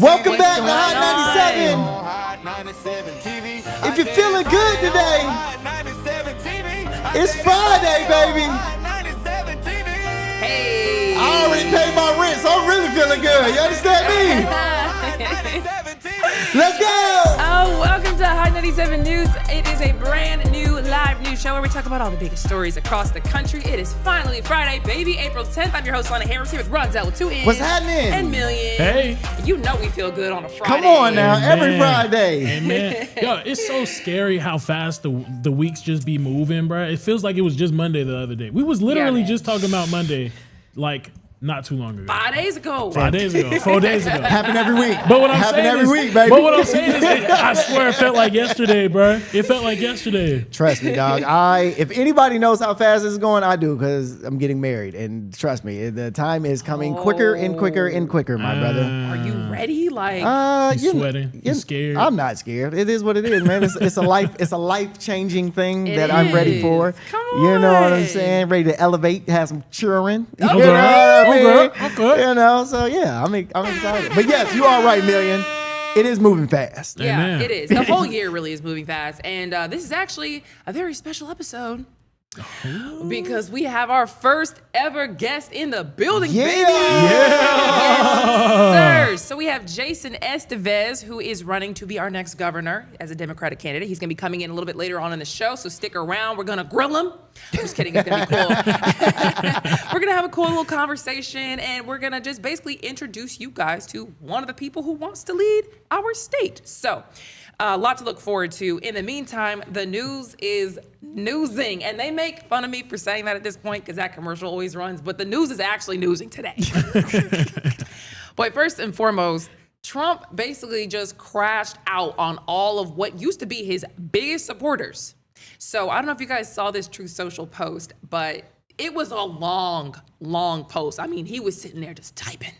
Welcome back to Hot 97. If you're feeling good today, it's Friday, baby. Hey. I already paid my rent, so I'm really feeling good. You understand me? Let's go. Oh, welcome to Hot 97 News. It is a brand new live news show where we talk about all the biggest stories across the country. It is finally Friday, baby, April 10th. I'm your host, Lana Harris, here with Ronzel with 2 N's. What's happening? And Million. Hey. You know we feel good on a Friday. Come on now, Amen. every Friday. Amen. Yo, it's so scary how fast the weeks just be moving, bro. It feels like it was just Monday the other day. We was literally man. just talking about Monday, like not too long ago. 5 days ago. 5 days ago. 4 days ago. Happen every week. But what I'm Happen saying every is, week, baby. But what I'm saying is, I swear it felt like yesterday, bro. It felt like yesterday. Trust me, dog. If anybody knows how fast this is going, I do, because I'm getting married. And trust me, the time is coming quicker and quicker and quicker, my brother. Are you ready? Like, You sweating? You scared? I'm not scared. It is what it is, man. It's a life-changing thing It that I'm ready for. is. Come You know what I'm on. saying? Ready to elevate, have some children. You know Okay. what I mean? Okay. You know, so yeah, I'm excited. But yes, you are right, Million. It is moving fast. yeah, Amen. it is. The whole year really is moving fast. And this is actually a very special episode. Because we have our first ever guest in the building, Yeah. baby. Yes, sir. So we have Jason Estevez, who is running to be our next governor as a Democratic candidate. He's going to be coming in a little bit later on in the show, so stick around. We're going to grill him. Just kidding. It's going to be cool. We're going to have a cool little conversation, and we're going to just basically introduce you guys to one of the people who wants to lead our state. So a lot to look forward to. In the meantime, the news is newsing, and they make fun of me for saying that at this point because that commercial always runs, but the news is actually newsing today. But first and foremost, Trump basically just crashed out on all of what used to be his biggest supporters. So I don't know if you guys saw this Truth Social post, but it was a long, long post. I mean, he was sitting there just typing.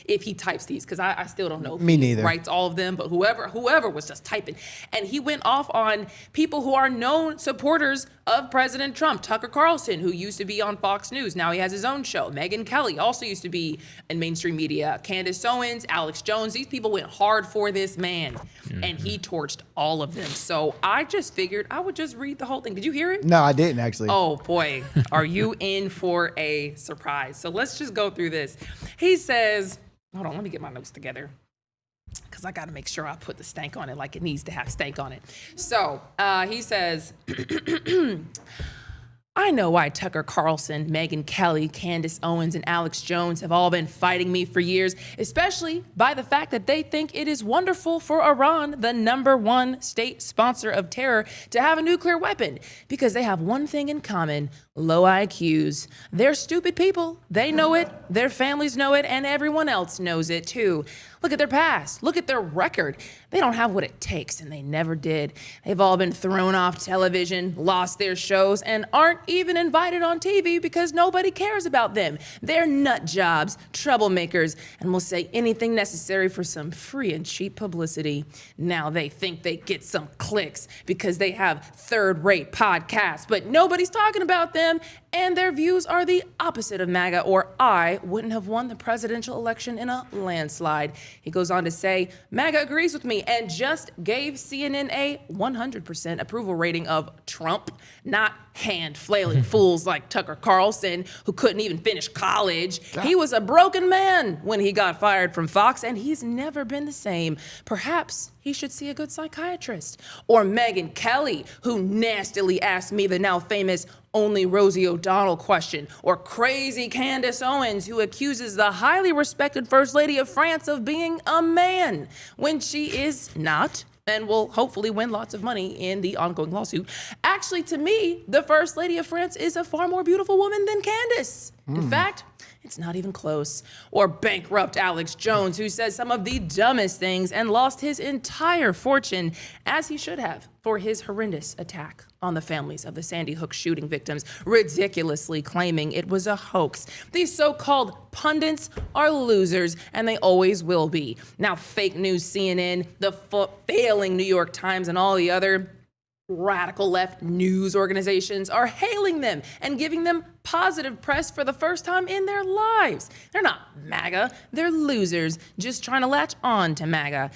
If he types these, because I still don't know if Me he neither. writes all of them, but whoever was just typing. And he went off on people who are known supporters of President Trump. Tucker Carlson, who used to be on Fox News. Now he has his own show. Megyn Kelly also used to be in mainstream media. Candace Owens, Alex Jones. These people went hard for this man. And he torched all of them. So I just figured I would just read the whole thing. Did you hear it? No, I didn't actually. Oh boy, are you in for a surprise? So let's just go through this. He says, hold on, let me get my notes together because I got to make sure I put the stank on it like it needs to have stank on it. So he says, I know why Tucker Carlson, Megyn Kelly, Candace Owens, and Alex Jones have all been fighting me for years, especially by the fact that they think it is wonderful for Iran, the #1 state sponsor of terror, to have a nuclear weapon, because they have one thing in common: low IQs. They're stupid people. They know it, their families know it, and everyone else knows it too. Look at their past. Look at their record. They don't have what it takes, and they never did. They've all been thrown off television, lost their shows, and aren't even invited on TV because nobody cares about them. They're nut jobs, troublemakers, and will say anything necessary for some free and cheap publicity. Now they think they get some clicks because they have third-rate podcasts, but nobody's talking about them, and their views are the opposite of MAGA, or I wouldn't have won the presidential election in a landslide. He goes on to say, MAGA agrees with me and just gave CNN a 100% approval rating of Trump, not hand-flailing fools like Tucker Carlson, who couldn't even finish college. He was a broken man when he got fired from Fox, and he's never been the same. Perhaps he should see a good psychiatrist. Or Megyn Kelly, who nastily asked me the now famous only Rosie O'Donnell question. Or crazy Candace Owens, who accuses the highly respected First Lady of France of being a man when she is not, and will hopefully win lots of money in the ongoing lawsuit. Actually, to me, the First Lady of France is a far more beautiful woman than Candace. In fact, it's not even close. Or bankrupt Alex Jones, who says some of the dumbest things and lost his entire fortune, as he should have, for his horrendous attack on the families of the Sandy Hook shooting victims, ridiculously claiming it was a hoax. These so-called pundits are losers, and they always will be. Now, fake news CNN, the failing New York Times, and all the other radical left news organizations are hailing them and giving them positive press for the first time in their lives. They're not MAGA, they're losers just trying to latch on to MAGA.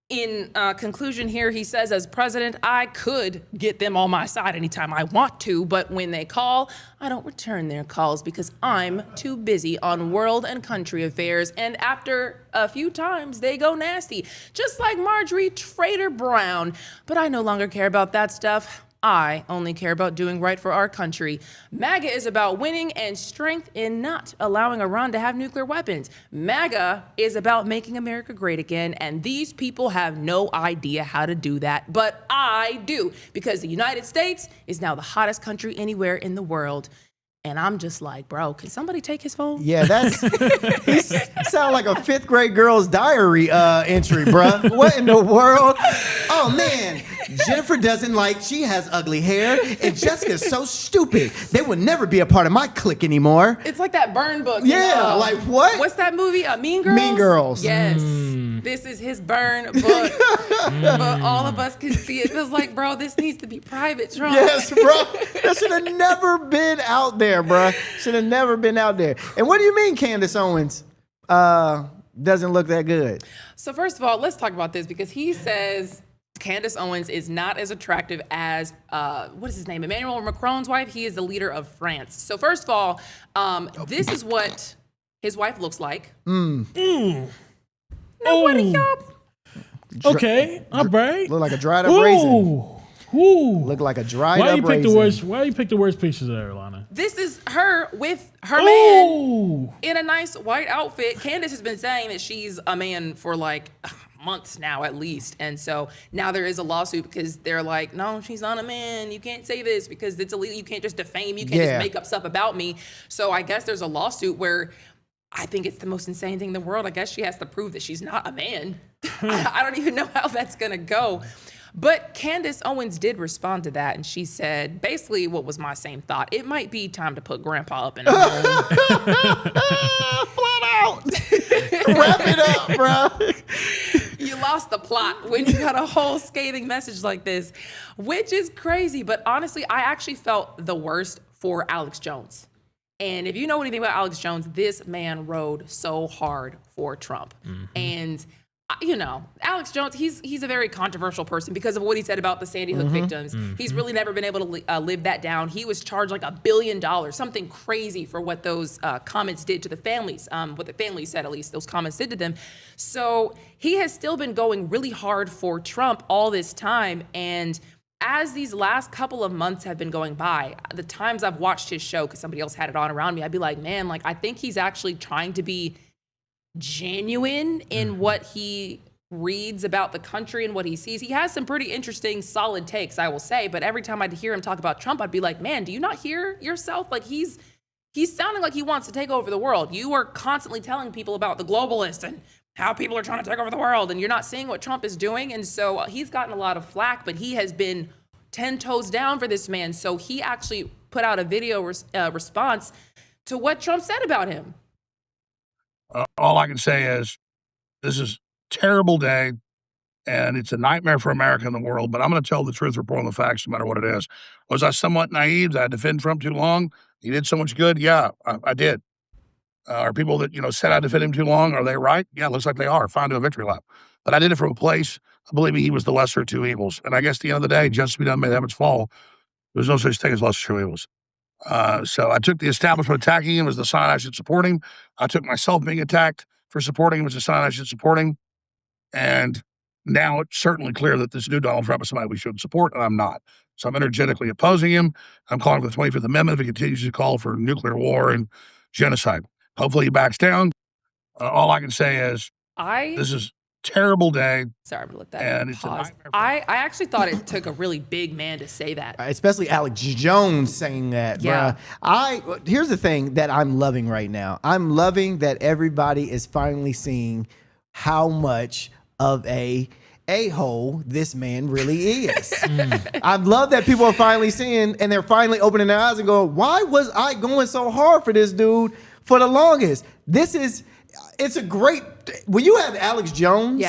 In conclusion here, he says, as president, I could get them on my side anytime I want to, but when they call, I don't return their calls because I'm too busy on world and country affairs. And after a few times, they go nasty, just like Marjorie Trader Brown. But I no longer care about that stuff. I only care about doing right for our country. MAGA is about winning and strength in not allowing Iran to have nuclear weapons. MAGA is about making America great again, and these people have no idea how to do that. But I do, because the United States is now the hottest country anywhere in the world. And I'm just like, bro, can somebody take his phone? Yeah, he sound like a 5th grade girl's diary entry, bruh. What in the world? Oh, man. Jennifer doesn't she has ugly hair, and Jessica's so stupid. They would never be a part of my clique anymore. It's like that Burn book. Yeah, like what? What's that movie? Mean Girls? Mean Girls. Yes. This is his Burn book. But all of us can see it. It feels like, bro, this needs to be private, Trump. Yes, bro. That should have never been out there, bro. Should have never been out there. And what do you mean Candace Owens doesn't look that good? So first of all, let's talk about this because he says Candace Owens is not as attractive as, what is his name? Emmanuel Macron's wife. He is the leader of France. So first of all, this is what his wife looks like. Now, what are y'all? Okay, all right. Look like a dried up raisin. Ooh. Look like a dried Why up you pick raisin. the worst? Why you pick the worst pictures of her, Lana? This is her with her man in a nice white outfit. Candace has been saying that she's a man for months now at least. And so now there is a lawsuit because they're like, no, she's not a man. You can't say this because it's illegal. You can't just defame. You can't just make up stuff about me. So I guess there's a lawsuit where I think it's the most insane thing in the world. I guess she has to prove that she's not a man. I don't even know how that's going to go. But Candace Owens did respond to that, and she said basically what was my same thought. It might be time to put Grandpa up in a home. Flat out. Wrap it up, bro. You lost the plot when you got a whole scathing message like this, which is crazy. But honestly, I actually felt the worst for Alex Jones. And if you know anything about Alex Jones, this man rode so hard for Trump. And Alex Jones, he's a very controversial person because of what he said about the Sandy Hook victims. He's really never been able to live that down. He was charged $1 billion, something crazy for what those comments did to the families, what the families said, at least those comments did to them. So he has still been going really hard for Trump all this time. And as these last couple of months have been going by, the times I've watched his show, because somebody else had it on around me, I'd be like, man, I think he's actually trying to be genuine in what he reads about the country and what he sees. He has some pretty interesting, solid takes, I will say, but every time I'd hear him talk about Trump, I'd be like, man, do you not hear yourself? He's sounding like he wants to take over the world. You are constantly telling people about the globalists and how people are trying to take over the world, and you're not seeing what Trump is doing. And so he's gotten a lot of flack, but he has been 10 toes down for this man. So he actually put out a video response to what Trump said about him. All I can say is this is a terrible day, and it's a nightmare for America and the world, but I'm going to tell the truth, reporting the facts, no matter what it is. Was I somewhat naive? Did I defend Trump too long? He did so much good? Yeah, I did. Are people that, said I defended him too long, are they right? Yeah, looks like they are. Fine, do a victory lap. But I did it from a place, believe me, he was the lesser of two evils. And I guess at the end of the day, justice be done may that much fall. There's no such thing as lesser of two evils. So I took the establishment attacking him as the sign I should support him. I took myself being attacked for supporting him as a sign I should support him. And now it's certainly clear that this new Donald Trump is somebody we should support, and I'm not. So I'm energetically opposing him. I'm calling for the 25th Amendment if he continues to call for nuclear war and genocide. Hopefully he backs down. All I can say is this is terrible day. Sorry, I'm gonna let that and it's pause. I actually thought it took a really big man to say that. Especially Alex Jones saying that. Yeah. Bruh. Here's the thing that I'm loving right now. I'm loving that everybody is finally seeing how much of a-hole this man really is. I love that people are finally seeing, and they're finally opening their eyes and going, why was I going so hard for this dude for the longest? It's a great, when you have Alex Jones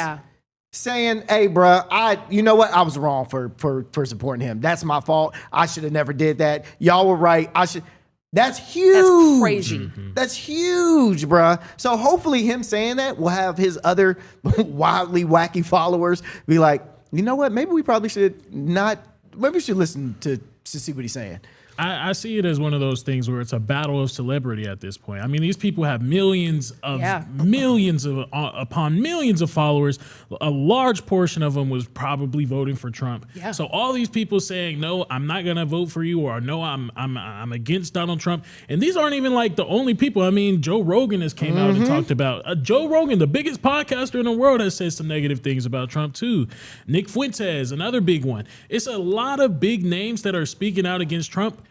saying, "Hey, bruh, you know what? I was wrong for supporting him. That's my fault. I should have never did that. Y'all were right. I should." That's huge. That's crazy. That's huge, bruh. So hopefully him saying that will have his other wildly wacky followers be like, you know what? Maybe we probably should not. Maybe we should listen to see what he's saying. I see it as one of those things where it's a battle of celebrity at this point. I mean, these people have millions upon millions of followers. A large portion of them was probably voting for Trump. Yeah. So all these people saying, no, I'm not going to vote for you, or no, I'm against Donald Trump. And these aren't even like the only people. I mean, Joe Rogan has came out and talked about Joe Rogan, the biggest podcaster in the world, has said some negative things about Trump too. Nick Fuentes, another big one. It's a lot of big names that are speaking out against Trump.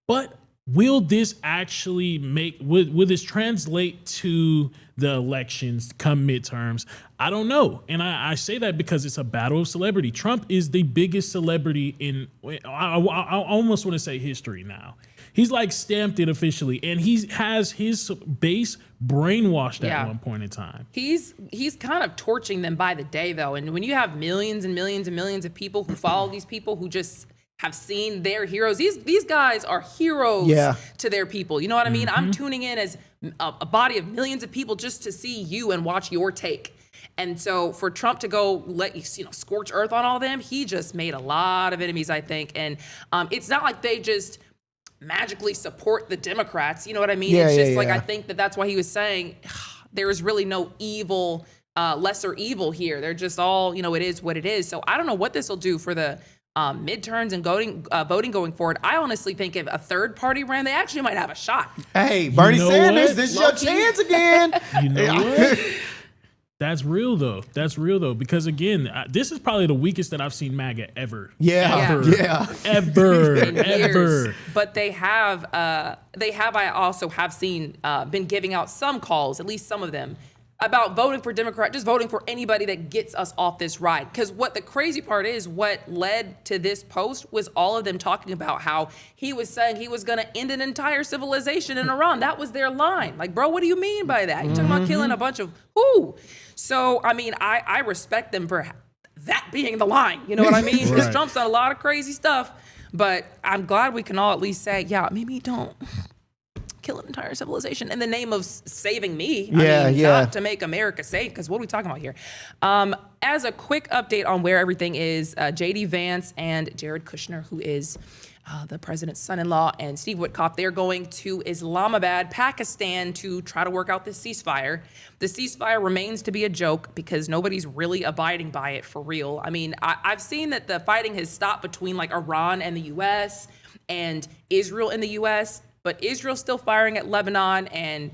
But will this actually will this translate to the elections come midterms? I don't know. And I say that because it's a battle of celebrity. Trump is the biggest celebrity in, I almost want to say history now. He's like stamped it officially, and he has his base brainwashed at one point in time. He's kind of torching them by the day, though. And when you have millions and millions and millions of people who follow these people who just have seen their heroes. These guys are heroes to their people. You know what I mean? I'm tuning in as a body of millions of people just to see you and watch your take. And so for Trump to go let you scorch earth on all of them, he just made a lot of enemies, I think. And it's not like they just magically support the Democrats. You know what I mean? It's just I think that's why he was saying there is really no evil, lesser evil here. They're just all, it is what it is. So I don't know what this will do for the midterms and voting going forward. I honestly think if a third party ran, they actually might have a shot. Hey, Bernie Sanders, this is your chance again. You know what? That's real though. Because again, this is probably the weakest that I've seen MAGA ever. Ever. But they have. I also have seen been giving out some calls, at least some of them, about voting for Democrat, just voting for anybody that gets us off this ride. Because what the crazy part is, what led to this post was all of them talking about how he was saying he was going to end an entire civilization in Iran. That was their line. Like, bro, what do you mean by that? You're talking about killing a bunch of who? So, I mean, I respect them for that being the line. You know what I mean? Because Trump's done a lot of crazy stuff. But I'm glad we can all at least say, yeah, maybe don't kill an entire civilization in the name of saving me. Not to make America safe, because what are we talking about here? As a quick update on where everything is, J.D. Vance and Jared Kushner, who is the president's son-in-law, and Steve Witkoff, they're going to Islamabad, Pakistan, to try to work out this ceasefire. The ceasefire remains to be a joke because nobody's really abiding by it for real. I mean, I've seen that the fighting has stopped between like Iran and the U.S. and Israel and the U.S., but Israel's still firing at Lebanon, and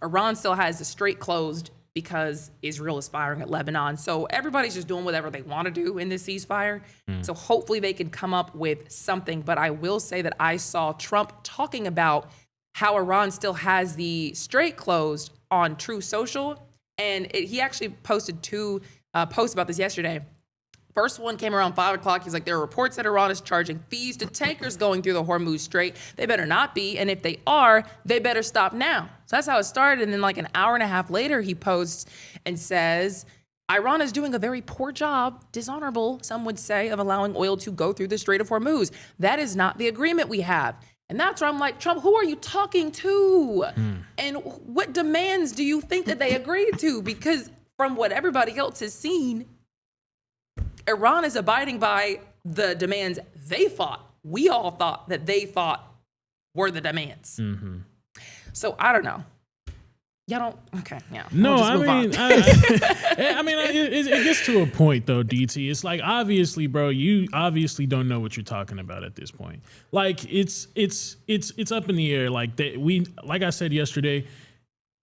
Iran still has the strait closed because Israel is firing at Lebanon. So everybody's just doing whatever they want to do in this ceasefire. So hopefully they can come up with something. But I will say that I saw Trump talking about how Iran still has the strait closed on True Social. And he actually posted two posts about this yesterday. First one came around 5 o'clock. He's like, there are reports that Iran is charging fees to tankers going through the Hormuz Strait. They better not be. And if they are, they better stop now. So that's how it started. And then like an hour and a half later, he posts and says, Iran is doing a very poor job, dishonorable, some would say, of allowing oil to go through the Strait of Hormuz. That is not the agreement we have. And that's where I'm like, Trump, who are you talking to? And what demands do you think that they agreed to? Because from what everybody else has seen, Iran is abiding by the demands they thought, we all thought that they thought were the demands. So I don't know. Y'all don't, okay, yeah. No, we'll I mean, it gets to a point though, DT. It's like, obviously, bro, you obviously don't know what you're talking about at this point. Like it's up in the air. Like like I said yesterday,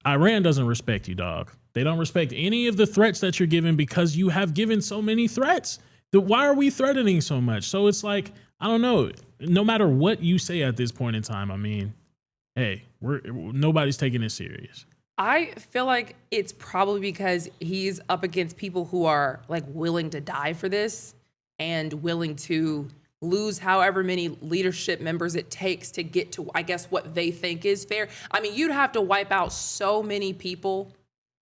Iran doesn't respect you, dog. They don't respect any of the threats that you're giving because you have given so many threats. Why are we threatening so much? So it's like, I don't know. No matter what you say at this point in time, I mean, hey, nobody's taking it serious. I feel like it's probably because he's up against people who are like willing to die for this and willing to lose however many leadership members it takes to get to, I guess, what they think is fair. I mean, you'd have to wipe out so many people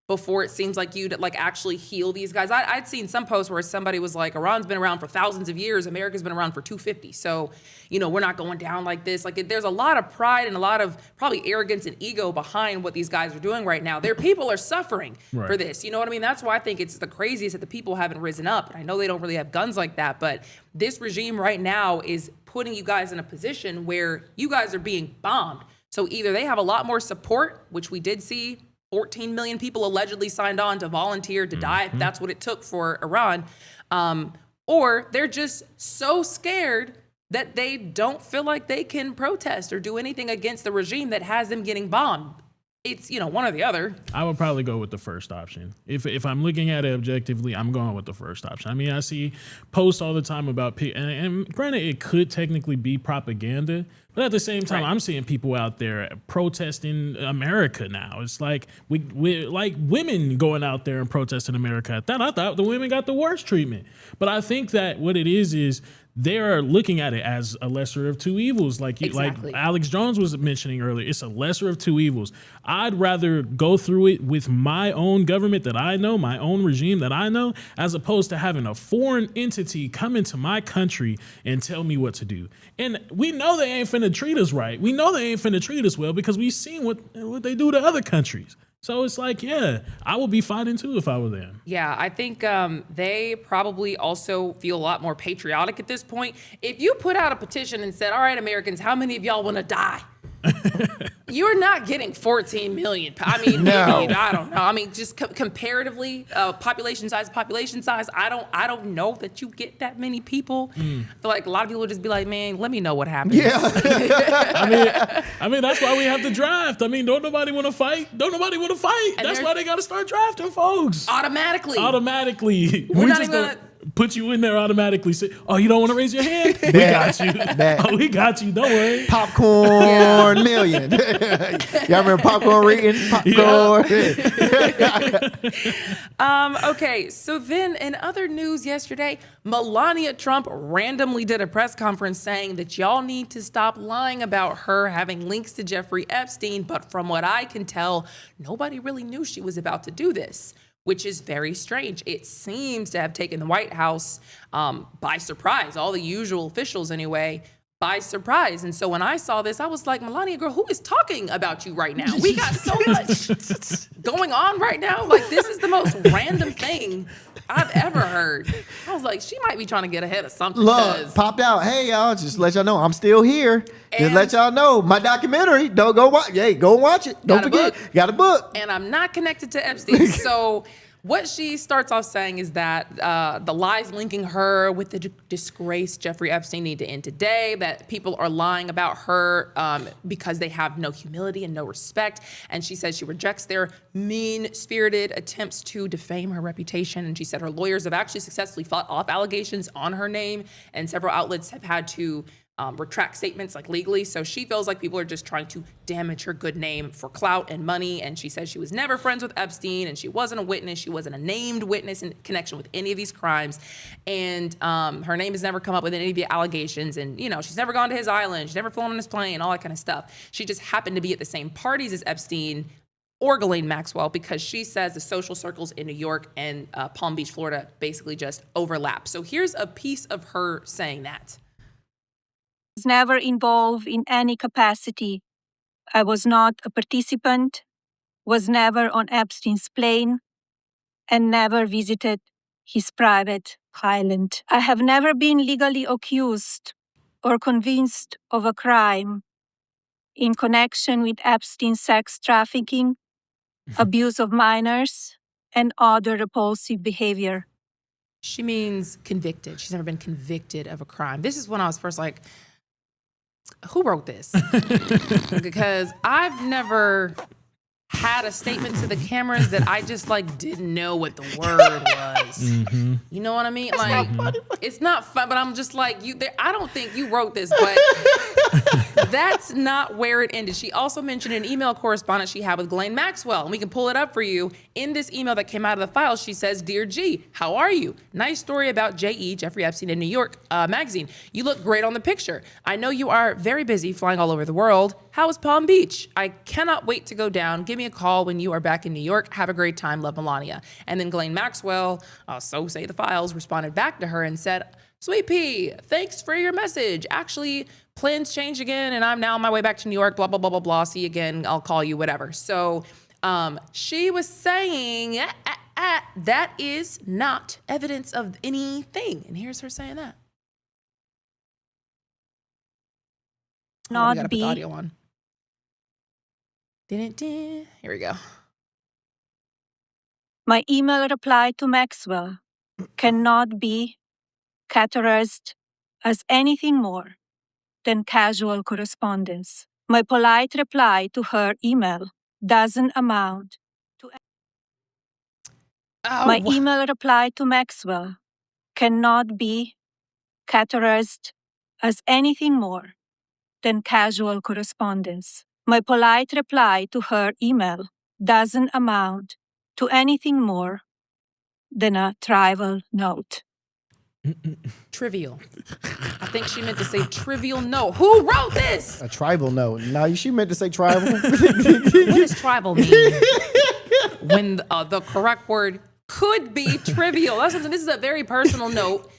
before it seems like you'd like actually heal these guys. I'd seen some posts where somebody was like, Iran's been around for thousands of years. America's been around for 250. So, we're not going down like this. Like there's a lot of pride and a lot of probably arrogance and ego behind what these guys are doing right now. Their people are suffering for this. You know what I mean? That's why I think it's the craziest that the people haven't risen up. And I know they don't really have guns like that, but this regime right now is putting you guys in a position where you guys are being bombed. So either they have a lot more support, which we did see 14 million people allegedly signed on to volunteer to die, if that's what it took for Iran, or they're just so scared that they don't feel like they can protest or do anything against the regime that has them getting bombed. It's, one or the other. I would probably go with the first option. If I'm looking at it objectively, I'm going with the first option. I mean, I see posts all the time about and granted, it could technically be propaganda, but at the same time, I'm seeing people out there protesting America now. It's like we like women going out there and protesting America. I thought the women got the worst treatment. But I think that what it is they're looking at it as a lesser of two evils. Like Alex Jones was mentioning earlier, it's a lesser of two evils. I'd rather go through it with my own government that I know, my own regime that I know, as opposed to having a foreign entity come into my country and tell me what to do. And we know they ain't finna treat us right. We know they ain't finna treat us well because we've seen what they do to other countries. So it's like, I would be fighting too if I were them. Yeah, I think they probably also feel a lot more patriotic at this point. If you put out a petition and said, all right, Americans, how many of y'all want to die? You're not getting 14 million. I mean, No. maybe, I don't know. I mean, just comparatively, population size, I don't know that you get that many people. I feel like a lot of people would just be like, man, let me know what happens. Yeah. I mean, that's why we have to draft. I mean, don't nobody want to fight. And That's why they got to start drafting folks. Automatically. We're not just even gonna put you in there automatically. Say, oh, you don't want to raise your hand? We got you. Oh, we got you. Don't worry. Popcorn million. Y'all remember popcorn reading? Popcorn. Okay, so then in other news yesterday, Melania Trump randomly did a press conference saying that y'all need to stop lying about her having links to Jeffrey Epstein, but from what I can tell, nobody really knew she was about to do this, which is very strange. It seems to have taken the White House by surprise, all the usual officials anyway, by surprise. And so when I saw this, I was like, Melania, girl, who is talking about you right now? We got so much going on right now. Like, this is the most random thing I've ever heard. I was like, she might be trying to get ahead of something. Look, popped out. Hey, y'all, just let y'all know I'm still here. Just let y'all know my documentary. Don't go watch. Hey, go watch it. Don't forget. Got a book. And I'm not connected to Epstein. So what she starts off saying is that the lies linking her with the disgraced Jeffrey Epstein need to end today, that people are lying about her because they have no humility and no respect. And she says she rejects their mean-spirited attempts to defame her reputation. And she said her lawyers have actually successfully fought off allegations on her name, and several outlets have had to retract statements like legally. So she feels like people are just trying to damage her good name for clout and money. And she says she was never friends with Epstein, and she wasn't a witness. She wasn't a named witness in connection with any of these crimes. And her name has never come up with any of the allegations. And, she's never gone to his island. She's never flown on his plane, all that kind of stuff. She just happened to be at the same parties as Epstein or Ghislaine Maxwell, because she says the social circles in New York and Palm Beach, Florida basically just overlap. So here's a piece of her saying that. Was never involved in any capacity. I was not a participant, was never on Epstein's plane, and never visited his private island. I have never been legally accused or convinced of a crime in connection with Epstein's sex trafficking, abuse of minors, and other repulsive behavior. She means convicted. She's never been convicted of a crime. This is when I was first like, who wrote this? Because I've never had a statement to the cameras that I just didn't know what the word was. Mm-hmm. You know what I mean? It's not fun, but I'm just like, I don't think you wrote this, but that's not where it ended. She also mentioned an email correspondence she had with Ghislaine Maxwell, and we can pull it up for you. In this email that came out of the file, she says, "Dear G, how are you? Nice story about J.E., Jeffrey Epstein, in New York magazine. You look great on the picture. I know you are very busy flying all over the world. How is Palm Beach? I cannot wait to go down. Give me a call when you are back in New York. Have a great time. Love, Melania." And then Ghislaine Maxwell, so say the files, responded back to her and said, "Sweet Pea, thanks for your message. Actually, plans changed again, and I'm now on my way back to New York, blah, blah, blah, blah, blah. See you again. I'll call you, whatever." So she was saying that is not evidence of anything. And here's her saying that. We gotta put the audio on. Here we go. My email reply to Maxwell cannot be categorized as anything more than casual correspondence. My polite reply to her email doesn't amount to. My email reply to Maxwell cannot be categorized as anything more than casual correspondence. My polite reply to her email doesn't amount to anything more than a trivial note. Trivial. I think she meant to say trivial note. Who wrote this? A tribal note. No, she meant to say tribal. What does tribal mean? When the correct word could be trivial. That's something. This is a very personal note.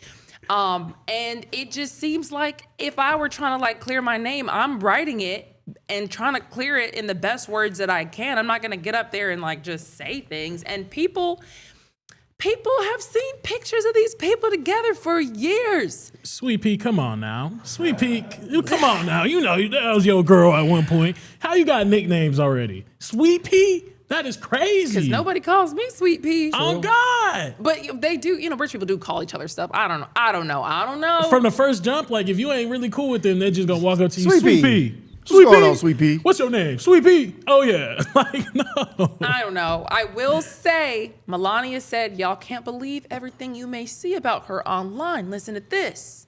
And it just seems like if I were trying to like clear my name, I'm writing it and trying to clear it in the best words that I can. I'm not going to get up there and like just say things. And people have seen pictures of these people together for years. Sweet Pea, come on now. Sweet Pea, come on now. You know, that was your girl at one point. How you got nicknames already? Sweet Pea? That is crazy. Because nobody calls me Sweet Pea. Oh, God. But they do, rich people do call each other stuff. I don't know. From the first jump, like if you ain't really cool with them, they're just going to walk up to you. Sweet Pea. Sweet What's going Pea? on, Sweet Pea? What's your name? Sweet Pea? Oh, yeah. Like, no. I don't know. I will say, Melania said, y'all can't believe everything you may see about her online. Listen to this.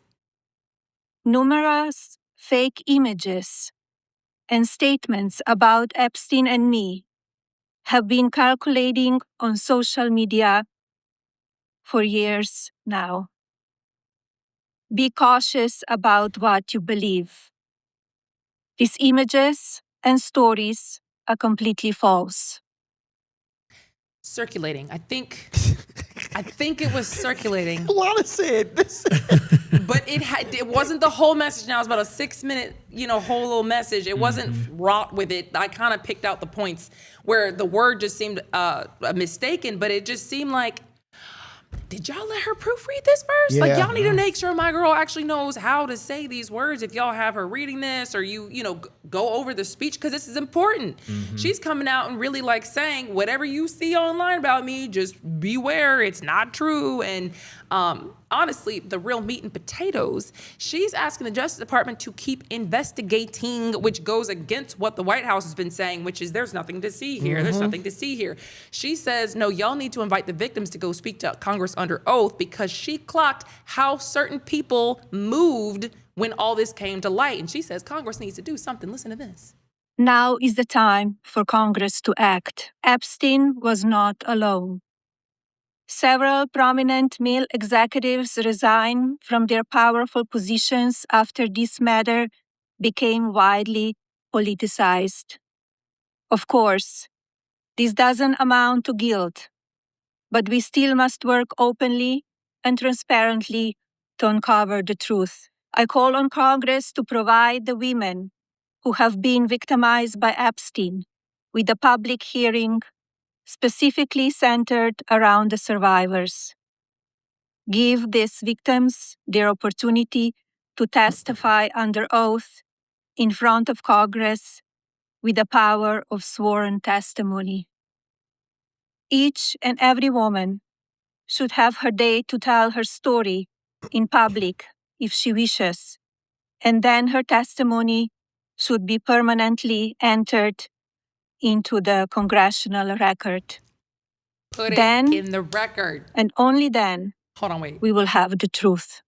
Numerous fake images and statements about Epstein and me have been circulating on social media for years now. Be cautious about what you believe. These images and stories are completely false. Circulating. I think it was circulating. Lana said this. But it wasn't the whole message. Now it was about a 6-minute, whole little message. It wasn't wrought with it. I kind of picked out the points where the word just seemed mistaken, but it just seemed like, did y'all let her proofread this first? Yeah. Like, y'all need to make sure my girl actually knows how to say these words. If y'all have her reading this, or you go over the speech, because this is important. She's coming out and really like saying, whatever you see online about me, just beware, it's not true. And honestly, the real meat and potatoes, she's asking the Justice Department to keep investigating, which goes against what the White House has been saying, which is there's nothing to see here. There's nothing to see here. She says, no, y'all need to invite the victims to go speak to Congress under oath, because she clocked how certain people moved when all this came to light. And she says Congress needs to do something. Listen to this. Now is the time for Congress to act. Epstein was not alone. Several prominent male executives resigned from their powerful positions after this matter became widely politicized. Of course, this doesn't amount to guilt, but we still must work openly and transparently to uncover the truth. I call on Congress to provide the women who have been victimized by Epstein with a public hearing specifically centered around the survivors. Give these victims their opportunity to testify under oath in front of Congress with the power of sworn testimony. Each and every woman should have her day to tell her story in public if she wishes, and then her testimony should be permanently entered into the congressional record. Put Then, it in the record. and only then, Hold on, wait. we will have the truth.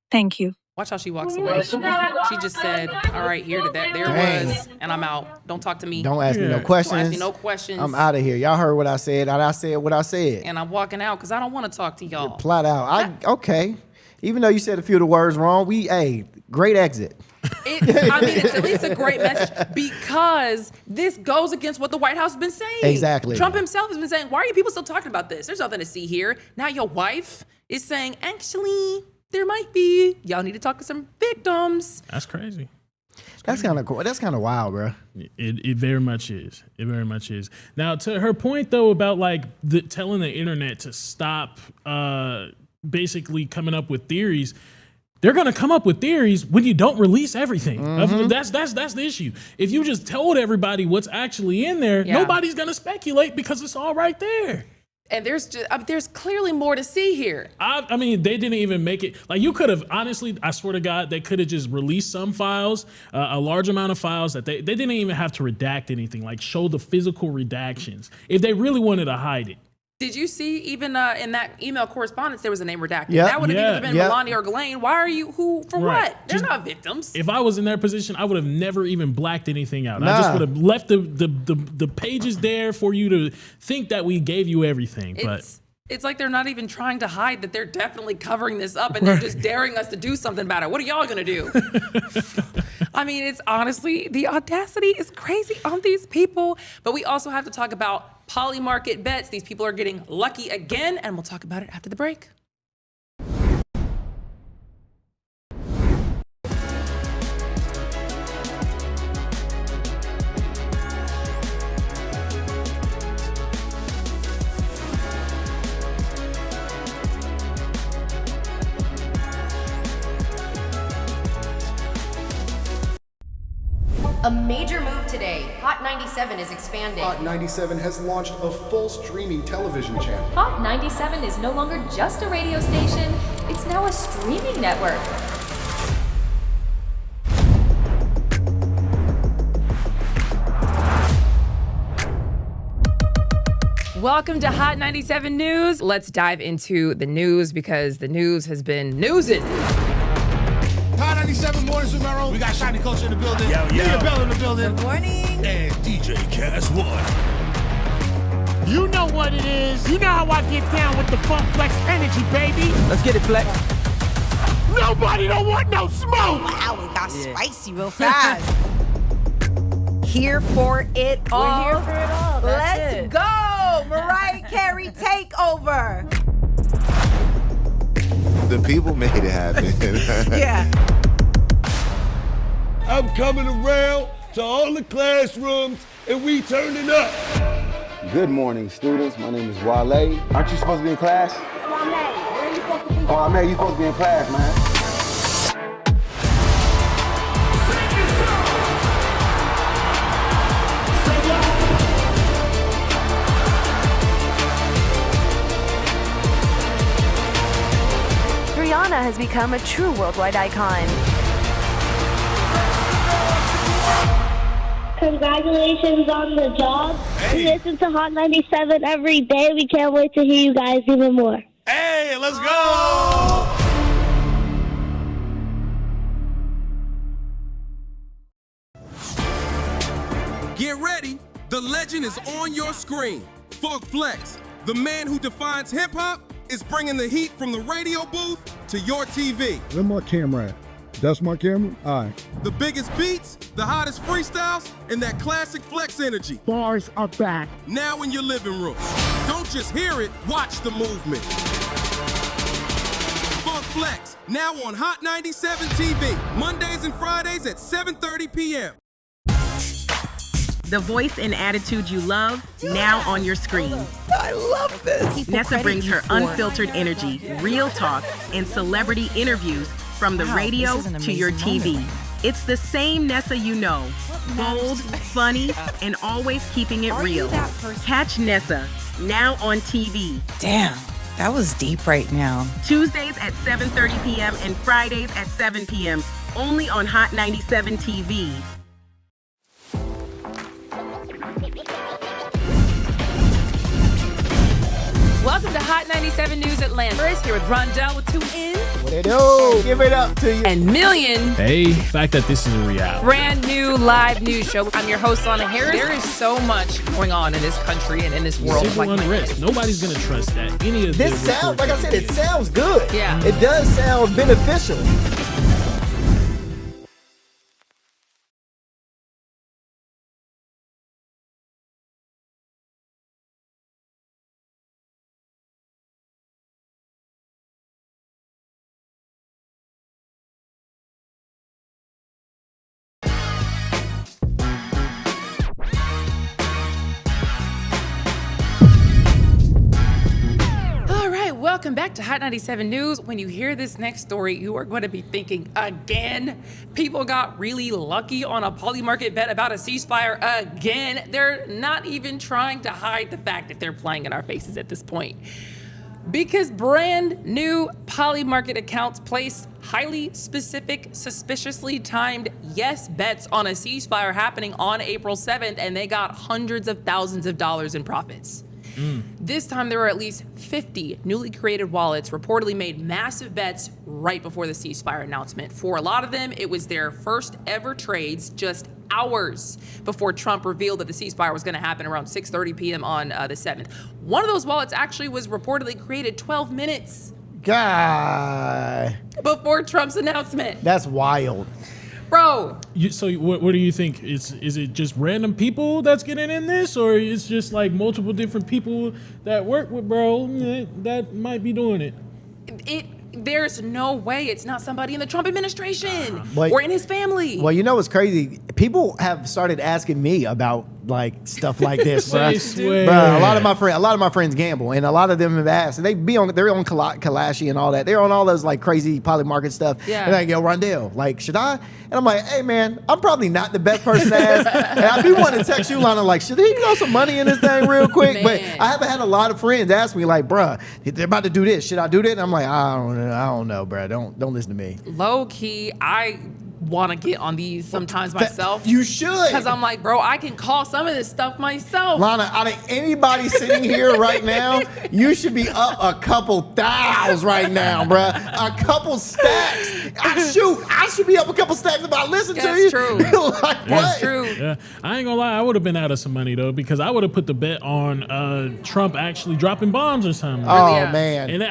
Thank you. Watch how she walks away. She just said, all right, here to that. There Dang. was, and I'm out. Don't talk to me. Don't ask me no Yeah. questions. Don't ask me no questions. I'm out of here. Y'all heard what I said, and I said what I said. And I'm walking out because I don't want to talk to y'all. Flat out. Okay. Even though you said a few of the words wrong, great exit. It's at least a great message because this goes against what the White House has been saying. Exactly. Trump himself has been saying, why are you people still talking about this? There's nothing to see here. Now your wife is saying, actually, there might be. Y'all need to talk to some victims. That's crazy. That's kind of cool. That's kind of wild, bro. It very much is. It very much is. Now, to her point, though, about like telling the internet to stop basically coming up with theories, they're going to come up with theories when you don't release everything. That's the issue. If you just told everybody what's actually in there, nobody's going to speculate because it's all right there. And there's clearly more to see here. I mean, they didn't even make it. Like, you could have, honestly, I swear to God, they could have just released some files, a large amount of files that they didn't even have to redact anything, like show the physical redactions if they really wanted to hide it. Did you see even in that email correspondence, there was a name redacted? Yep. That would have either been Yep. Melania or Ghislaine. Why are you, for Right. what? They're not victims. If I was in their position, I would have never even blacked anything out. I Nah. just would have left the pages there for you to think that we gave you everything. It's like they're not even trying to hide that they're definitely covering this up and they're just daring us to do something about it. What are y'all gonna do? I mean, it's honestly, the audacity is crazy on these people. But we also have to talk about polymarket bets. These people are getting lucky again, and we'll talk about it after the break. A major move today. Hot 97 is expanding. Hot 97 has launched a full streaming television channel. Hot 97 is no longer just a radio station, it's now a streaming network. Welcome to Hot 97 News. Let's dive into the news because the news has been newsing. Hot 97 Mornings with Merrill. We got Shiny Culture in the building. Leah Bell in the building. Good morning. And DJ Cass One. You know what it is. You know how I get down with the Funk Flex energy, baby. Let's get it, Flex. Nobody don't want no smoke. Wow, it got spicy real fast. Here for it all. We're here for it all. That's Let's it. go. Mariah Carey takeover. The people made it happen. Yeah. I'm coming around to all the classrooms and we turning up. Good morning, students. My name is Wale. Aren't you supposed to be in class? Wale, you supposed to be in class, man. Rihanna has become a true worldwide icon. Congratulations on the job. We listen to Hot 97 every day. We can't wait to hear you guys even more. Hey, let's go! Get ready. The legend is on your screen. Funk Flex, the man who defines hip-hop, is bringing the heat from the radio booth to your TV. Where my camera at? That's my camera? All right. The biggest beats, the hottest freestyles, and that classic Flex energy. Bars are back. Now in your living room. Don't just hear it, watch the movement. Funk Flex, now on Hot 97 TV, Mondays and Fridays at 7:30 p.m. The voice and attitude you love, now on your screen. I love this. Nessa brings her unfiltered energy, real talk, and celebrity interviews from the radio to your TV. It's the same Nessa you know. Bold, funny, and always keeping it real. Catch Nessa, now on TV. Damn, that was deep right now. Tuesdays at 7:30 p.m. and Fridays at 7 p.m. Only on Hot 97 TV. Welcome to Hot 97 News Atlanta is here with Rondell with 2 N's. What it do? Give it up to you. And Million. Hey, the fact that this is a reality. Brand new live news show. I'm your host, Lana Harris. There is so much going on in this country and in this world. Civil unrest. Nobody's going to trust that. Any of this sounds, like I said, it sounds good. Yeah. It does sound beneficial. Welcome back to Hot 97 News. When you hear this next story, you are going to be thinking, again, people got really lucky on a poly market bet about a ceasefire again. They're not even trying to hide the fact that they're playing in our faces at this point. Because brand new poly market accounts placed highly specific, suspiciously timed yes bets on a ceasefire happening on April 7th, and they got hundreds of thousands of dollars in profits. This time, there were at least 50 newly created wallets reportedly made massive bets right before the ceasefire announcement. For a lot of them, it was their first ever trades just hours before Trump revealed that the ceasefire was going to happen around 6:30 p.m. on the 7th. One of those wallets actually was reportedly created 12 minutes before Trump's announcement. That's wild. Bro. So what do you think? Is it just random people that's getting in this, or it's just like multiple different people that work with bro that might be doing it? There's no way it's not somebody in the Trump administration or in his family. Well, you know what's crazy? People have started asking me about like stuff like this, bro. A lot of my friends gamble, and a lot of them have asked. And they're on Kalashi and all that. They're on all those like crazy poly market stuff. Yeah. And like, yo, Rondell, like, should I? And I'm like, hey man, I'm probably not the best person to ask. And I do want to text you, Lana, like, should he throw some money in this thing real quick? But I haven't had a lot of friends ask me like, bruh, they're about to do this. Should I do that? And I'm like, I don't know, bruh. Don't listen to me. Low key, I want to get on these sometimes myself. You should. Because I'm like, bro, I can call some of this stuff myself. Lana, out of anybody sitting here right now, you should be up a couple thousands right now, bruh. A couple stacks. I should be up a couple stacks if I listen to you. That's true. Like, That's true. Yeah, I ain't gonna lie, I would have been out of some money though, because I would have put the bet on Trump actually dropping bombs or something. Oh man. And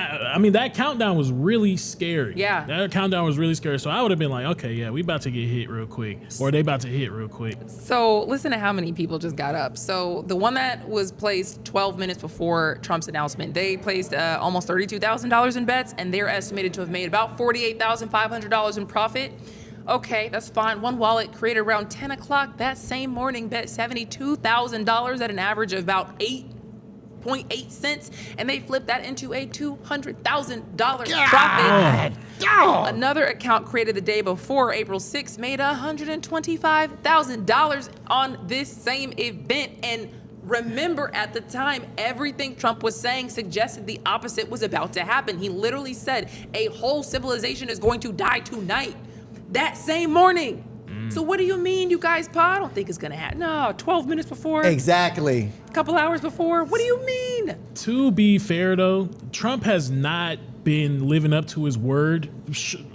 that countdown was really scary. Yeah. That countdown was really scary. So I would have been like, okay, yeah, we about to get hit real quick, or they about to hit real quick. So listen to how many people just got up. So the one that was placed 12 minutes before Trump's announcement, they placed almost $32,000 in bets, and they're estimated to have made about $48,500 in profit. Okay, that's fine. One wallet created around 10 o'clock that same morning bet $72,000 at an average of about 8.8 cents, and they flipped that into a $200,000 profit. Another account created the day before, April 6th, made $125,000 on this same event. And remember, at the time, everything Trump was saying suggested the opposite was about to happen. He literally said a whole civilization is going to die tonight that same morning. So what do you mean, you guys, I don't think it's gonna happen. No, 12 minutes before. Exactly. A couple hours before. What do you mean? To be fair though, Trump has not been living up to his word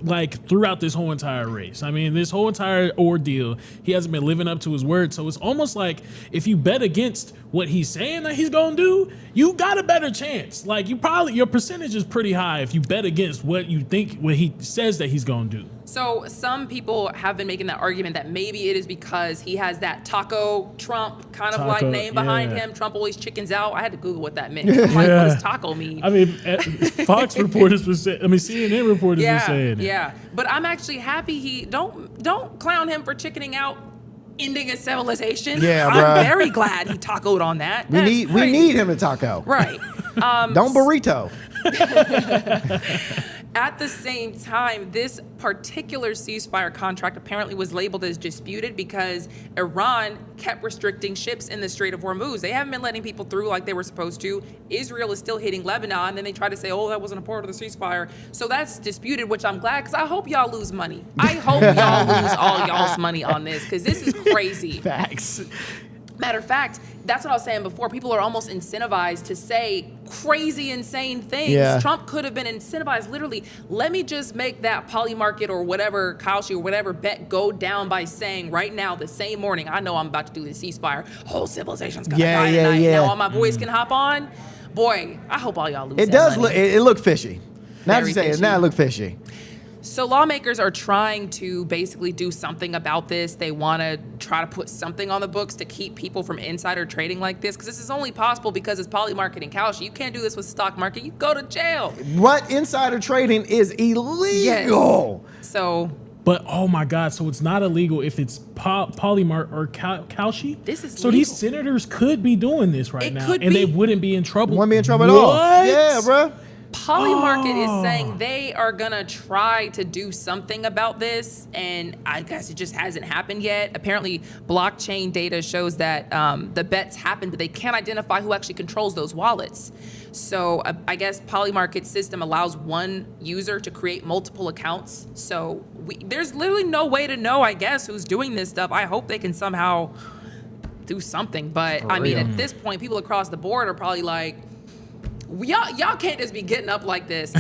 like throughout this whole entire race. I mean, this whole entire ordeal, he hasn't been living up to his word. So it's almost like if you bet against what he's saying that he's gonna do, you got a better chance. Like your percentage is pretty high if you bet against what he says that he's gonna do. So some people have been making that argument that maybe it is because he has that Taco Trump kind of like name behind him. Trump always chickens out. I had to Google what that meant. I'm like, what does taco mean? I mean, Fox reporters were saying, CNN reporters were saying it. Yeah, but I'm actually happy don't clown him for chickening out, ending a civilization. Yeah, I'm very glad he tacoed on that. We need him to taco. Right. Don't burrito. At the same time, this particular ceasefire contract apparently was labeled as disputed because Iran kept restricting ships in the Strait of Hormuz. They haven't been letting people through like they were supposed to. Israel is still hitting Lebanon, and then they try to say, oh, that wasn't a part of the ceasefire. So that's disputed, which I'm glad, because I hope y'all lose money. I hope y'all lose all y'all's money on this, because this is crazy. Facts. Matter of fact, that's what I was saying before. People are almost incentivized to say crazy, insane things. Yeah. Trump could have been incentivized, literally, let me just make that poly market or whatever, Kalshi or whatever bet go down by saying right now, the same morning, I know I'm about to do the ceasefire. Whole civilization's gonna die tonight. Now all my boys can hop on. Boy, I hope all y'all lose It that does money. look, it looked fishy. Now that Very you say it, fishy. now it look fishy. So lawmakers are trying to basically do something about this. They want to try to put something on the books to keep people from insider trading like this, because this is only possible because it's poly market and Kalshi. You can't do this with the stock market. You go to jail. What insider trading is illegal. Yes. So. But oh my God, so it's not illegal if it's Polymart or Kalshi? This is so legal. These senators could be doing this right now, and they wouldn't be in trouble. Wouldn't be in trouble at all. Yeah, bro. Polymarket is saying they are gonna try to do something about this, and I guess it just hasn't happened yet. Apparently, blockchain data shows that the bets happen, but they can't identify who actually controls those wallets. So I guess Polymarket's system allows one user to create multiple accounts. So there's literally no way to know, I guess, who's doing this stuff. I hope they can somehow do something, but I mean, at this point, people across the board are probably like, y'all can't just be getting up like this.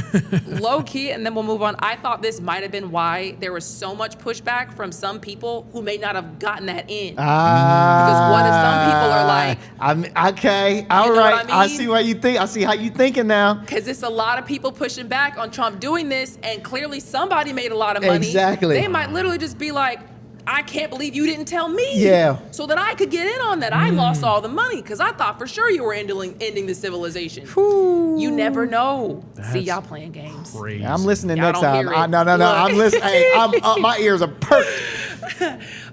Low key, and then we'll move on. I thought this might have been why there was so much pushback from some people who may not have gotten that in. Because what if some people are like, okay, all right, I see what you think. I see how you thinking now. Because it's a lot of people pushing back on Trump doing this, and clearly somebody made a lot of money. Exactly. They might literally just be like, I can't believe you didn't tell me. Yeah. So that I could get in on that. I lost all the money because I thought for sure you were ending the civilization. You never know. See, y'all playing games. Crazy. I'm listening Y'all next don't time. hear it. No. Look. I'm listening. Hey, my ears are perked.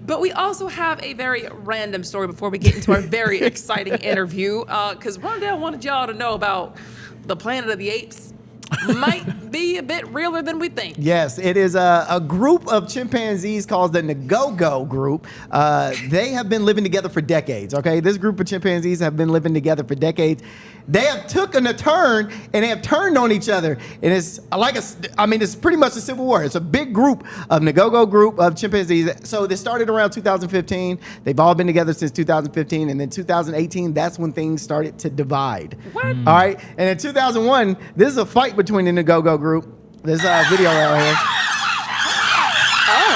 But we also have a very random story before we get into our very exciting interview. Because Rondell wanted y'all to know about the Planet of the Apes. Might be a bit realer than we think. Yes, it is a group of chimpanzees called the Ngogo group. They have been living together for decades, okay? This group of chimpanzees have been living together for decades. They have taken a turn, and they have turned on each other. And it's it's pretty much a civil war. It's a big group of Ngogo group of chimpanzees. So they started around 2015. They've all been together since 2015. And then 2018, that's when things started to divide. What? All right? And in 2001, this is a fight between the Ngogo group. There's a video right here.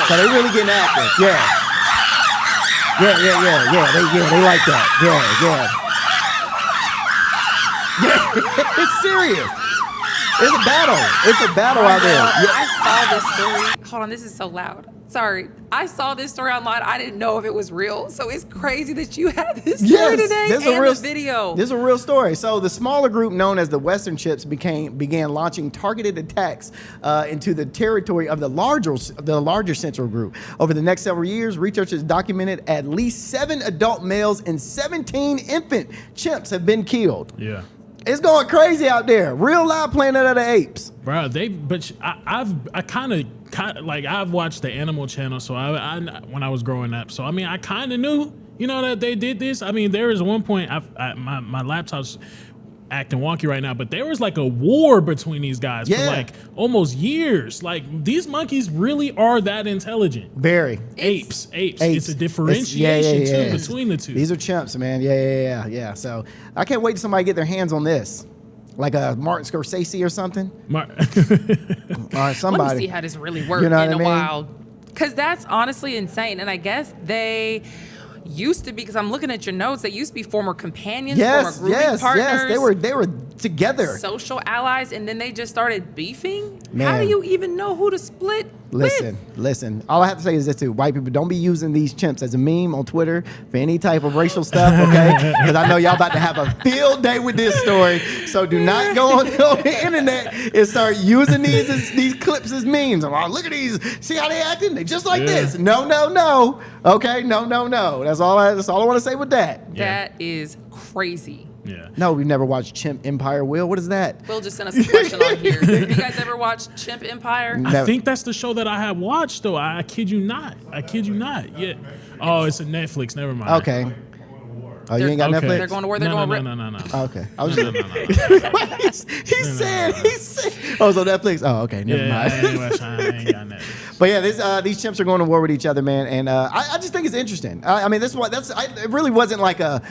So they really getting active. Yeah. They like that. Yeah. It's serious. It's a battle. It's a battle out there. I saw this story. Hold on, this is so loud. Sorry. I saw this story online. I didn't know if it was real. So it's crazy that you had this story today this is and a real the video. This is a real story. So the smaller group known as the Western Chips began launching targeted attacks into the territory of the larger Central group. Over the next several years, researchers documented at least 7 adult males and 17 infant chimps have been killed. Yeah. It's going crazy out there. Real live Planet of the Apes. Bro, I kind of like I've watched the Animal Channel, so I when I was growing up. So I mean, I kind of knew, that they did this. I mean, there was one point my laptop's acting wonky right now, but there was like a war between these guys for like almost years. Like these monkeys really are that intelligent. Very. Apes. It's a differentiation too between the two. These are chimps, man. Yeah. So I can't wait till somebody get their hands on this. Like a Martin Scorsese or something. Or somebody. Let me see how this really works in a while. Because that's honestly insane. And I guess they used to be, because I'm looking at your notes, they used to be former companions, former grooming partners. Yes, they were together. Social allies, and then they just started beefing? Man. How do you even know who to split with? Listen. All I have to say is this too. White people, don't be using these chimps as a meme on Twitter for any type of racial stuff, okay? Because I know y'all about to have a field day with this story. So do not go on the internet and start using these clips as memes. Oh, look at these. See how they acting? They just like this. No. Okay, no. That's all I want to say with that. That is crazy. Yeah. No, we've never watched Chimp Empire. Will, what is that? Will just sent us a question on here. Have you guys ever watched Chimp Empire? I think that's the show that I have watched, though. I kid you not. Yeah. Oh, it's a Netflix. Never mind. Okay. Oh, you ain't got Okay. Netflix? They're going to where they're going. No. Oh, okay. I was No. he said. Oh, so Netflix. Oh, okay. Never mind. I ain't got Netflix. But yeah, these chimps are going to war with each other, man, and I just think it's interesting. I mean, it really wasn't like a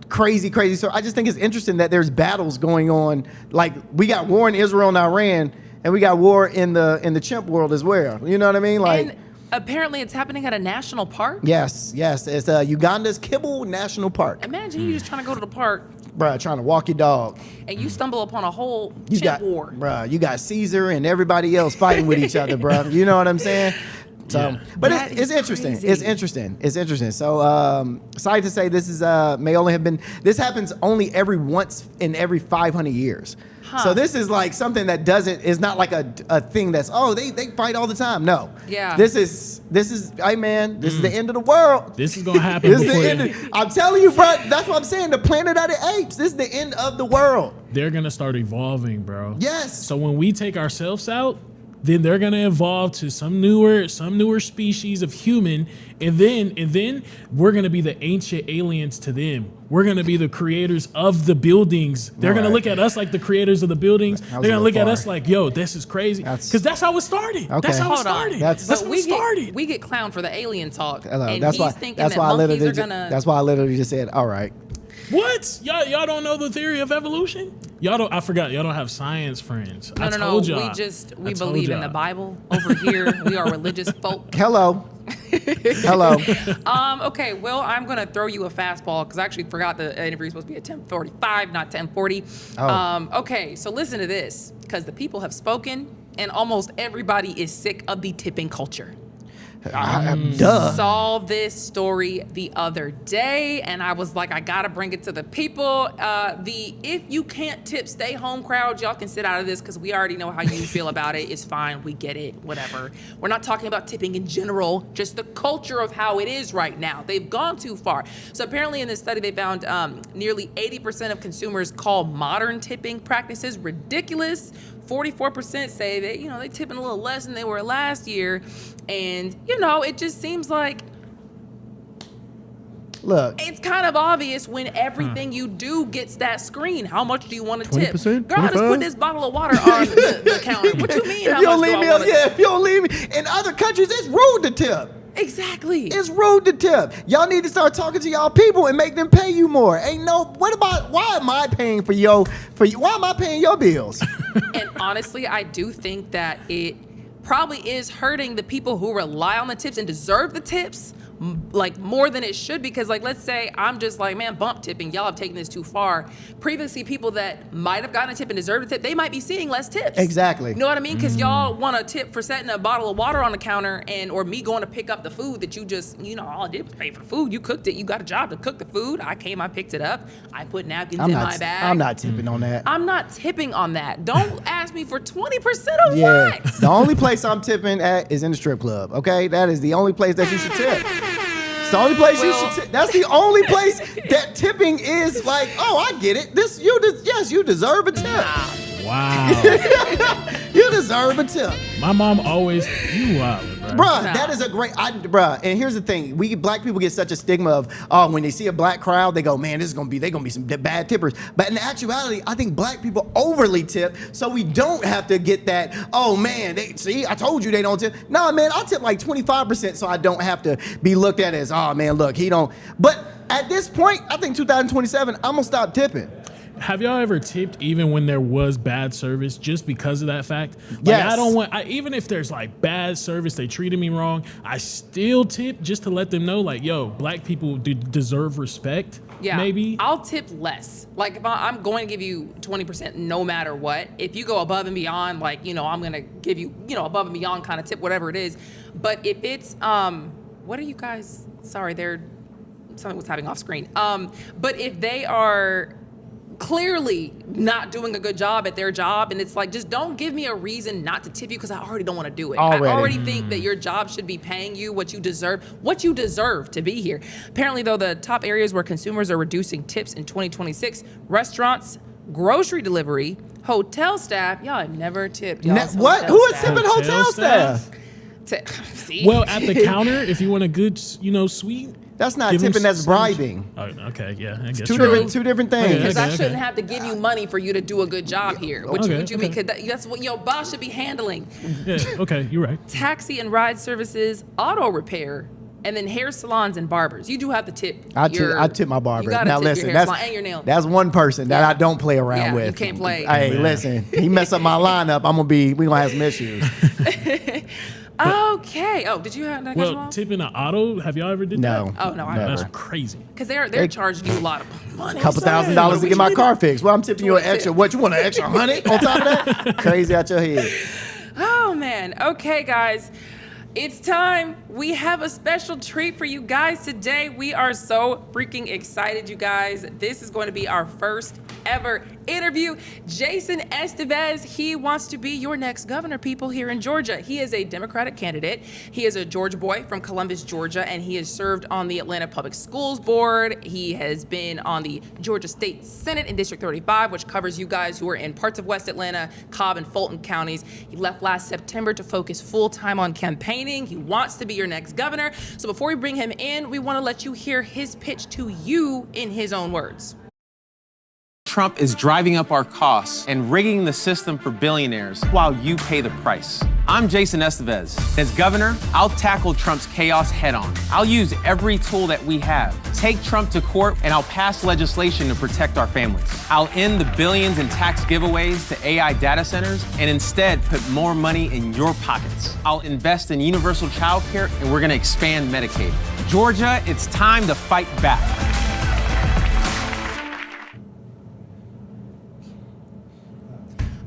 crazy story. I just think it's interesting that there's battles going on. Like we got war in Israel and Iran, and we got war in the chimp world as well. You know what I mean? Like. And apparently, it's happening at a national park. Yes. It's Uganda's Kibble National Park. Imagine you just trying to go to the park, Bruh, trying to walk your dog. and you stumble upon a whole You chimp war. you got Caesar and everybody else fighting with each other, bruh. You know what I'm saying? So, but it's interesting. crazy. It's interesting. So, sorry to say, this may only have been. This happens only once in every 500 years. So this is like something that is not like a thing that's they fight all the time. No. Yeah. This is hey man, this is the end of the world. This is gonna happen. This is the end. I'm telling you, bro. That's what I'm saying. The Planet of the Apes. This is the end of the world. They're gonna start evolving, bro. Yes. So when we take ourselves out, then they're gonna evolve to some newer species of human, and then we're gonna be the ancient aliens to them. We're gonna be the creators of the buildings. They're gonna look at us like the creators of the buildings. They're gonna look at us like, yo, this is crazy. Because that's how it started. Okay. That's how it Hold on. started. That's how it started. We get clowned for the alien talk, and That's he's why. thinking That's that why I monkeys literally. are gonna. That's why I literally just said, all right. What? Y'all don't know the theory of evolution? Y'all don't. I forgot. Y'all don't have science friends. I told y'all. We believe in the Bible over here. We are religious folk. Hello. Hello. Okay, well, I'm gonna throw you a fastball because I actually forgot the interview was supposed to be at 10:45, not 10:40. Okay, so listen to this because the people have spoken, and almost everybody is sick of the tipping culture. Duh. Saw this story the other day, and I was like, I gotta bring it to the people. The if you can't tip, stay home crowd, y'all can sit out of this because we already know how you feel about it. It's fine, we get it, whatever. We're not talking about tipping in general, just the culture of how it is right now. They've gone too far. So apparently in this study, they found nearly 80% of consumers call modern tipping practices ridiculous. 44% say that, they tipping a little less than they were last year. And, it just seems like Look, it's kind of obvious when everything you do gets that screen. How much do you want to tip? 20%? Girl, just put this bottle of water on the counter. What you mean? If you don't leave me, in other countries, it's rude to tip. Exactly. It's rude to tip. Y'all need to start talking to y'all people and make them pay you more. Why am I paying why am I paying your bills? And honestly, I do think that it probably is hurting the people who rely on the tips and deserve the tips more than it should, because let's say I'm just man, bump tipping, y'all have taken this too far. Previously, people that might have gotten a tip and deserved a tip, they might be seeing less tips. Exactly. You know what I mean? Because y'all want a tip for setting a bottle of water on the counter or me going to pick up the food that you just, all I did was pay for the food. You cooked it. You got a job to cook the food. I came, I picked it up. I put napkins in my bag. I'm not tipping on that. I'm not tipping on that. Don't ask me for 20% of what? The only place I'm tipping at is in the strip club, okay? That is the only place that you should tip. It's the only place you should tip. That's the only place that tipping is I get it. You deserve a tip. Wow. You deserve a tip. My mom always, you wild, bro. Bruh, that is a great, and here's the thing. We black people get such a stigma of, when they see a black crowd, they go, man, they're going to be some bad tippers. But in actuality, I think black people overly tip, so we don't have to get that, oh man, I told you they don't tip. No, man, I tip 25%, so I don't have to be looked at as, oh man, look, he don't. But at this point, I think 2027, I'm going to stop tipping. Have y'all ever tipped even when there was bad service just because of that fact? Yes. I don't want, even if there's bad service, they treated me wrong, I still tip just to let them know yo, black people deserve respect. Yeah, maybe. I'll tip less. If I'm going to give you 20% no matter what. If you go above and beyond, I'm going to give you, above and beyond kind of tip, whatever it is. But if it's, what are you guys, sorry, something was happening off screen. But if they are clearly not doing a good job at their job, and it's just don't give me a reason not to tip you because I already don't want to do it. I already think that your job should be paying you what you deserve to be here. Apparently, though, the top areas where consumers are reducing tips in 2026: restaurants, grocery delivery, hotel staff. Y'all have never tipped. What? Who is tipping hotel staff? See? Well, at the counter, if you want a good, sweet. That's not Give him tipping. That's some- bribing. Oh, okay, yeah, I guess Two you're different things. Because I shouldn't have to give you money for you to do a good job here. What you mean? Because that's what your boss should be handling. Yeah, okay, you're right. Taxi and ride services, auto repair, and then hair salons and barbers. You do have to tip. I tip my barber. You gotta Now tip listen, your hair salon and your nail. that's one person that I don't play around Yeah, with. you can't play. Hey, listen, he mess up my lineup, we gonna have some issues. Okay. Oh, did you have that? Well, tipping an auto, have y'all ever did No. that? Oh no, I never. That's crazy. Because they're charging you a lot of money. A couple $1,000s to get my car fixed. Well, I'm tipping you an extra. What, you want an extra 100 on top of that? Crazy out your head. Oh man. Okay, guys. It's time. We have a special treat for you guys today. We are so freaking excited, you guys. This is going to be our first ever interview. Jason Estevez, he wants to be your next governor, people, here in Georgia. He is a Democratic candidate. He is a Georgia boy from Columbus, Georgia, and he has served on the Atlanta Public Schools Board. He has been on the Georgia State Senate in District 35, which covers you guys who are in parts of West Atlanta, Cobb, and Fulton counties. He left last September to focus full-time on campaigning. He wants to be your next governor. So before we bring him in, we want to let you hear his pitch to you in his own words. Trump is driving up our costs and rigging the system for billionaires while you pay the price. I'm Jason Estevez. As governor, I'll tackle Trump's chaos head on. I'll use every tool that we have, take Trump to court, and I'll pass legislation to protect our families. I'll end the billions in tax giveaways to AI data centers and instead put more money in your pockets. I'll invest in universal child care, and we're gonna expand Medicaid. Georgia, it's time to fight back.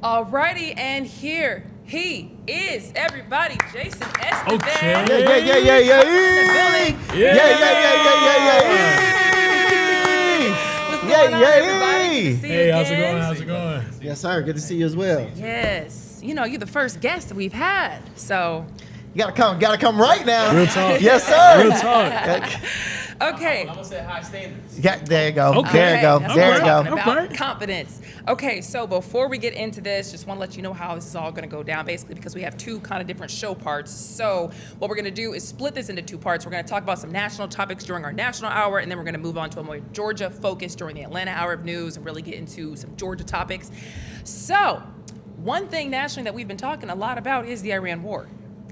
Alrighty, and here he is, everybody, Jason Estevez. Okay. Yeah. What's going on, everybody? Good to see you Hey, how's it again. going? How's it going? Yes, sir. Good to see you as well. Yes, you know, you're the first guest that we've had, so. You gotta come right now. Real talk. Yes, sir. Real talk. Okay. I'm gonna set high standards. Yeah, there you go. Okay. There you go. That's There what you we're go. talking about, Okay. confidence. Okay, so before we get into this, just want to let you know how this is all going to go down, basically, because we have two kind of different show parts. So what we're going to do is split this into two parts. We're going to talk about some national topics during our national hour, and then we're going to move on to a more Georgia focus during the Atlanta hour of news and really get into some Georgia topics. So one thing nationally that we've been talking a lot about is the Iran war.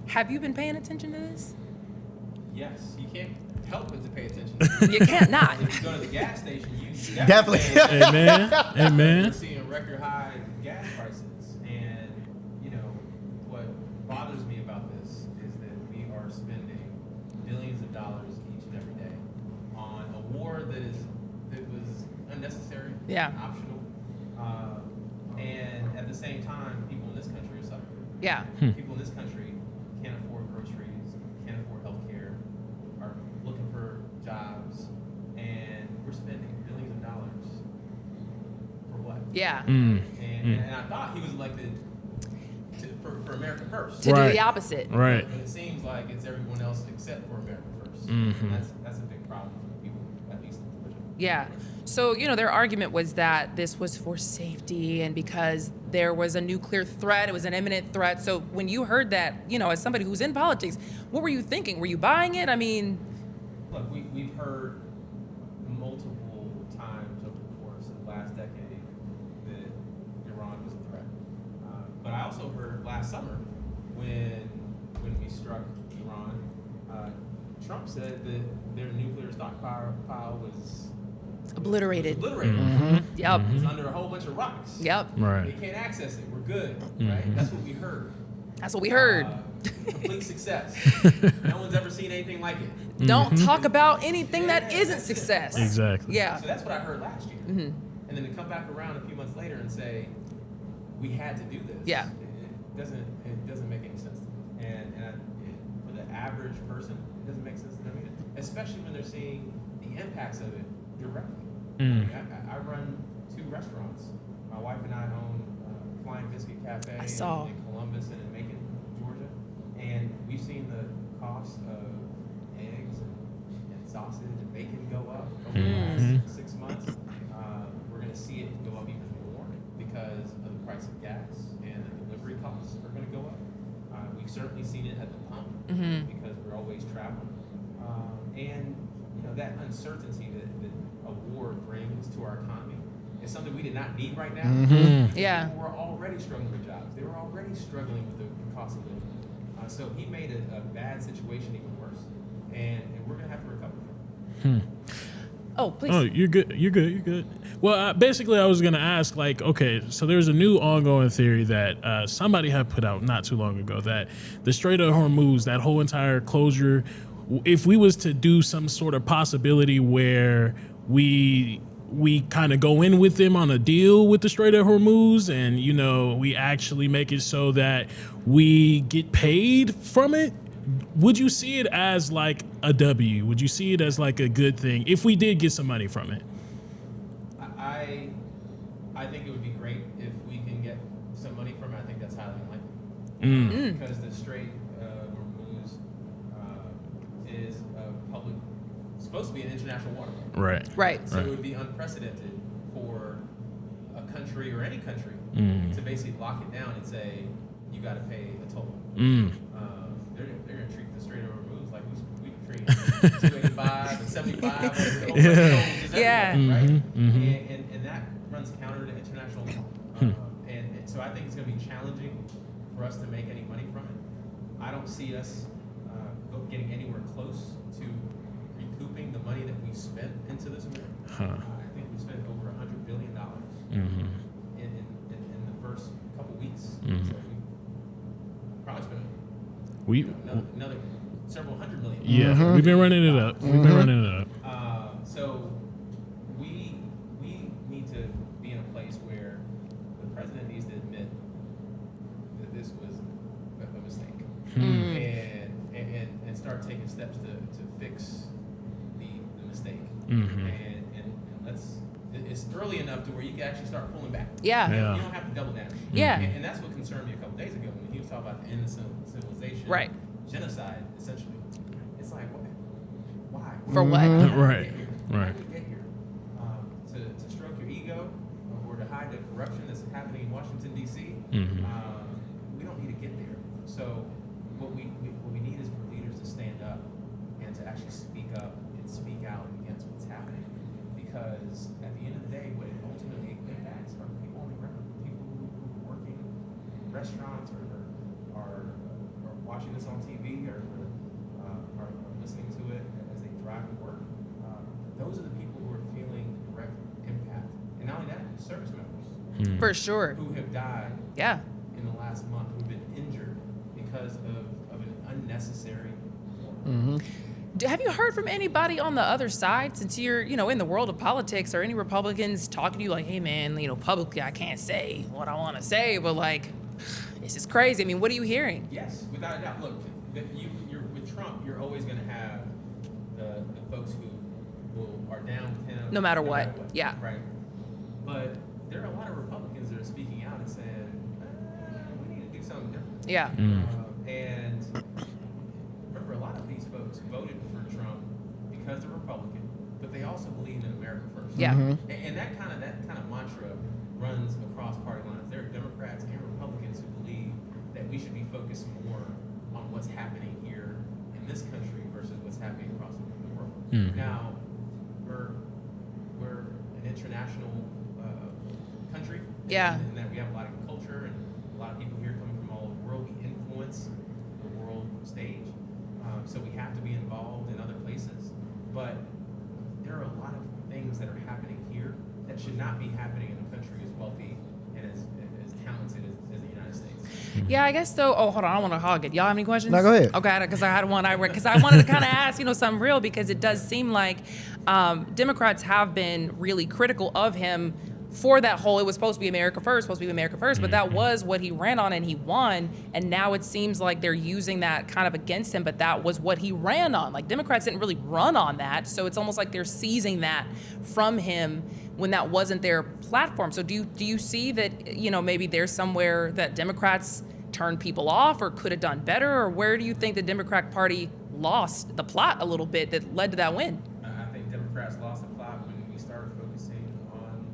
Have you been paying attention to this? Yes, you can't help but to pay attention. You can't not. If you go to the gas station, you Definitely. Amen. You're seeing record high gas prices, and you know what bothers me about this is that we are spending billions of dollars each and every day on a war that was unnecessary, optional, and at the same time, people in this country are suffering. Yeah. People in this country can't afford groceries, can't afford health care, are looking for jobs, and we're spending billions of dollars for what? Yeah. And I thought he was elected for America first. To do the opposite. Right. But it seems like it's everyone else except for America first. Mhm. And that's a big problem for people, at least in Georgia. Yeah. So, you know, their argument was that this was for safety and because there was a nuclear threat, it was an imminent threat. So when you heard that, you know, as somebody who's in politics, what were you thinking? Were you buying it? I mean... Look, we've heard multiple times over the course of the last decade that Iran was a threat. But I also heard last summer when we struck Iran, Trump said that their nuclear stockpile was obliterated. Yep. It's under a whole bunch of rocks. Yep. Right. They can't access it. We're good. Right? That's what we heard. That's what we heard. Complete success. No one's ever seen anything like it. Don't talk about anything that isn't success. Exactly. Yeah. So that's what I heard last year. And then to come back around a few months later and say, we had to do this. Yeah. It doesn't make any sense to me. And for the average person, it doesn't make sense to them either. Especially when they're seeing the impacts of it directly. I run 2 restaurants. My wife and I own Flying Biscuit Cafe in Columbus and in Macon, Georgia. And we've seen the cost of eggs and sausage and bacon go up over the last 6 months. We're going to see it go up even more because of the price of gas and the delivery costs are going to go up. We've certainly seen it at the pump because we're always traveling. And that uncertainty that a war brings to our economy is something we did not need right now. Yeah. People were already struggling with jobs. They were already struggling with the cost of living. So he made a bad situation even worse, and we're gonna have to recover from it. Oh, please. Oh, you're good. You're good. Well, basically, I was going to ask, like, okay, so there's a new ongoing theory that somebody had put out not too long ago that the Strait of Hormuz, that whole entire closure, if we was to do some sort of possibility where we kind of go in with them on a deal with the Strait of Hormuz and, we actually make it so that we get paid from it, would you see it as like a W? Would you see it as like a good thing if we did get some money from it? I think it would be great if we can get some money from it. I think that's highly unlikely. Because the Strait of Hormuz is supposed to be an international waterway. Right. So it would be unprecedented for a country or any country to basically lock it down and say, you got to pay a toll. They're going to treat the Strait of Hormuz like we treat 285 and 75. Yeah. Right? And that runs counter to international law. And so I think it's going to be challenging for us to make any money from it. I don't see us getting anywhere close to recouping the money that we spent into this war. I think we spent over $100 billion in the first couple weeks. So we probably spent another several hundred million. Yeah, we've been running it up. So we need to be in a place where the president needs to admit that this was a mistake, and start taking steps to fix the mistake. And it's early enough to where you can actually start pulling back. Yeah. You don't have to double down. Yeah. And that's what concerned me a couple days ago when he was talking about the end of civilization. Right. Genocide, essentially. It's like, why? For what? Right. How did we get here? To stroke your ego or to hide the corruption that's happening in Washington, D.C.? We don't need to get there. So what we need is for leaders to stand up and to actually speak up and speak out against what's happening. Because at the end of the day, what it ultimately impacts are people on the ground, people who are working in restaurants or are watching this on TV or are listening to it as they drive to work. Those are the people who are feeling direct impact. And not only that, service members. For sure. Who have died in the last month, who've been injured because of an unnecessary war. Have you heard from anybody on the other side, since you're, in the world of politics, or any Republicans talking to you like, hey man, publicly I can't say what I want to say, but like, this is crazy. I mean, what are you hearing? Yes, without a doubt. Look, you're with Trump, you're always going to have the folks who are down with him. No matter what. Yeah. Right. But there are a lot of Republicans that are speaking out and saying, we need to do something different. Yeah. And remember, a lot of these folks voted for Trump because they're Republican, but they also believe in America first. Yeah. And that kind of mantra runs across party lines. There are Democrats and Republicans who believe that we should be focused more on what's happening here in this country versus what's happening across the world. Now, we're an international country. Yeah. And that we have a lot of culture and a lot of people here coming from all over the world. We influence the world stage. So we have to be involved in other places. But there are a lot of things that are happening here that should not be happening in a country as wealthy and as talented as the United States. Yeah, I guess so. Oh, hold on. I don't want to hog it. Y'all have any questions? No, go ahead. Okay, because I had one. Because I wanted to kind of ask, something real, because it does seem like Democrats have been really critical of him for that whole, it was supposed to be America first, but that was what he ran on and he won. And now it seems like they're using that kind of against him, but that was what he ran on. Like, Democrats didn't really run on that. So it's almost like they're seizing that from him when that wasn't their platform. So do you see that, maybe there's somewhere that Democrats turned people off or could have done better? Or where do you think the Democratic Party lost the plot a little bit that led to that win? I think Democrats lost the plot when we started focusing on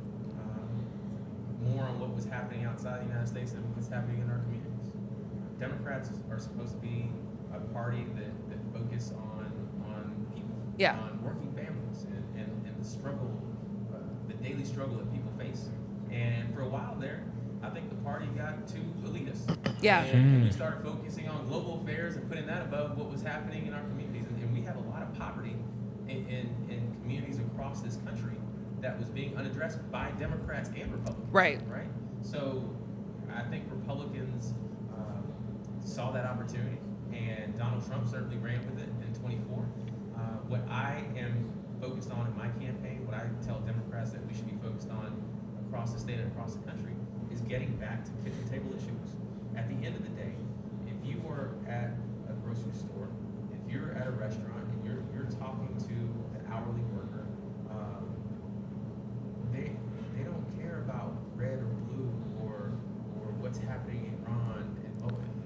more on what was happening outside the United States than what's happening in our communities. Democrats are supposed to be a party that focus on people Yeah. on working families and the struggle, the daily struggle that people face. And for a while there, I think the party got too elitist. Yeah. And we started focusing on global affairs and putting that above what was happening in our communities. And we have a lot of poverty in communities across this country that was being unaddressed by Democrats and Republicans. Right. Right. So I think Republicans saw that opportunity, and Donald Trump certainly ran with it in 24. What I am focused on in my campaign, what I tell Democrats that we should be focused on across the state and across the country, is getting back to kitchen table issues. At the end of the day, if you are at a grocery store, if you're at a restaurant, and you're talking to an hourly worker, they don't care about red or blue or what's happening in Iran.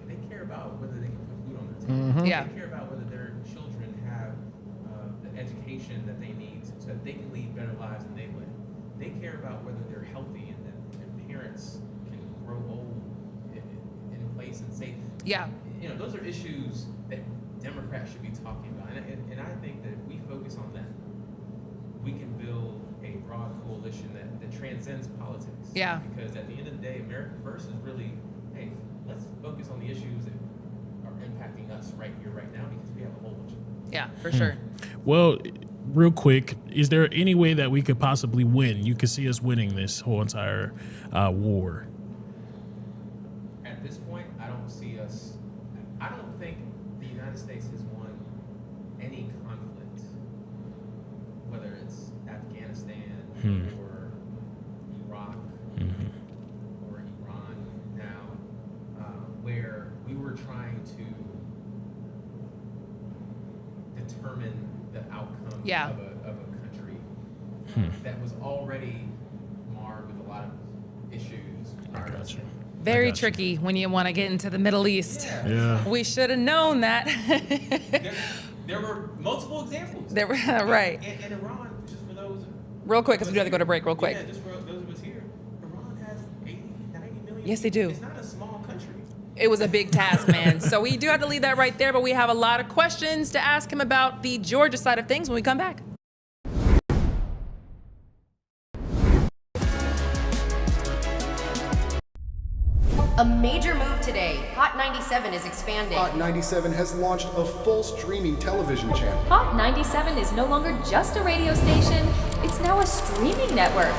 They care about whether they can put food on their table. Yeah. They care about whether their children have the education that they need so that they can lead better lives than they live. They care about whether they're healthy and that their parents can grow old in place and safe. Yeah. Those are issues that Democrats should be talking about. And I think that if we focus on that, we can build a broad coalition that transcends politics. Yeah. Because at the end of the day, America First is really, hey, let's focus on the issues that are impacting us right here, right now, because we have a whole bunch of them. Yeah, for sure. Well, real quick, is there any way that we could possibly win? You could see us winning this whole entire war. At this point, I don't see us. I don't think the United States has won any conflict, whether it's Afghanistan or Iraq or Iran now, where we were trying to determine the outcome of a country that was already marred with a lot of issues. Very tricky when you want to get into the Middle East. Yeah. We should have known that. There were multiple examples. There were right. And Iran, just for those. Real quick, because we have to go to break real quick. Yeah, just for those of us here, Iran has 80, 90 million. Yes, they do. It's not a small country. It was a big task, man. So we do have to leave that right there, but we have a lot of questions to ask him about the Georgia side of things when we come back. A major move today. Hot 97 is expanding. Hot 97 has launched a full streaming television channel. Hot 97 is no longer just a radio station, it's now a streaming network.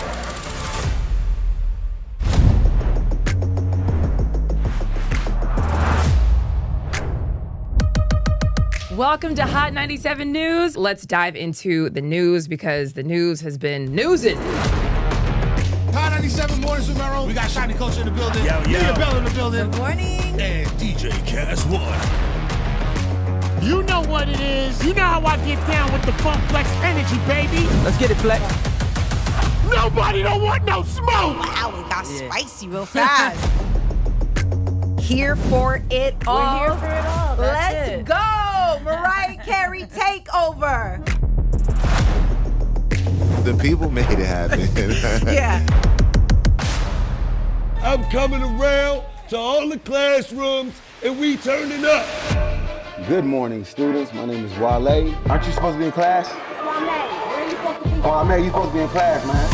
Welcome to Hot 97 News. Let's dive into the news because the news has been newsing. Hot 97 Mornings with Merrill. We got Shiny Culture in the building. Leah Bell in the building. Good morning. And DJ Cass One. You know what it is. You know how I get down with the Funk Flex energy, baby. Let's get it, Flex. Nobody don't want no smoke. Wow, it got spicy real fast. Here for it all. We're here for it all. That's Let's it. go. Mariah Carey takeover. The people made it happen. Yeah. I'm coming around to all the classrooms and we turning up. Good morning, students. My name is Wale. Aren't you supposed to be in class? Oh, man, you supposed to be in class, man.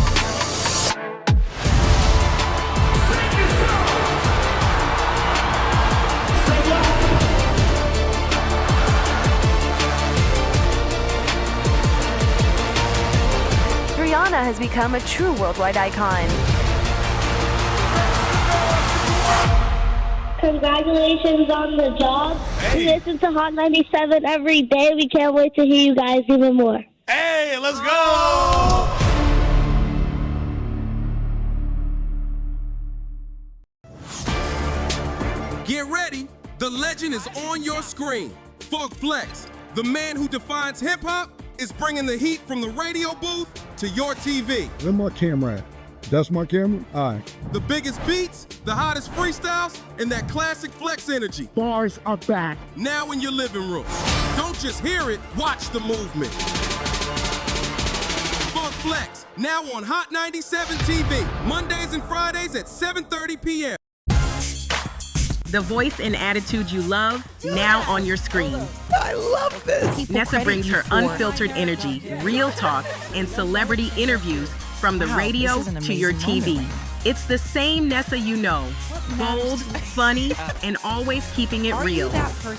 Rihanna has become a true worldwide icon. Congratulations on the job. We listen to Hot 97 every day. We can't wait to hear you guys even more. Hey, let's go! Get ready, the legend is on your screen. Funk Flex, the man who defines hip-hop, is bringing the heat from the radio booth to your TV. Where my camera at? That's my camera? All right. The biggest beats, the hottest freestyles, and that classic Flex energy. Bars are back. Now in your living room. Don't just hear it, watch the movement. Funk Flex, now on Hot 97 TV, Mondays and Fridays at 7:30 p.m. The voice and attitude you love, now on your screen. I love this. Nessa brings her unfiltered energy, real talk, and celebrity interviews from the radio to your TV. It's the same Nessa you know. Bold, funny, and always keeping it real.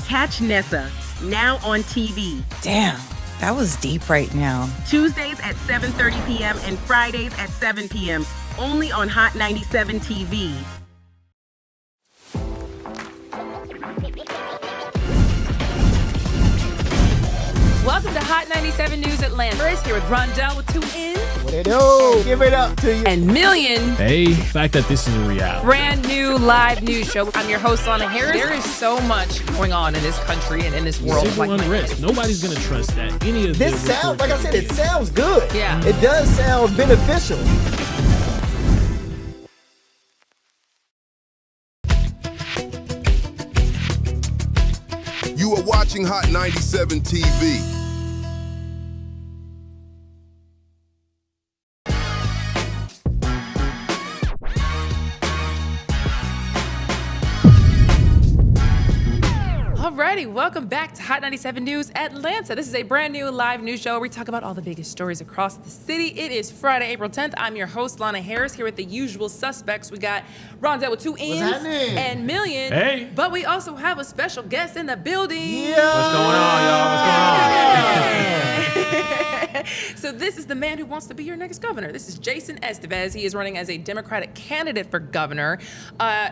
Catch Nessa, now on TV. Damn, that was deep right now. Tuesdays at 7:30 p.m. and Fridays at 7 p.m. Only on Hot 97 TV. Welcome to Hot 97 News Atlanta. We're here with Rondell with 2 N's. What it do? Give it up to you. And Million. Hey, the fact that this is a reality. Brand new live news show. I'm your host, Lana Harris. There is so much going on in this country and in this world. Civil unrest. Nobody's going to trust that. Any of This sounds, like I said, it sounds good. Yeah. It does sound beneficial. You are watching Hot 97 TV. Alrighty, welcome back to Hot 97 News Atlanta. This is a brand new live news show where we talk about all the biggest stories across the city. It is Friday, April 10th. I'm your host, Lana Harris, here with the usual suspects. We got Rondell with 2 N's and Million. Hey. But we also have a special guest in the building. Yeah. What's going on, y'all? What's going on? So this is the man who wants to be your next governor. This is Jason Estevez. He is running as a Democratic candidate for governor.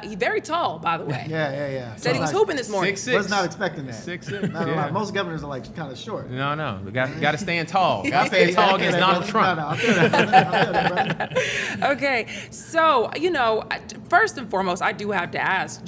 He's very tall, by the way. Yeah. Said he was hooping this morning. 6'6". Was not expecting that. 6'6". Not a Yeah. lot. Most governors are like kind of short. No. We got to stand tall. Got to stand tall against Donald Trump. I feel that, brother. Okay, so, first and foremost, I do have to ask,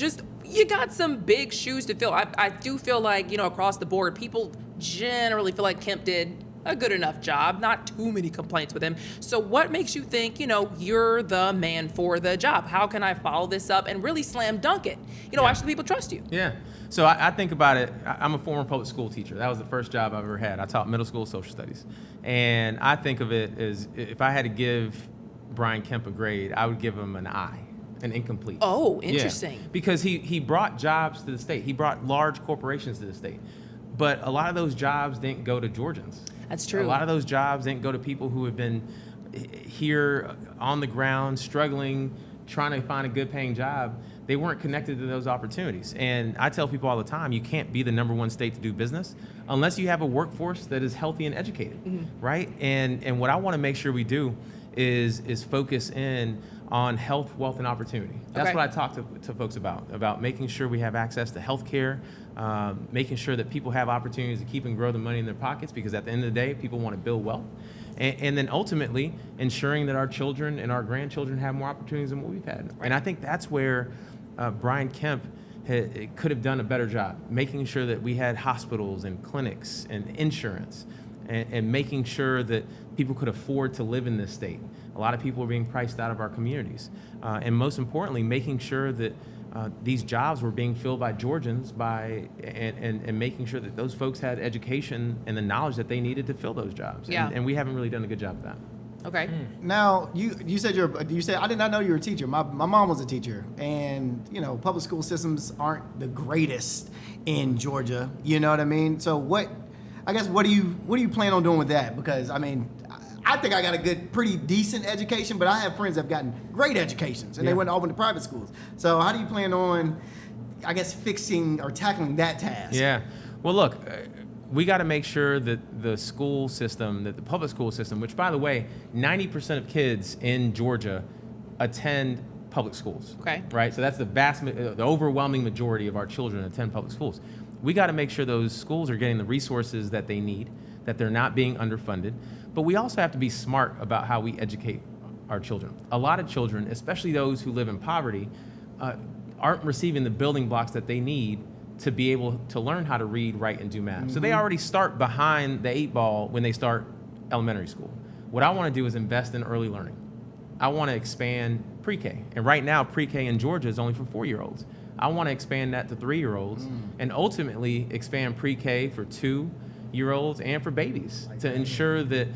you got some big shoes to fill. I do feel like, across the board, people generally feel like Kemp did a good enough job, not too many complaints with him. So what makes you think, you're the man for the job? How can I follow this up and really slam dunk it? Why should people trust you? Yeah. So I think about it. I'm a former public school teacher. That was the first job I've ever had. I taught middle school social studies. And I think of it as if I had to give Brian Kemp a grade, I would give him an I, an incomplete. Oh, interesting. Yeah. Because he brought jobs to the state. He brought large corporations to the state. But a lot of those jobs didn't go to Georgians. That's true. A lot of those jobs didn't go to people who have been here on the ground, struggling, trying to find a good paying job. They weren't connected to those opportunities. And I tell people all the time, you can't be the #1 state to do business unless you have a workforce that is healthy and educated, right? And what I want to make sure we do is focus in on health, wealth, and opportunity. That's what I talk to folks about making sure we have access to health care, making sure that people have opportunities to keep and grow the money in their pockets, because at the end of the day, people want to build wealth. And then ultimately ensuring that our children and our grandchildren have more opportunities than what we've had. And I think that's where Brian Kemp could have done a better job, making sure that we had hospitals and clinics and insurance, and making sure that people could afford to live in this state. A lot of people are being priced out of our communities. And most importantly, making sure that these jobs were being filled by Georgians and making sure that those folks had education and the knowledge that they needed to fill those jobs. Yeah. And we haven't really done a good job of that. Okay. Now you said I did not know you were a teacher. My mom was a teacher, and public school systems aren't the greatest in Georgia. You know what I mean? So what do you plan on doing with that? Because I think I got a pretty decent education, but I have friends that have gotten great educations, and they went all into private schools. So how do you plan on, fixing or tackling that task? Yeah. Well, look, we got to make sure that the school system, that the public school system, which, by the way, 90% of kids in Georgia attend public schools. Okay. Right? So that's the overwhelming majority of our children attend public schools. We got to make sure those schools are getting the resources that they need, that they're not being underfunded. But we also have to be smart about how we educate our children. A lot of children, especially those who live in poverty, aren't receiving the building blocks that they need to be able to learn how to read, write, and do math. So they already start behind the 8 ball when they start elementary school. What I want to do is invest in early learning. I want to expand pre-K. And right now, pre-K in Georgia is only for 4-year-olds. I want to expand that to 3-year-olds and ultimately expand pre-K for 2-year-olds and for babies to ensure that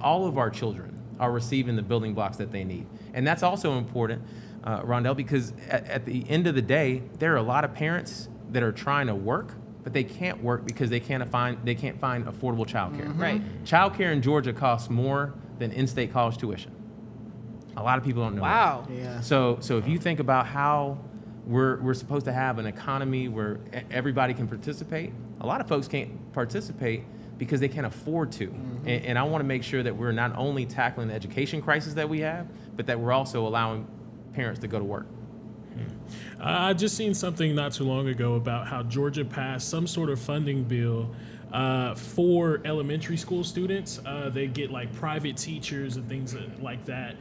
all of our children are receiving the building blocks that they need. And that's also important, Rondell, because at the end of the day, there are a lot of parents that are trying to work, but they can't work because they can't find affordable childcare. Right. Childcare in Georgia costs more than in-state college tuition. A lot of people don't know Wow. that. Yeah. So if you think about how we're supposed to have an economy where everybody can participate, a lot of folks can't participate because they can't afford to. And I want to make sure that we're not only tackling the education crisis that we have, but that we're also allowing parents to go to work. I just seen something not too long ago about how Georgia passed some sort of funding bill for elementary school students. They get like private teachers and things like that.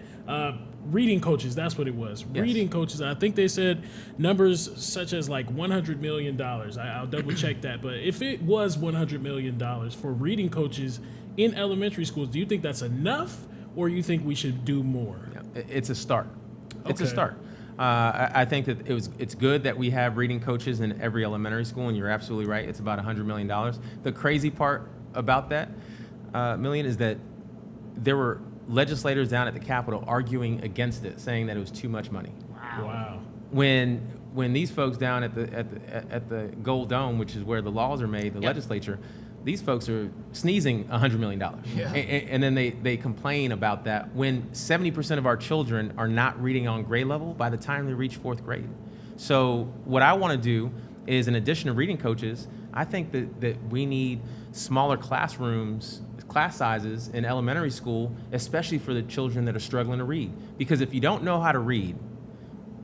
Reading coaches, that's what it was. Yes. Reading coaches. I think they said numbers such as like $100 million. I'll double check that. But if it was $100 million for reading coaches in elementary schools, do you think that's enough, or you think we should do more? It's a start. It's a Okay. start. I think that it's good that we have reading coaches in every elementary school, and you're absolutely right. It's about $100 million. The crazy part about that million is that there were legislators down at the Capitol arguing against it, saying that it was too much money. Wow. When these folks down at the Gold Dome, which is where the laws are made, the legislature, these folks are sneezing $100 million. Yeah. And then they complain about that when 70% of our children are not reading on grade level by the time they reach 4th grade. So what I want to do is, in addition to reading coaches, I think that we need smaller class sizes in elementary school, especially for the children that are struggling to read. Because if you don't know how to read,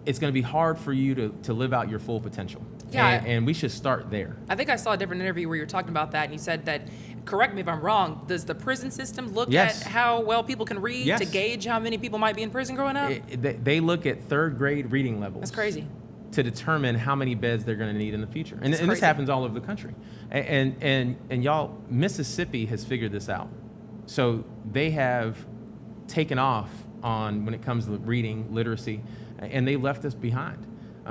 it's going to be hard for you to live out your full potential. Yeah. And we should start there. I think I saw a different interview where you were talking about that, and you said that, correct me if I'm wrong, does the prison system look Yes. at how well people can read Yes. to gauge how many people might be in prison growing up? They look at 3rd grade reading levels. That's crazy. To determine how many beds they're going to need in the future. And this crazy. happens all over the country. And y'all, Mississippi has figured this out. So they have taken off on when it comes to reading, literacy, and they left us behind.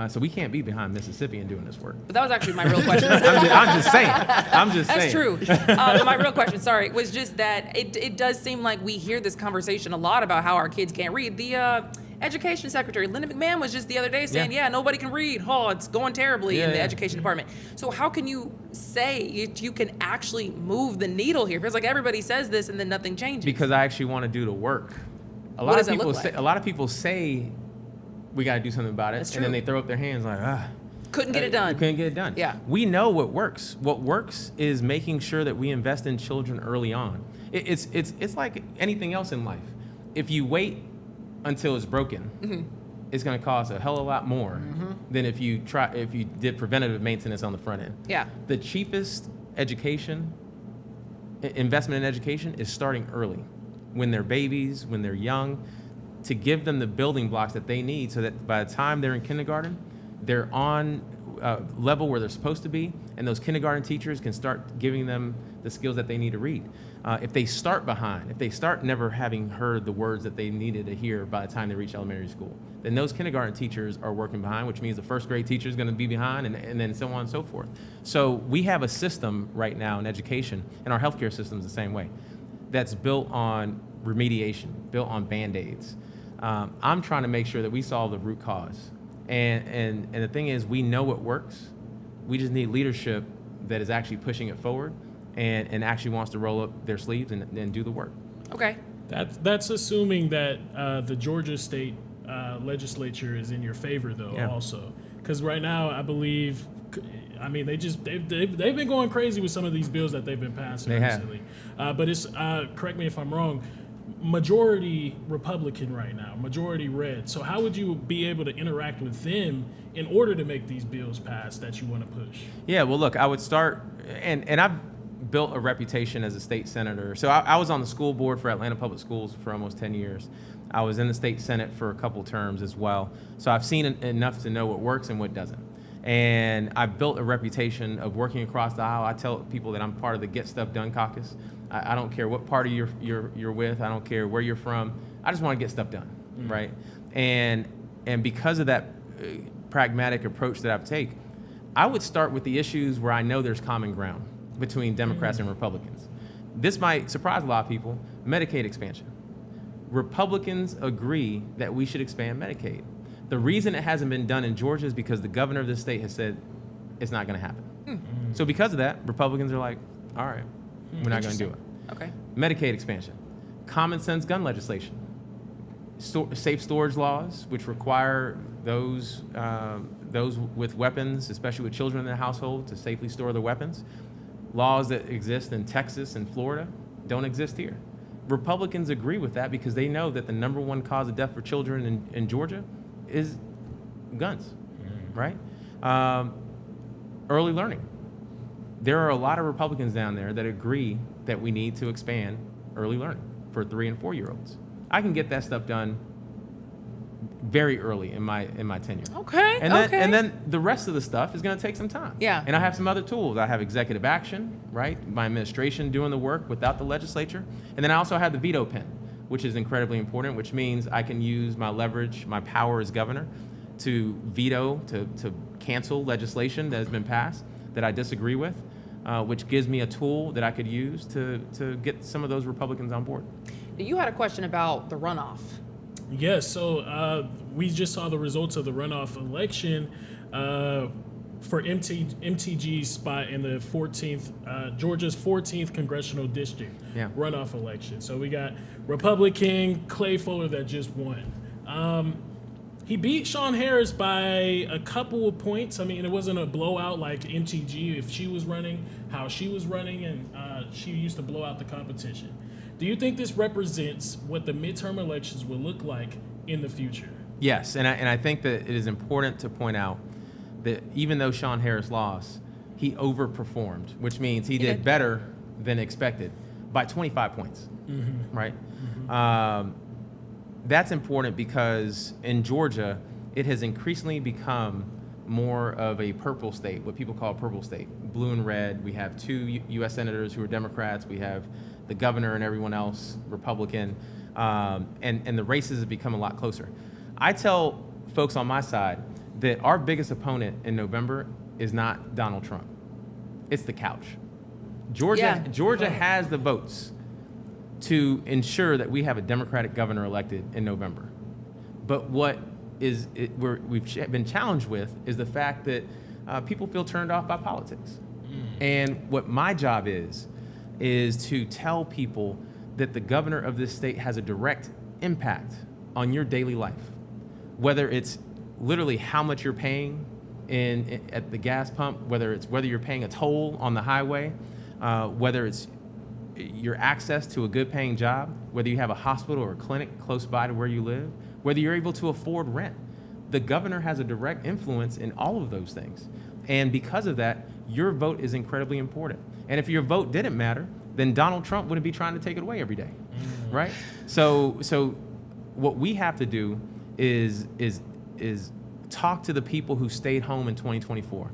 So we can't be behind Mississippi in doing this work. But that was actually my real question. I'm just saying. That's true. But my real question, sorry, was just that it does seem like we hear this conversation a lot about how our kids can't read. The Education Secretary, Linda McMahon, was just the other day saying, yeah, nobody can read. Oh, it's going terribly in the education department. So how can you say you can actually move the needle here? Because like everybody says this and then nothing changes. Because I actually want to do the work. A lot of people say we got to do something about it. That's and then true. they throw up their hands like, couldn't get it done. Couldn't get it done. Yeah. We know what works. What works is making sure that we invest in children early on. It's like anything else in life. If you wait until it's broken, it's going to cost a hell of a lot more than if you did preventative maintenance on the front end. Yeah. The cheapest investment in education is starting early, when they're babies, when they're young, to give them the building blocks that they need so that by the time they're in kindergarten, they're on level where they're supposed to be, and those kindergarten teachers can start giving them the skills that they need to read. If they start behind, if they start never having heard the words that they needed to hear by the time they reach elementary school, then those kindergarten teachers are working behind, which means the 1st grade teacher is going to be behind, and then so on and so forth. So we have a system right now in education, and our healthcare system is the same way, that's built on remediation, built on Band-Aids. I'm trying to make sure that we solve the root cause. And the thing is, we know what works. We just need leadership that is actually pushing it forward and actually wants to roll up their sleeves and do the work. Okay. That's assuming that the Georgia state legislature is in your favor, though, also. Because right now, I believe, I mean, they've been going crazy with some of these bills that they've been passing recently. But it's, correct me if I'm wrong, majority Republican right now, majority red. So how would you be able to interact with them in order to make these bills pass that you want to push? Yeah, well, look, I would start, and I've built a reputation as a state senator. So I was on the school board for Atlanta Public Schools for almost 10 years. I was in the state Senate for a couple terms as well. So I've seen enough to know what works and what doesn't. And I've built a reputation of working across the aisle. I tell people that I'm part of the Get Stuff Done caucus. I don't care what party you're with. I don't care where you're from. I just want to get stuff done, right? And because of that pragmatic approach that I've taken, I would start with the issues where I know there's common ground between Democrats and Republicans. This might surprise a lot of people. Medicaid expansion. Republicans agree that we should expand Medicaid. The reason it hasn't been done in Georgia is because the governor of this state has said it's not going to happen. So because of that, Republicans are like, all right, we're not going to do it. Okay. Medicaid expansion, common sense gun legislation, safe storage laws, which require those with weapons, especially with children in the household, to safely store their weapons. Laws that exist in Texas and Florida don't exist here. Republicans agree with that because they know that the number one cause of death for children in Georgia is guns, right? Early learning. There are a lot of Republicans down there that agree that we need to expand early learning for 3 and 4 year olds. I can get that stuff done very early in my tenure. Okay. And then the rest of the stuff is going to take some time. Yeah. And I have some other tools. I have executive action, right? My administration doing the work without the legislature. And then I also have the veto pen, which is incredibly important, which means I can use my leverage, my power as governor to veto, to cancel legislation that has been passed that I disagree with, which gives me a tool that I could use to get some of those Republicans on board. You had a question about the runoff. Yes, so we just saw the results of the runoff election for MTG's spot in the 14th, Georgia's 14th congressional district runoff election. So we got Republican Clay Fuller that just won. He beat Sean Harris by a couple of points. I mean, it wasn't a blowout like MTG if she was running, how she was running, and she used to blow out the competition. Do you think this represents what the midterm elections will look like in the future? Yes, and I think that it is important to point out that even though Sean Harris lost, he overperformed, which means he did better than expected by 25 points, right? That's important because in Georgia, it has increasingly become more of a purple state, what people call a purple state, blue and red. We have 2 U.S. senators who are Democrats. We have the governor and everyone else Republican, and the races have become a lot closer. I tell folks on my side that our biggest opponent in November is not Donald Trump. It's the couch. Georgia has the votes to ensure that we have a Democratic governor elected in November. But what we've been challenged with is the fact that people feel turned off by politics. And what my job is to tell people that the governor of this state has a direct impact on your daily life, whether it's literally how much you're paying at the gas pump, whether you're paying a toll on the highway, whether it's your access to a good paying job, whether you have a hospital or a clinic close by to where you live, whether you're able to afford rent. The governor has a direct influence in all of those things. And because of that, your vote is incredibly important. And if your vote didn't matter, then Donald Trump wouldn't be trying to take it away every day, right? So what we have to do is talk to the people who stayed home in 2024.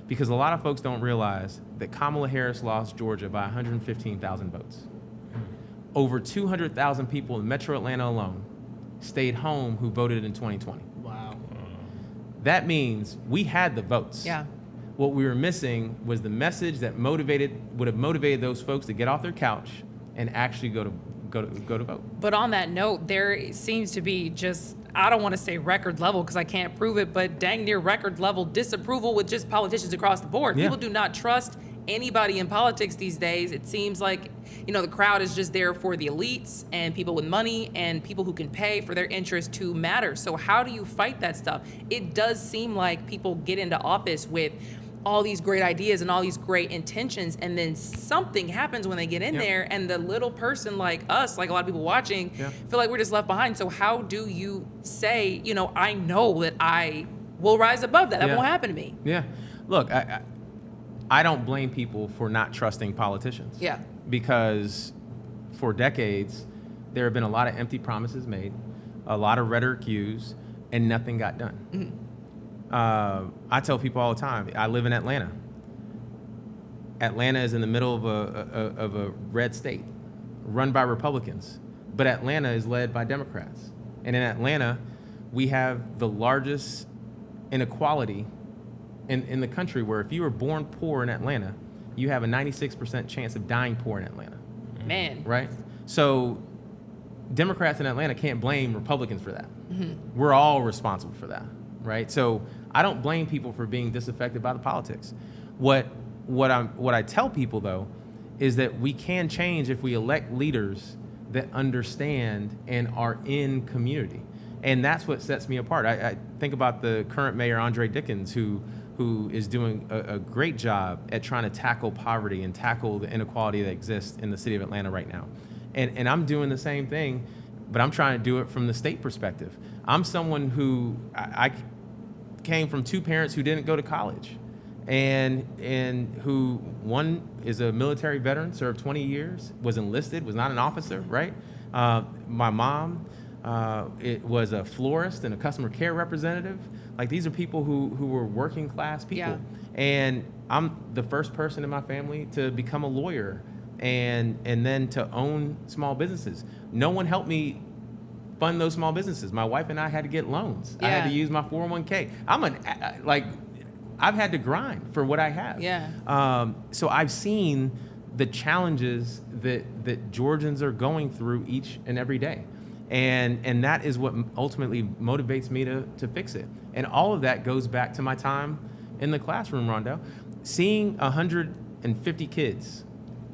Because a lot of folks don't realize that Kamala Harris lost Georgia by 115,000 votes. Over 200,000 people in Metro Atlanta alone stayed home who voted in 2020. Wow. That means we had the votes. Yeah. What we were missing was the message that would have motivated those folks to get off their couch and actually go to vote. But on that note, there seems to be just, I don't want to say record level because I can't prove it, but dang near record level disapproval with just politicians across the board. Yeah. People do not trust anybody in politics these days. It seems like, the crowd is just there for the elites and people with money and people who can pay for their interests to matter. So how do you fight that stuff? It does seem like people get into office with all these great ideas and all these great intentions, and then something happens when they get in there, and the little person like us, like a lot of people watching, feel like we're just left behind. So how do you say, I know that I will rise above that. That won't happen to me. Yeah. Look, I don't blame people for not trusting politicians. Yeah. Because for decades, there have been a lot of empty promises made, a lot of rhetoric used, and nothing got done. I tell people all the time, I live in Atlanta. Atlanta is in the middle of a red state run by Republicans, but Atlanta is led by Democrats. And in Atlanta, we have the largest inequality in the country, where if you were born poor in Atlanta, you have a 96% chance of dying poor in Atlanta. Man. Right? So Democrats in Atlanta can't blame Republicans for that. We're all responsible for that, right? So I don't blame people for being disaffected by the politics. What I tell people though is that we can change if we elect leaders that understand and are in community. And that's what sets me apart. I think about the current mayor, Andre Dickens, who is doing a great job at trying to tackle poverty and tackle the inequality that exists in the city of Atlanta right now. And I'm doing the same thing, but I'm trying to do it from the state perspective. I'm someone who, I came from two parents who didn't go to college, and who, one is a military veteran, served 20 years, was enlisted, was not an officer, right? My mom, it was a florist and a customer care representative. Like, these are people who were working class people. Yeah. And I'm the first person in my family to become a lawyer and then to own small businesses. No one helped me fund those small businesses. My wife and I had to get loans. I had to use my 401k. I've had to grind for what I have. Yeah. So I've seen the challenges that Georgians are going through each and every day. And that is what ultimately motivates me to fix it. And all of that goes back to my time in the classroom, Rondo. Seeing 150 kids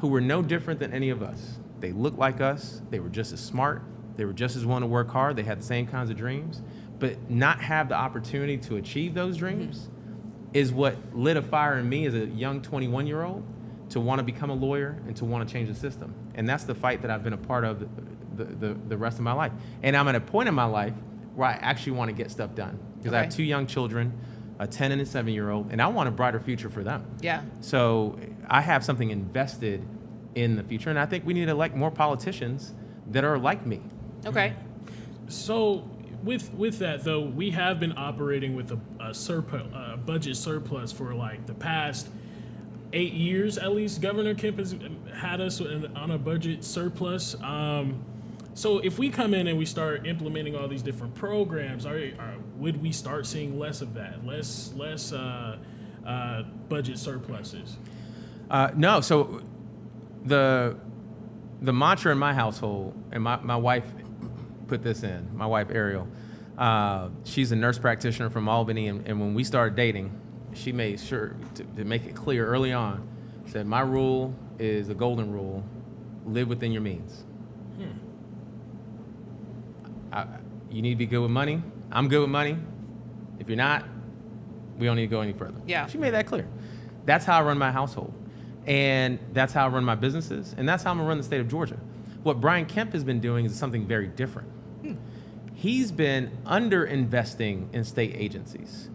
who were no different than any of us. They looked like us. They were just as smart. They were just as willing to work hard. They had the same kinds of dreams. But not have the opportunity to achieve those dreams is what lit a fire in me as a young 21-year-old to want to become a lawyer and to want to change the system. And that's the fight that I've been a part of the rest of my life. And I'm at a point in my life where I actually want to get stuff done. Because I have two young children, a 10 and a 7-year-old, and I want a brighter future for them. Yeah. So I have something invested in the future, and I think we need to elect more politicians that are like me. Okay. So with that though, we have been operating with a budget surplus for like the past 8 years at least. Governor Kemp has had us on a budget surplus. So if we come in and we start implementing all these different programs, would we start seeing less of that, less budget surpluses? No. So the mantra in my household, and my wife put this in, my wife Ariel, she's a nurse practitioner from Albany, and when we started dating, she made sure to make it clear early on, said, my rule is a golden rule: live within your means. You need to be good with money. I'm good with money. If you're not, we don't need to go any further. Yeah. She made that clear. That's how I run my household. And that's how I run my businesses. And that's how I'm gonna run the state of Georgia. What Brian Kemp has been doing is something very different. He's been under-investing in state agencies.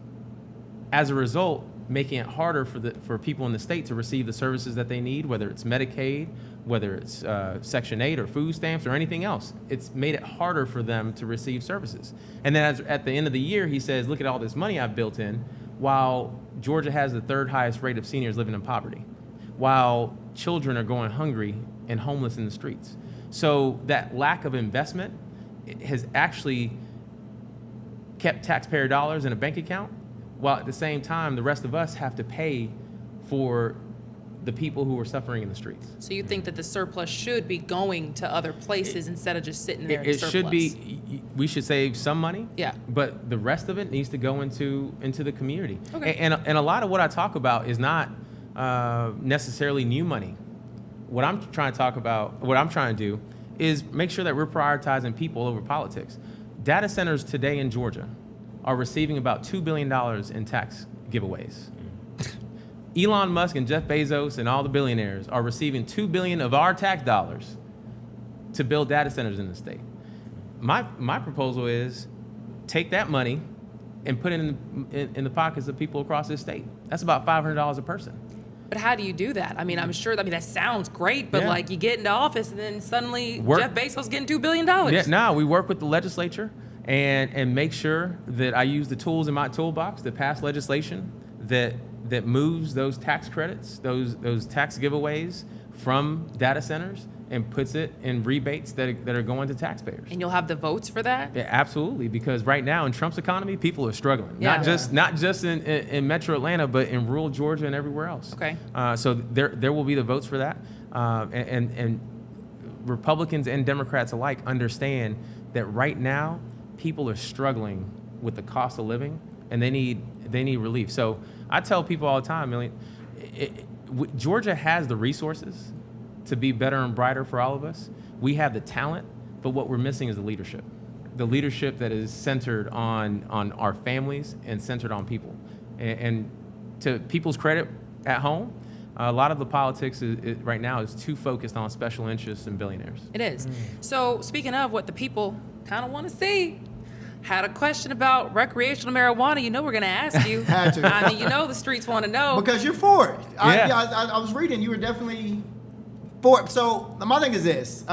As a result, making it harder for people in the state to receive the services that they need, whether it's Medicaid, whether it's Section 8 or food stamps or anything else. It's made it harder for them to receive services. And then at the end of the year, he says, look at all this money I've built in, while Georgia has the third highest rate of seniors living in poverty, while children are going hungry and homeless in the streets. So that lack of investment has actually kept taxpayer dollars in a bank account, while at the same time, the rest of us have to pay for the people who are suffering in the streets. So you think that the surplus should be going to other places instead of just sitting there in the surplus? Should be, we should save some money. Yeah. But the rest of it needs to go into the community. Okay. And a lot of what I talk about is not necessarily new money. What I'm trying to do is make sure that we're prioritizing people over politics. Data centers today in Georgia are receiving about $2 billion in tax giveaways. Elon Musk and Jeff Bezos and all the billionaires are receiving $2 billion of our tax dollars to build data centers in the state. My proposal is take that money and put it in the pockets of people across this state. That's about $500 a person. But how do you do that? I mean, I'm sure, that sounds great, but like you get into office and then suddenly Jeff Bezos getting $2 billion. Yeah, no, we work with the legislature and make sure that I use the tools in my toolbox to pass legislation that moves those tax credits, those tax giveaways from data centers and puts it in rebates that are going to taxpayers. And you'll have the votes for that? Yeah, absolutely, because right now in Trump's economy, people are struggling. Yeah. Not just in Metro Atlanta, but in rural Georgia and everywhere else. Okay. So there will be the votes for that. And Republicans and Democrats alike understand that right now people are struggling with the cost of living, and they need relief. So I tell people all the time, Georgia has the resources to be better and brighter for all of us. We have the talent, but what we're missing is the leadership. The leadership that is centered on our families and centered on people. And to people's credit at home, a lot of the politics right now is too focused on special interests and billionaires. It is. So speaking of what the people kind of want to see, had a question about recreational marijuana. You know we're going to ask you. Had to. I mean, you know the streets want to know. Because you're for it. Yeah. I was reading. You were definitely for it. So my thing is this.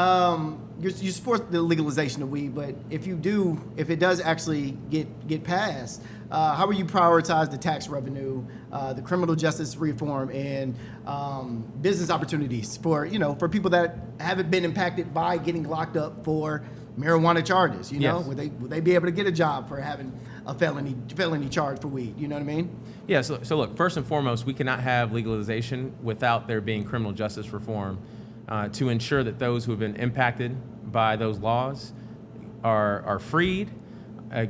You support the legalization of weed, but if it does actually get passed, how will you prioritize the tax revenue, the criminal justice reform, and business opportunities for people that haven't been impacted by getting locked up for marijuana charges? You know, Yes. would they be able to get a job for having a felony charge for weed? You know what I mean? Yeah, so look, first and foremost, we cannot have legalization without there being criminal justice reform to ensure that those who have been impacted by those laws are freed,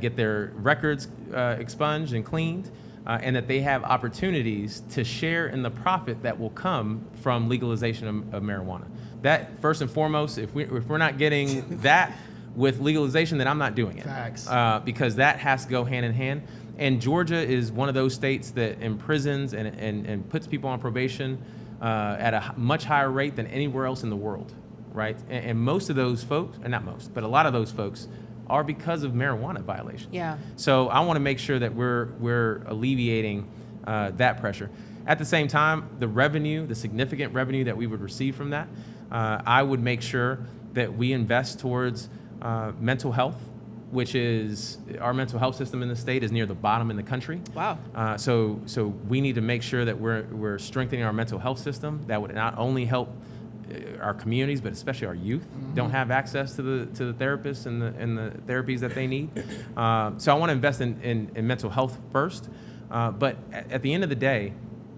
get their records expunged and cleaned, and that they have opportunities to share in the profit that will come from legalization of marijuana. That, first and foremost, if we're not getting that with legalization, then I'm not doing it. Facts. Because that has to go hand in hand. And Georgia is one of those states that imprisons and puts people on probation at a much higher rate than anywhere else in the world, right? And most of those folks, and not most, but a lot of those folks are because of marijuana violations. Yeah. So I want to make sure that we're alleviating that pressure. At the same time, the significant revenue that we would receive from that, I would make sure that we invest towards mental health, which is our mental health system in the state is near the bottom in the country. Wow. So we need to make sure that we're strengthening our mental health system. That would not only help our communities, but especially our youth don't have access to the therapists and the therapies that they need. So I want to invest in mental health first. But at the end of the day,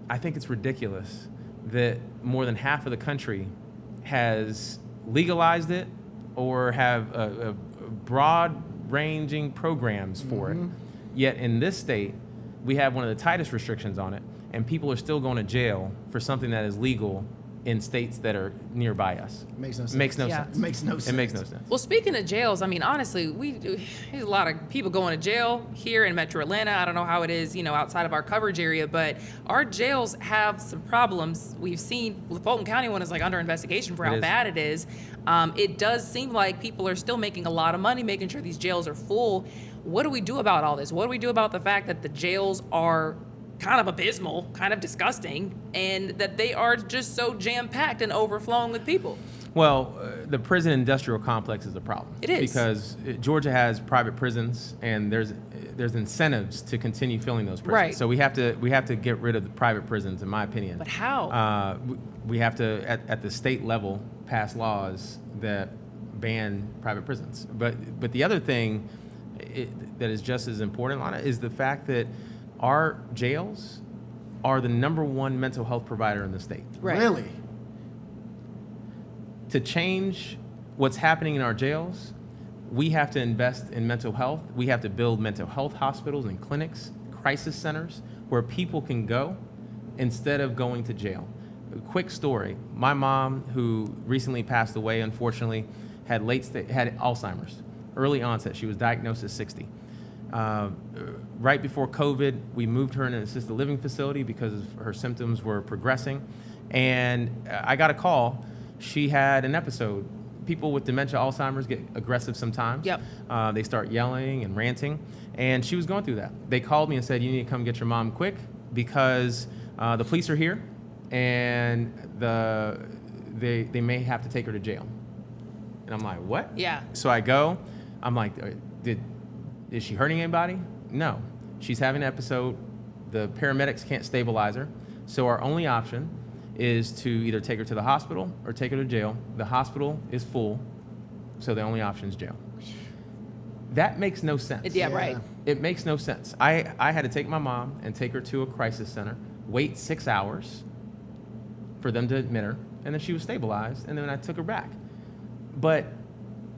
I think it's ridiculous that more than half of the country has legalized it or have a broad-ranging programs for it. Yet in this state, we have one of the tightest restrictions on it, and people are still going to jail for something that is legal in states that are nearby us. Makes no sense. Makes no Yeah. sense. Makes no sense. It makes no sense. Well, speaking of jails, I mean, honestly, there's a lot of people going to jail here in Metro Atlanta. I don't know how it is, outside of our coverage area, but our jails have some problems. We've seen the Fulton County one is like under investigation for how bad it is. It does seem like people are still making a lot of money making sure these jails are full. What do we do about all this? What do we do about the fact that the jails are kind of abysmal, kind of disgusting, and that they are just so jam-packed and overflowing with people? Well, the prison industrial complex is a problem. It is. Because Georgia has private prisons, and there's incentives to continue filling those prisons. Right. So we have to get rid of the private prisons, in my opinion. But how? We have to, at the state level, pass laws that ban private prisons. But the other thing that is just as important, Lana, is the fact that our jails are the #1 mental health provider in the state. Right. Really? To change what's happening in our jails, we have to invest in mental health. We have to build mental health hospitals and clinics, crisis centers, where people can go instead of going to jail. A quick story. My mom, who recently passed away, unfortunately, had Alzheimer's, early onset. She was diagnosed at 60. Right before COVID, we moved her in an assisted living facility because her symptoms were progressing. And I got a call. She had an episode. People with dementia, Alzheimer's get aggressive sometimes. Yep. They start yelling and ranting. And she was going through that. They called me and said, you need to come get your mom quick because the police are here and they may have to take her to jail. And I'm like, what? Yeah. So I go. I'm like, is she hurting anybody? No. She's having an episode. The paramedics can't stabilize her. So our only option is to either take her to the hospital or take her to jail. The hospital is full, so the only option is jail. That makes no sense. Yeah, right. It makes no sense. I had to take my mom and take her to a crisis center, wait 6 hours for them to admit her, and then she was stabilized, and then I took her back. But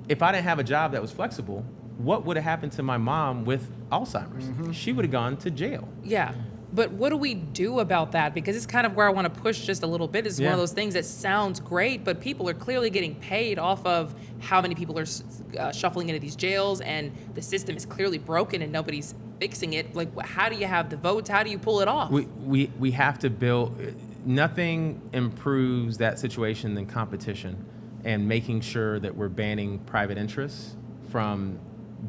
if I didn't have a job that was flexible, what would have happened to my mom with Alzheimer's? She would have gone to jail. Yeah. But what do we do about that? Because it's kind of where I want to push just a little bit. It's one of those things that sounds great, but people are clearly getting paid off of how many people are shuffling into these jails, and the system is clearly broken and nobody's fixing it. Like, how do you have the votes? How do you pull it off? We have to build. Nothing improves that situation than competition and making sure that we're banning private interests from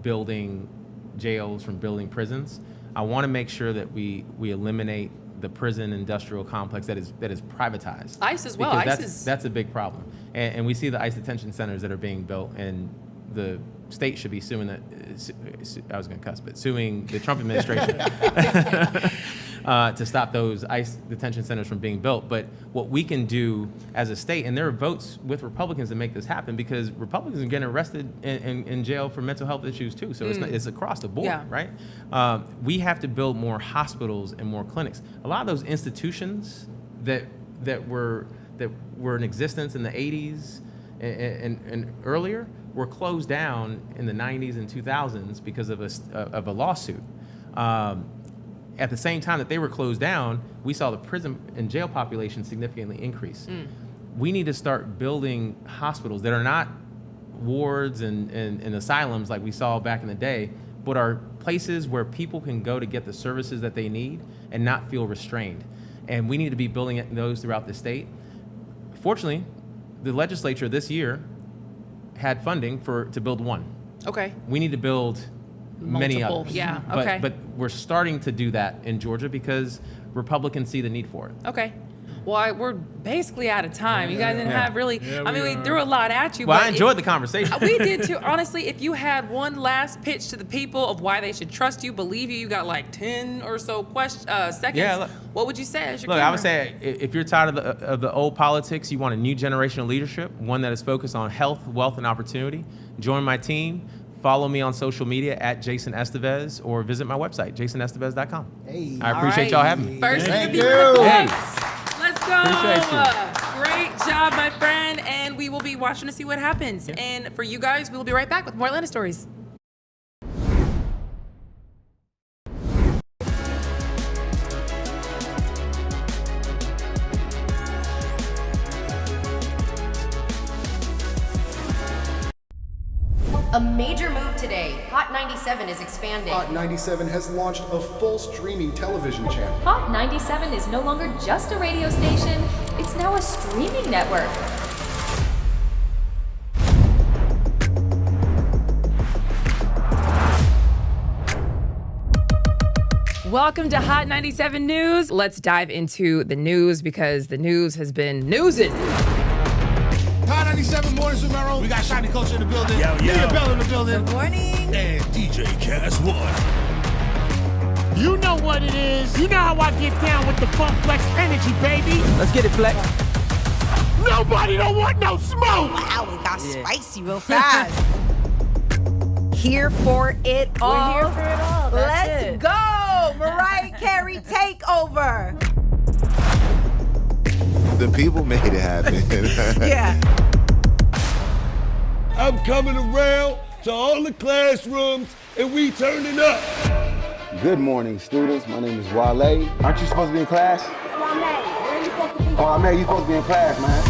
building jails, from building prisons. I want to make sure that we eliminate the prison industrial complex that is privatized. ICE as well. That's a big problem. And we see the ICE detention centers that are being built, and the state should be suing suing the Trump administration to stop those ICE detention centers from being built. But what we can do as a state, and there are votes with Republicans to make this happen, because Republicans are getting arrested in jail for mental health issues too. So it's across the board, right? We have to build more hospitals and more clinics. A lot of those institutions that were in existence in the 80s and earlier were closed down in the 90s and 2000s because of a lawsuit. At the same time that they were closed down, we saw the prison and jail population significantly increase. We need to start building hospitals that are not wards and asylums like we saw back in the day, but are places where people can go to get the services that they need and not feel restrained. And we need to be building those throughout the state. Fortunately, the legislature this year had funding to build one. Okay. We need to build many others. Yeah, okay. But we're starting to do that in Georgia because Republicans see the need for it. Okay. Well, we're basically out of time. You guys didn't have really, we threw a lot at you. Well, but I enjoyed the conversation. We did too. Honestly, if you had one last pitch to the people of why they should trust you, believe you, you got like 10 or so seconds, what would you say as your I would say if you're tired of the old politics, you want a new generation of leadership, one that is focused on health, wealth, and opportunity, join my team. Follow me on social media at Jason Estevez, or visit my website, jasonestevez.com. Hey, I appreciate y'all having me. First, thank you. Hey. Let's go. Appreciate you. Great job, my friend. And we will be watching to see what happens. And for you guys, we will be right back with more Atlanta stories. A major move today. Hot 97 is expanding. Hot 97 has launched a full streaming television channel. Hot 97 is no longer just a radio station, it's now a streaming network. Welcome to Hot 97 News. Let's dive into the news because the news has been newsing. Hot 97 Mornings with Merrill. We got Shiny Culture in the building. Leah Bell in the building. Good morning. And DJ Cass One. You know what it is. You know how I get down with the Funk Flex energy, baby. Let's get it, Flex. Nobody don't want no smoke. Wow, it got spicy real fast. Here for it all. We're here for it all. Let's go. Mariah Carey takeover. The people made it happen. Yeah. I'm coming around to all the classrooms and we turning up. Good morning, students. My name is Wale. Aren't you supposed to be in class? Where are you supposed to be? Oh, man, you supposed to be in class, man.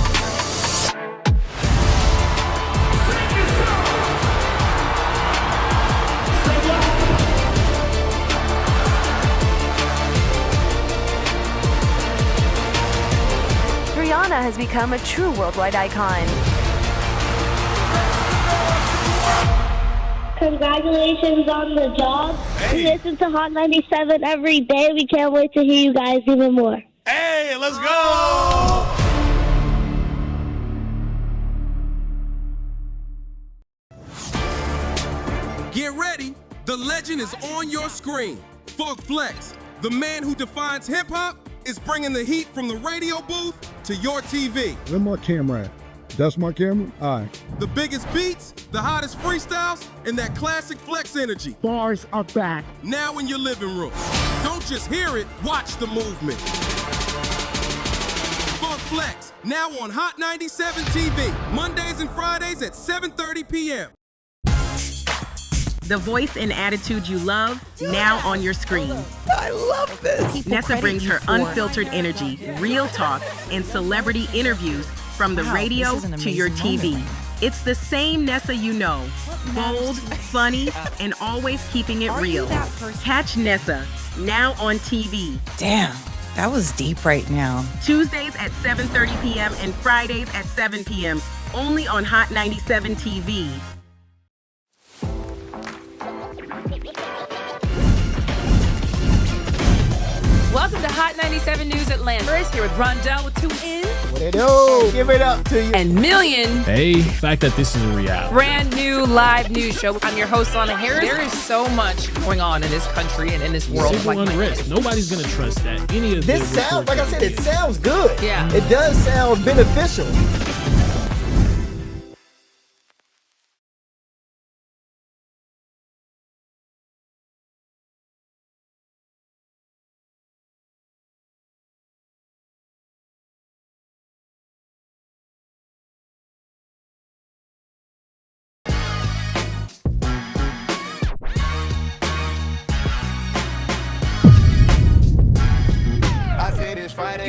Rihanna has become a true worldwide icon. Congratulations on the job. We listen to Hot 97 every day. We can't wait to hear you guys even more. Hey, let's go! Get ready. The legend is on your screen. Funk Flex, the man who defines hip-hop, is bringing the heat from the radio booth to your TV. Where's my camera at? That's my camera? All right. The biggest beats, the hottest freestyles, and that classic Flex energy. Bars are back. Now in your living room. Don't just hear it, watch the movement. Funk Flex, now on Hot 97 TV, Mondays and Fridays at 7:30 p.m. The voice and attitude you love, now on your screen. I love this. Nessa brings her unfiltered energy, real talk, and celebrity interviews from the radio to your TV. It's the same Nessa you know. Bold, funny, and always keeping it real. Catch Nessa, now on TV. Damn, that was deep right now. Tuesdays at 7:30 p.m. and Fridays at 7 p.m. Only on Hot 97 TV. Welcome to Hot 97 News Atlanta. We're here with Rondell with 2 N's. What it do? Give it up to you. And Million. Hey, the fact that this is a reality. Brand new live news show. I'm your host, Lana Harris. There is so much going on in this country and in this world. Civil unrest. Nobody's going to trust that. Any of This sounds, like I said, it sounds good. Yeah. It does sound beneficial.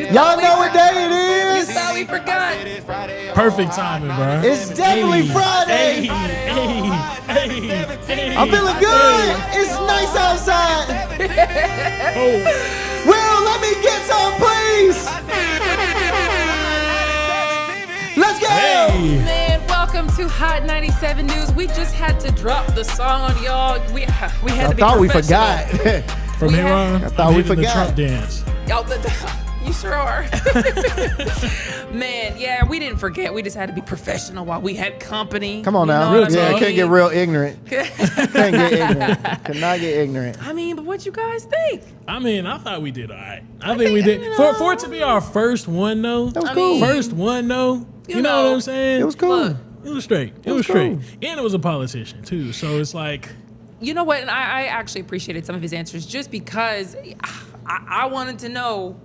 Y'all know what day it is? You thought we forgot. Perfect timing, bro. It's definitely Friday. Hey. I'm feeling good. It's nice outside. Will, let me get some, please. Let's go. Hey. Man, welcome to Hot 97 News. We just had to drop the song on y'all. We had to be thought we professional. forgot. From here on, I thought we hitting forgot. the Trump dance. You sure are. Man, yeah, we didn't forget. We just had to be professional while we had company. Come on You now. know what I Yeah, mean? can't get real ignorant. Can't get ignorant. Cannot get ignorant. I mean, but what you guys think? I mean, I thought we did all right. I think we did. For it to be our first one, though. That was cool. First one, though. You know what I'm saying? It was cool. Look, It was straight. It was straight. And it was a politician, too. So it's like... you know what? And I actually appreciated some of his answers just because I wanted to know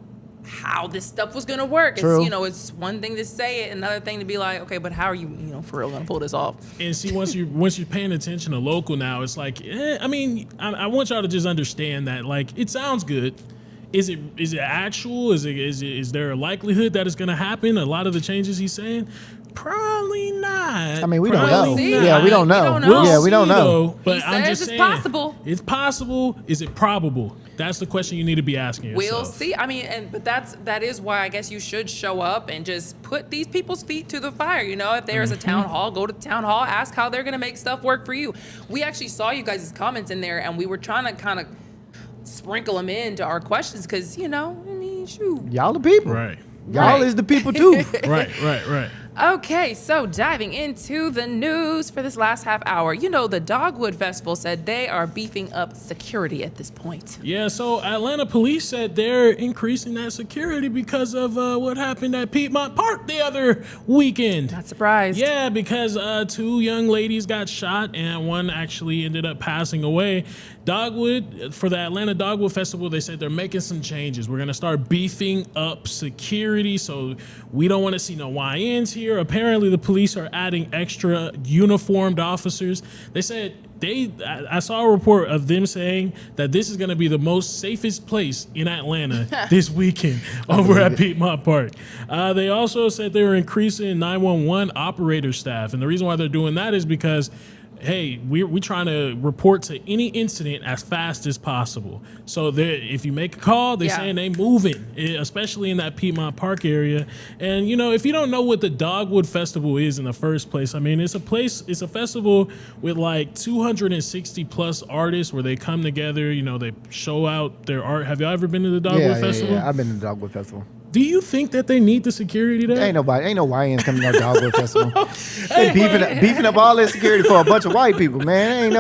how this stuff was gonna work. True. It's one thing to say it, another thing to be like, okay, but how are you, for real gonna pull this off? And see, once you're paying attention to local now, it's like, I mean, I want y'all to just understand that, like, it sounds good. Is it actual? Is there a likelihood that it's gonna happen? A lot of the changes he's saying, probably not. I mean, we don't know. Probably not. Yeah, we don't know. Yeah, we don't know. But I'm just it's saying, possible. It's possible. Is it probable? That's the question you need to be asking yourself. We'll see. I mean, but that is why I guess you should show up and just put these people's feet to the fire. If there's a town hall, go to the town hall, ask how they're gonna make stuff work for you. We actually saw you guys' comments in there, and we were trying to kind of sprinkle them into our questions because shoot. Y'all the people. Right. Y'all is the people too. Right. Okay, so diving into the news for this last half hour. The Dogwood Festival said they are beefing up security at this point. Yeah, so Atlanta police said they're increasing that security because of what happened at Piedmont Park the other weekend. Not surprised. Yeah, because 2 young ladies got shot and one actually ended up passing away. Dogwood, for the Atlanta Dogwood Festival, they said they're making some changes. We're going to start beefing up security, so we don't want to see no YNs here. Apparently, the police are adding extra uniformed officers. They said I saw a report of them saying that this is going to be the most safest place in Atlanta this weekend over at Piedmont Park. They also said they were increasing 911 operator staff, and the reason why they're doing that is because hey, we're trying to report to any incident as fast as possible. So if you make a call, they're saying they moving, especially in that Piedmont Park area. And if you don't know what the Dogwood Festival is in the first place, I mean, it's a festival with like 260 plus artists where they come together. They show out their art. Have y'all ever been to the Dogwood Festival? Yeah, I've been to the Dogwood Festival. Do you think that they need the security there? Ain't no YNs coming to the Dogwood Festival. They beefing up all this security for a bunch of white people, man.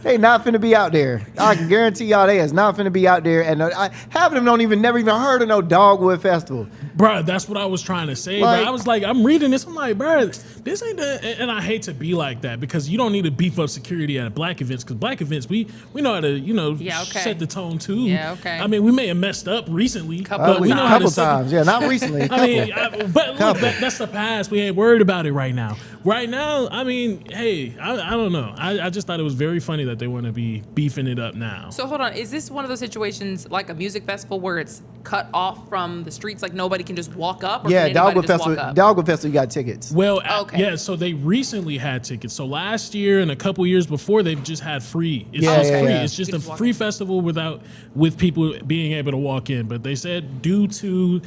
They not finna be out there. I can guarantee y'all they is not finna be out there. And half of them never even heard of no Dogwood Festival. Bro, that's what I was trying to say, bro. I was like, I'm reading this. I'm like, bro, this ain't and I hate to be like that because you don't need to beef up security at black events because black events, we know how to, set the tone too. Yeah, okay. I mean, we may have messed up recently, Couple but we know how to times, Yeah, not recently. I mean, but look, that's the past. We ain't worried about it right now. Right now, I mean, hey, I don't know. I just thought it was very funny that they want to be beefing it up now. So hold on, is this one of those situations like a music festival where it's cut off from the streets, like nobody can just walk up? Or Yeah, can anybody Dogwood just Festival. walk up? Dogwood Festival, you got tickets. Well, yeah, so they recently had tickets. So last year and a couple years before, they've just had free. It's just free. It's just a free festival with people being able to walk in. But they said due to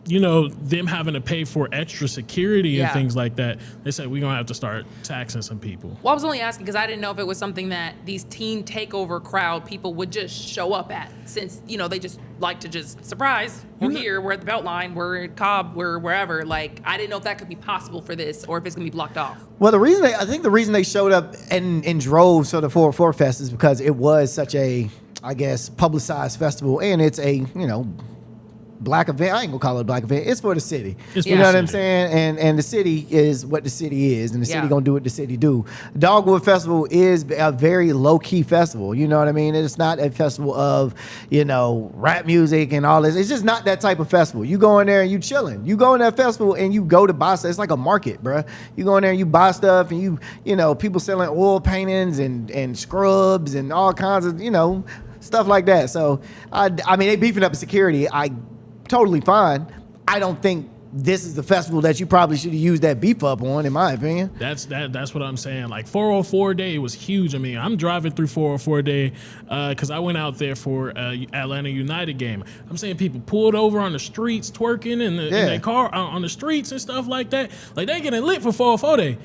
them having to pay for extra security and things like that, they said we're gonna have to start taxing some people. Well, I was only asking because I didn't know if it was something that these teen takeover crowd people would just show up at, since they just like to just surprise. We're here, we're at the Beltline, we're at Cobb, we're wherever. Like, I didn't know if that could be possible for this or if it's gonna be blocked off. Well, I think the reason they showed up in droves for the 404 Fest is because it was such a, I guess, publicized festival, and it's a black event. I ain't gonna call it a black event. It's for the city. You know what I'm saying? And the city is what the city is, and the city gonna do what the city do. Dogwood Festival is a very low key festival. You know what I mean? It's not a festival of rap music and all this. It's just not that type of festival. You go in there and you chilling. You go in that festival and you go to buy stuff. It's like a market, bruh. You go in there and you buy stuff, and you know people selling oil paintings and scrubs and all kinds of stuff like that. So I mean they beefing up security. Totally fine. I don't think this is the festival that you probably should have used that beef up on, in my opinion. That's what I'm saying. Like 404 Day was huge. I mean, I'm driving through 404 Day because I went out there for Atlanta United game. I'm saying people pulled over on the streets, twerking in their car on the streets and stuff like that. Like they getting lit for 404 Day.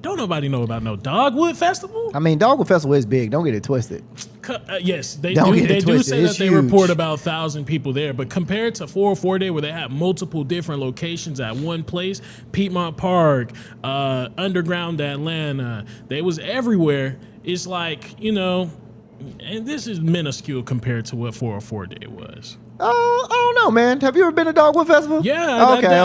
Don't nobody know about no Dogwood Festival. I mean, Dogwood Festival is big. Don't get it twisted. Yes, they do say that they report about 1,000 people there, but compared to 404 Day, where they have multiple different locations at one place, Piedmont Park, Underground Atlanta, they was everywhere. It's like, and this is minuscule compared to what 404 Day was. Oh, I don't know, man. Have you ever been to Dogwood Festival? Yeah. Okay.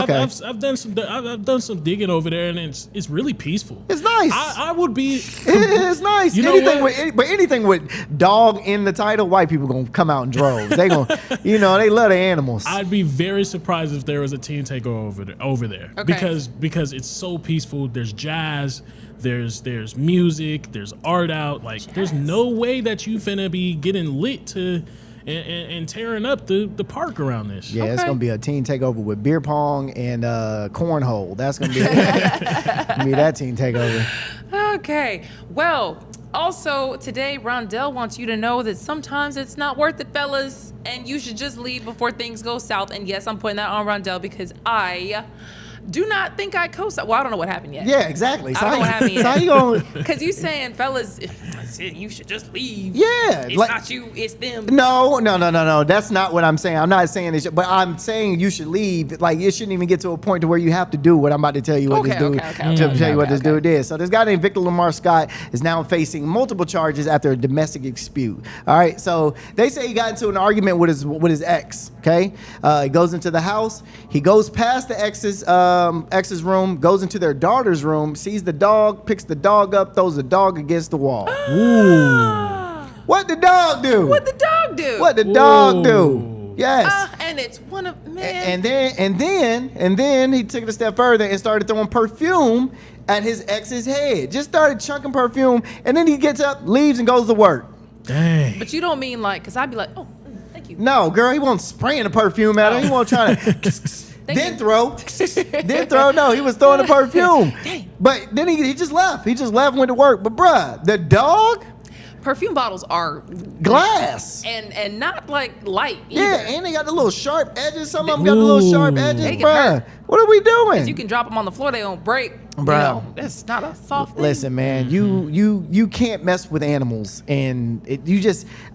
I've done some digging over there, and it's really peaceful. It's nice. I would be. It's nice. Anything with dog in the title, white people gonna come out in droves. They gonna, they love the animals. I'd be very surprised if there was a teen takeover over there, because it's so peaceful. There's jazz. There's music. There's art out. Like there's no way that you finna be getting lit to. And tearing up the park around this. Yeah, it's gonna be a teen takeover with beer pong and cornhole. That's gonna be that teen takeover. Okay. Well, also today, Rondell wants you to know that sometimes it's not worth it, fellas, and you should just leave before things go south. And yes, I'm putting that on Rondell because I do not think I co-signed. Well, I don't know what happened yet. Yeah, exactly. I don't know what happened yet. So how you gonna? Because you saying, fellas, you should just leave. Yeah, it's not you, it's them. No. That's not what I'm saying. I'm not saying this, but I'm saying you should leave. Like it shouldn't even get to a point to where you have to do what I'm about to tell you what this dude did. So this guy named Victor Lamar Scott is now facing multiple charges after a domestic dispute. All right, so they say he got into an argument with his ex. Okay, he goes into the house. He goes past the ex's room, goes into their daughter's room, sees the dog, picks the dog up, throws the dog against the wall. Ooh. What the dog do? What the dog do? What the dog do? Yes. And it's one of And then he took it a step further and started throwing perfume at his ex's head. Just started chunking perfume, and then he gets up, leaves, and goes to work. Dang. But you don't mean like, because I'd be like, oh, thank you. No, girl, he won't spraying the perfume at her. He won't try to then throw. No, he was throwing the perfume. But then he just left. He just left and went to work. But bruh, the dog? Perfume bottles are glass and not like light either. Yeah, and they got the little sharp edges. Some of them got the little sharp edges, bruh. What are we doing? You can drop them on the floor, they don't break. Bro, that's not a soft thing. Listen, man, you can't mess with animals, and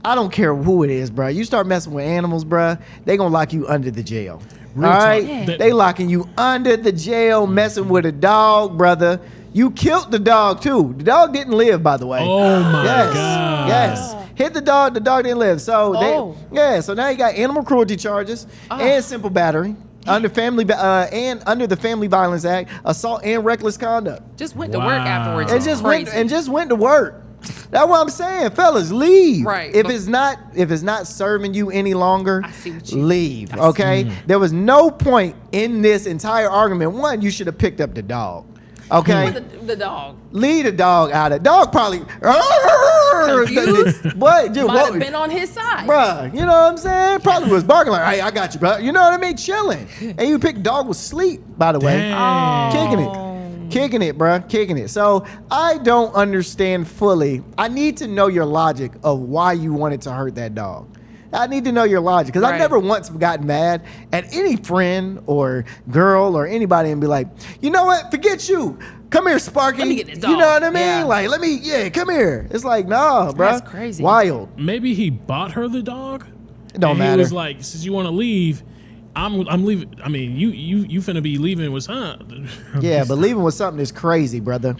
I don't care who it is, bro. You start messing with animals, bro, they gonna lock you under the jail. All right, they locking you under the jail, messing with a dog, brother. You killed the dog too. The dog didn't live, by the way. Oh my God. Yes. Hit the dog didn't live. So so now you got animal cruelty charges and simple battery under the Family Violence Act, assault and reckless conduct. Just went to work afterwards. And just went to work. That's what I'm saying, fellas. Leave. Right, If but- it's not serving you any longer, I see what you leave. Okay. There was no point in this entire argument. One, you should have picked up the dog. Okay. The dog. Leave the dog out of it. Dog probably Confused? But dude, Might have been on his side. bruh, you know what I'm saying? Probably was barking like, hey, I got you, bro. You know what I mean? Chilling. And you pick dog was sleep, by the way. Kicking it, bruh. Kicking it. So I don't understand fully. I need to know your logic of why you wanted to hurt that dog. I need to know your logic because I've never once gotten mad at any friend or girl or anybody and be like, you know what? Forget you. Come here, Sparky. Let me get this dog. You know what I mean? Yeah. Like, come here. It's like, nah, bro. That's crazy. Wild. Maybe he bought her the dog. It don't and matter. He was like, since you want to leave, I'm leaving. I mean, you finna be leaving with son. Yeah, but leaving with something is crazy, brother.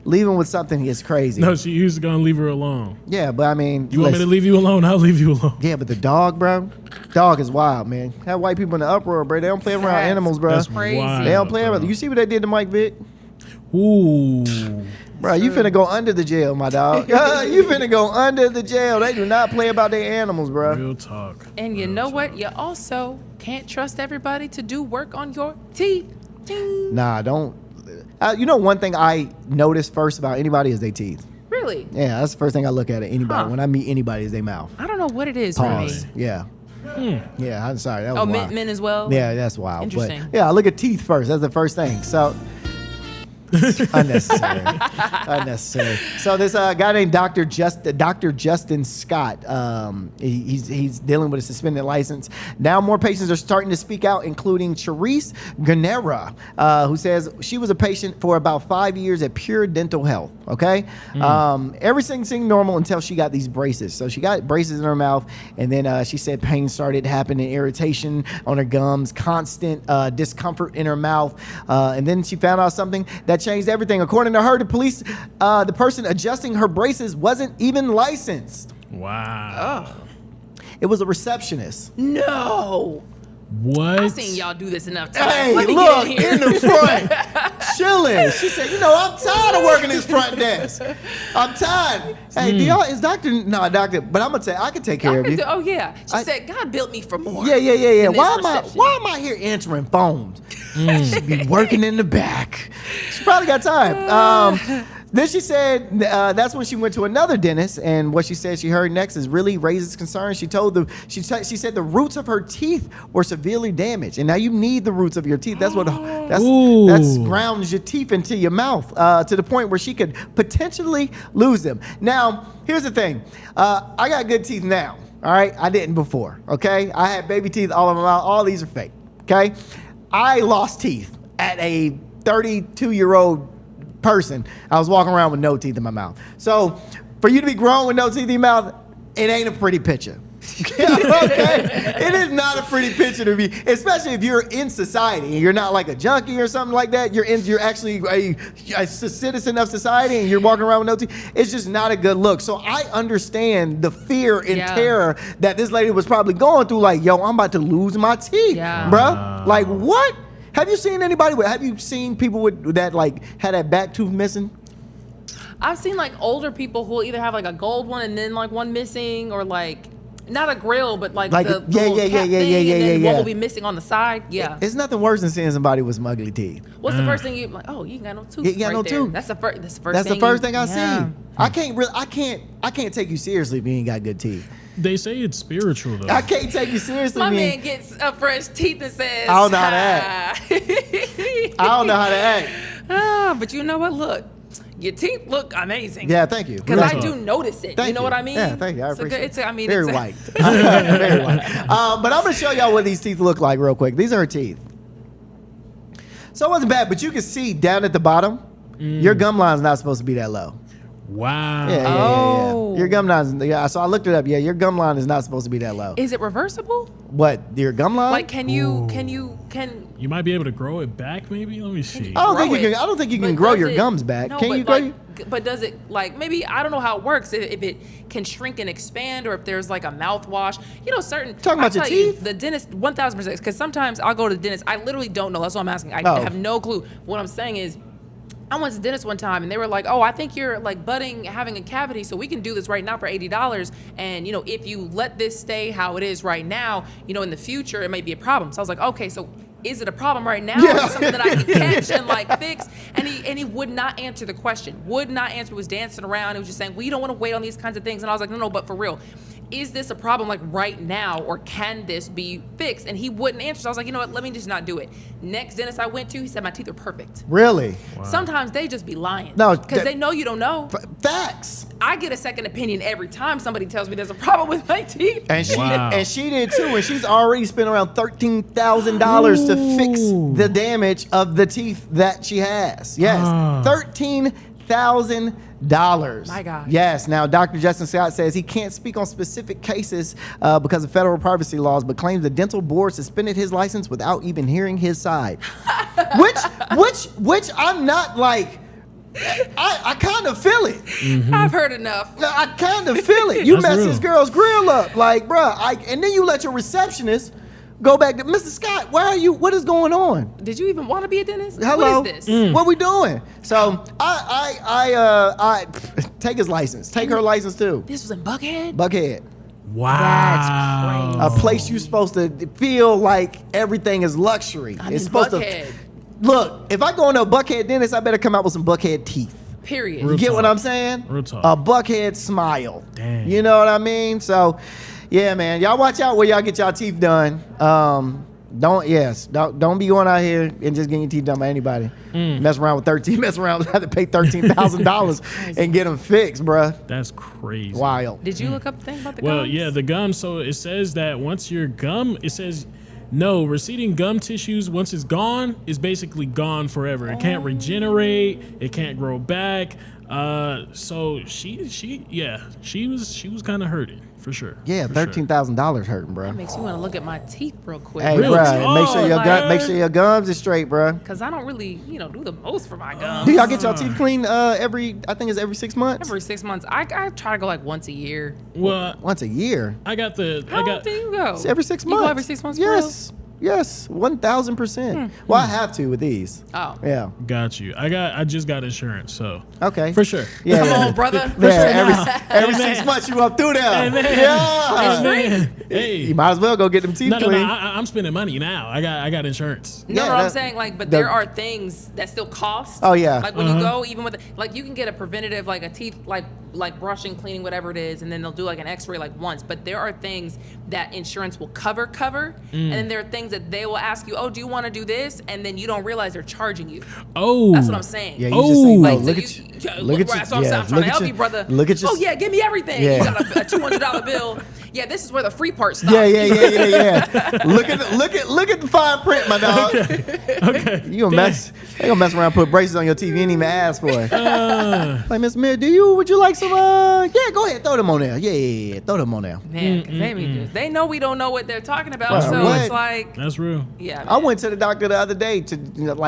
Leaving with something is crazy. No, she was gonna leave her alone. Yeah, but I mean, You want me to leave you alone? I'll leave you alone. Yeah, but the dog, bro. Dog is wild, man. Have white people in the uproar, bro. They don't play around animals, bro. That's crazy. Wild, They don't play around. You see what they did to Mike Vick? Ooh. Bro, you finna go under the jail, my dog. You finna go under the jail. They do not play about their animals, bro. Real talk. And you know what? You also can't trust everybody to do work on your teeth. Ding. Nah, don't. You know, one thing I notice first about anybody is their teeth. Really? Yeah, that's the first thing I look at anybody. Huh. When I meet anybody is their mouth. I don't know what it is Pause. for me. Yeah. Yeah, I'm sorry. That was wild. Men as well? Yeah, that's wild. Interesting. But yeah, I look at teeth first. That's the first thing. So unnecessary. Unnecessary. So this guy named Dr. Justin Scott, he's dealing with a suspended license. Now more patients are starting to speak out, including Charisse Ganera, who says she was a patient for about 5 years at Pure Dental Health. Okay, everything seemed normal until she got these braces. So she got braces in her mouth, and then she said pain started happening, irritation on her gums, constant discomfort in her mouth, and then she found out something that changed everything. According to her, the police, the person adjusting her braces wasn't even licensed. Wow. It was a receptionist. No. What? I've seen y'all do this enough times. Hey, Let me look, get in here. in the front, chilling. She said, you know, I'm tired of working this front desk. I'm tired. Hey, do y'all, is doctor, no, doctor, but I'm going to tell you, I can take care of you. Oh, yeah. She said, God built me for more. Yeah. than this Why reception. am I here answering phones? I should be working in the back. She probably got time. Then she said that's when she went to another dentist, and what she said she heard next is really raises concern. She said the roots of her teeth were severely damaged, and now you need the roots of your teeth. That's what that's grounds your teeth into your mouth to the point where she could potentially lose them. Now, here's the thing: I got good teeth now. All right, I didn't before. Okay, I had baby teeth all over my mouth. All these are fake. Okay, I lost teeth at a 32-year-old person. I was walking around with no teeth in my mouth. So for you to be grown with no teeth in your mouth, it ain't a pretty picture. Okay? It is not a pretty picture to be, especially if you're in society and you're not like a junkie or something like that. You're actually a citizen of society and you're walking around with no teeth. It's just not a good look. So I understand the fear and terror that this lady was probably going through. Like, yo, I'm about to lose my teeth, bruh. Like, what? Have you seen anybody have you seen people with that, like, had that back tooth missing? I've seen like older people who will either have like a gold one and then like one missing, or like not a grill, but like the little cap thing, and then one will be missing on the side. Yeah. It's nothing worse than seeing somebody with smuggly teeth. What's the first thing you like? Oh, you ain't got no tooth. You ain't got no tooth. That's the first. That's the first thing I see. I can't take you seriously if you ain't got good teeth. They say it's spiritual though. I can't take you seriously. My man gets fresh teeth and says, I don't know how to act. I don't know how to act. But you know what? Look, your teeth look amazing. Yeah, thank you. Because I do notice it. Thank you know what I mean? Yeah, thank you. I appreciate it. Very white. Very white. But I'm going to show y'all what these teeth look like real quick. These are her teeth. So it wasn't bad, but you can see down at the bottom, your gum line's not supposed to be that low. Wow. Yeah. Your gum line, so I looked it up. Yeah, your gum line is not supposed to be that low. Is it reversible? What, your gum line? Like, can you You might be able to grow it back, maybe. Let me see. I don't think you can grow your gums back. No, can you grow? But does it, like, maybe, I don't know how it works, if it can shrink and expand, or if there's like a mouthwash. You know, certain. Talking about your teeth? The dentist, 1000%. Because sometimes I'll go to the dentist. I literally don't know. That's what I'm asking. I have no clue. What I'm saying is, I went to the dentist one time and they were like, oh, I think you're like having a cavity, so we can do this right now for $80. And, you know, if you let this stay how it is right now, you know, in the future, it may be a problem. So I was like, okay, so is it a problem right now? Or is it something that I can catch and like fix? And he would not answer the question, would not answer. He was dancing around. He was just saying, well, you don't want to wait on these kinds of things. And I was like, no, but for real. Is this a problem like right now, or can this be fixed? And he wouldn't answer. So I was like, you know what? Let me just not do it. Next dentist I went to, he said my teeth are perfect. Really? Wow. Sometimes they just be lying. No, because they know you don't know. Facts. I get a second opinion every time somebody tells me there's a problem with my teeth. And she did too. And she's already spent around $13,000 to fix the damage of the teeth that she has. Yes, $13,000. My God. Yes. Now, Dr. Justin Scott says he can't speak on specific cases because of federal privacy laws, but claims the dental board suspended his license without even hearing his side. which I'm not like. I kind of feel it. Mm-hmm. I've heard enough. I kind of feel it. You mess this girl's grill up, like, bruh. And then you let your receptionist go back to Mr. Scott. Where are you? What is going on? Did you even want to be a dentist? Hello. What is this? What we doing? So I take his license. Take her license too. This was in Buckhead. Buckhead. Wow. That's crazy. A place you're supposed to feel like everything is luxury. It's supposed to. Look, if I go into a Buckhead dentist, I better come out with some Buckhead teeth. Period. You get what I'm saying? Real talk. A Buckhead smile. Dang. You know what I mean? So, yeah, man, y'all watch out where y'all get y'all teeth done. Don't be going out here and just getting your teeth done by anybody. Mess around with have to pay $13,000 and get them fixed, bruh. That's crazy. Wild. Did you look up the thing about the Well, gums? yeah, the gum. So it says that once your gum, it says no, receding gum tissues, once it's gone, is basically gone forever. It can't regenerate. It can't grow back. So she was kind of hurting for sure. Yeah, $13,000 hurting, bro. That makes you want to look at my teeth real quick. Hey, bro, make sure your gums is straight, bro. Because I don't really, do the most for my gums. Do y'all get your teeth cleaned every 6 months? Every 6 months. I try to go like once a year. Well, once a year? How often do you go? It's every 6 months. You go every 6 months? Yes, 1,000%. Well, I have to with these. Oh. Yeah. Got you. I just got insurance, so. Okay. For sure. Yeah. Come on, brother. Every 6 months you up through there. Yeah. Hey. You might as well go get them teeth cleaned. No, I'm spending money now. I got insurance. No, I'm saying but there are things that still cost. Oh yeah. Like when you go, even with you can get a preventative, like a teeth, like brushing, cleaning, whatever it is, and then they'll do like an X-ray like once. But there are things that insurance will cover, and then there are things that they will ask you, oh, do you want to do this? And then you don't realize they're charging you. Oh, that's what I'm saying. Yeah, you just say, no, look at you. That's what I'm trying to help you, brother. Look at you. Oh yeah, give me everything. Yeah. You got a $200 bill. Yeah, this is where the free part stops. Yeah. Look at the fine print, my dog. Okay. They gonna mess around, put braces on your teeth you ain't even ask for it. Like, Miss Smith, would you like some? Yeah, go ahead, throw them on there. Yeah, throw them on there. Man, because they know we don't know what they're talking about, it's like that's real. Yeah, I went to the doctor the other day to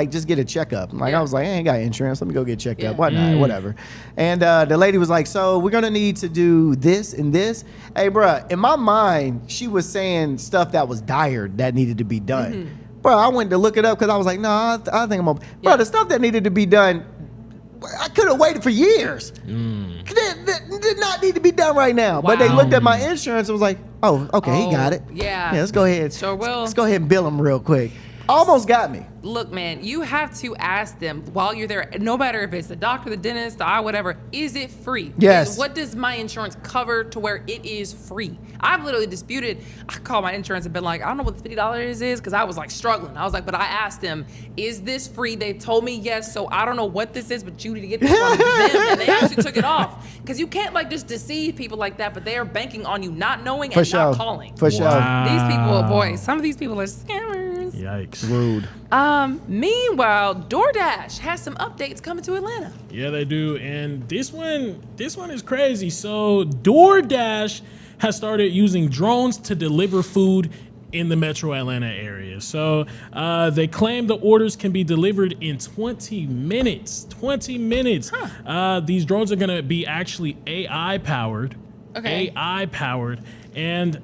just get a checkup. I was like, I ain't got insurance. Let me go get checked up. Why not? Whatever. And the lady was like, so we're gonna need to do this and this. Hey, bruh, in my mind, she was saying stuff that was dire that needed to be done. Bro, I went to look it up because I was like, no, I think I'm gonna. Bro, the stuff that needed to be done, I could have waited for years. Did not need to be done right now. Wow. But they looked at my insurance and was like, oh, okay, he got it. Yeah, let's go ahead. Sure will. Let's go ahead and bill him real quick. Almost got me. Look, man, you have to ask them while you're there, no matter if it's the doctor, the dentist, the eye, whatever, is it free? Yes. What does my insurance cover to where it is free? I've literally disputed. I called my insurance and been like, I don't know what the $50 is because I was like struggling. I was like, but I asked them, is this free? They told me yes, so I don't know what this is, but you need to get this from them. And they actually took it off. Because you can't just deceive people like that, but they are banking on you not knowing and not calling. For sure. These people, boy, some of these people are scammers. Yikes. Rude. Meanwhile, DoorDash has some updates coming to Atlanta. Yeah, they do. And this one is crazy. So DoorDash has started using drones to deliver food in the metro Atlanta area. So they claim the orders can be delivered in 20 minutes. 20 minutes. These drones are going to be actually AI powered. Okay. AI powered. And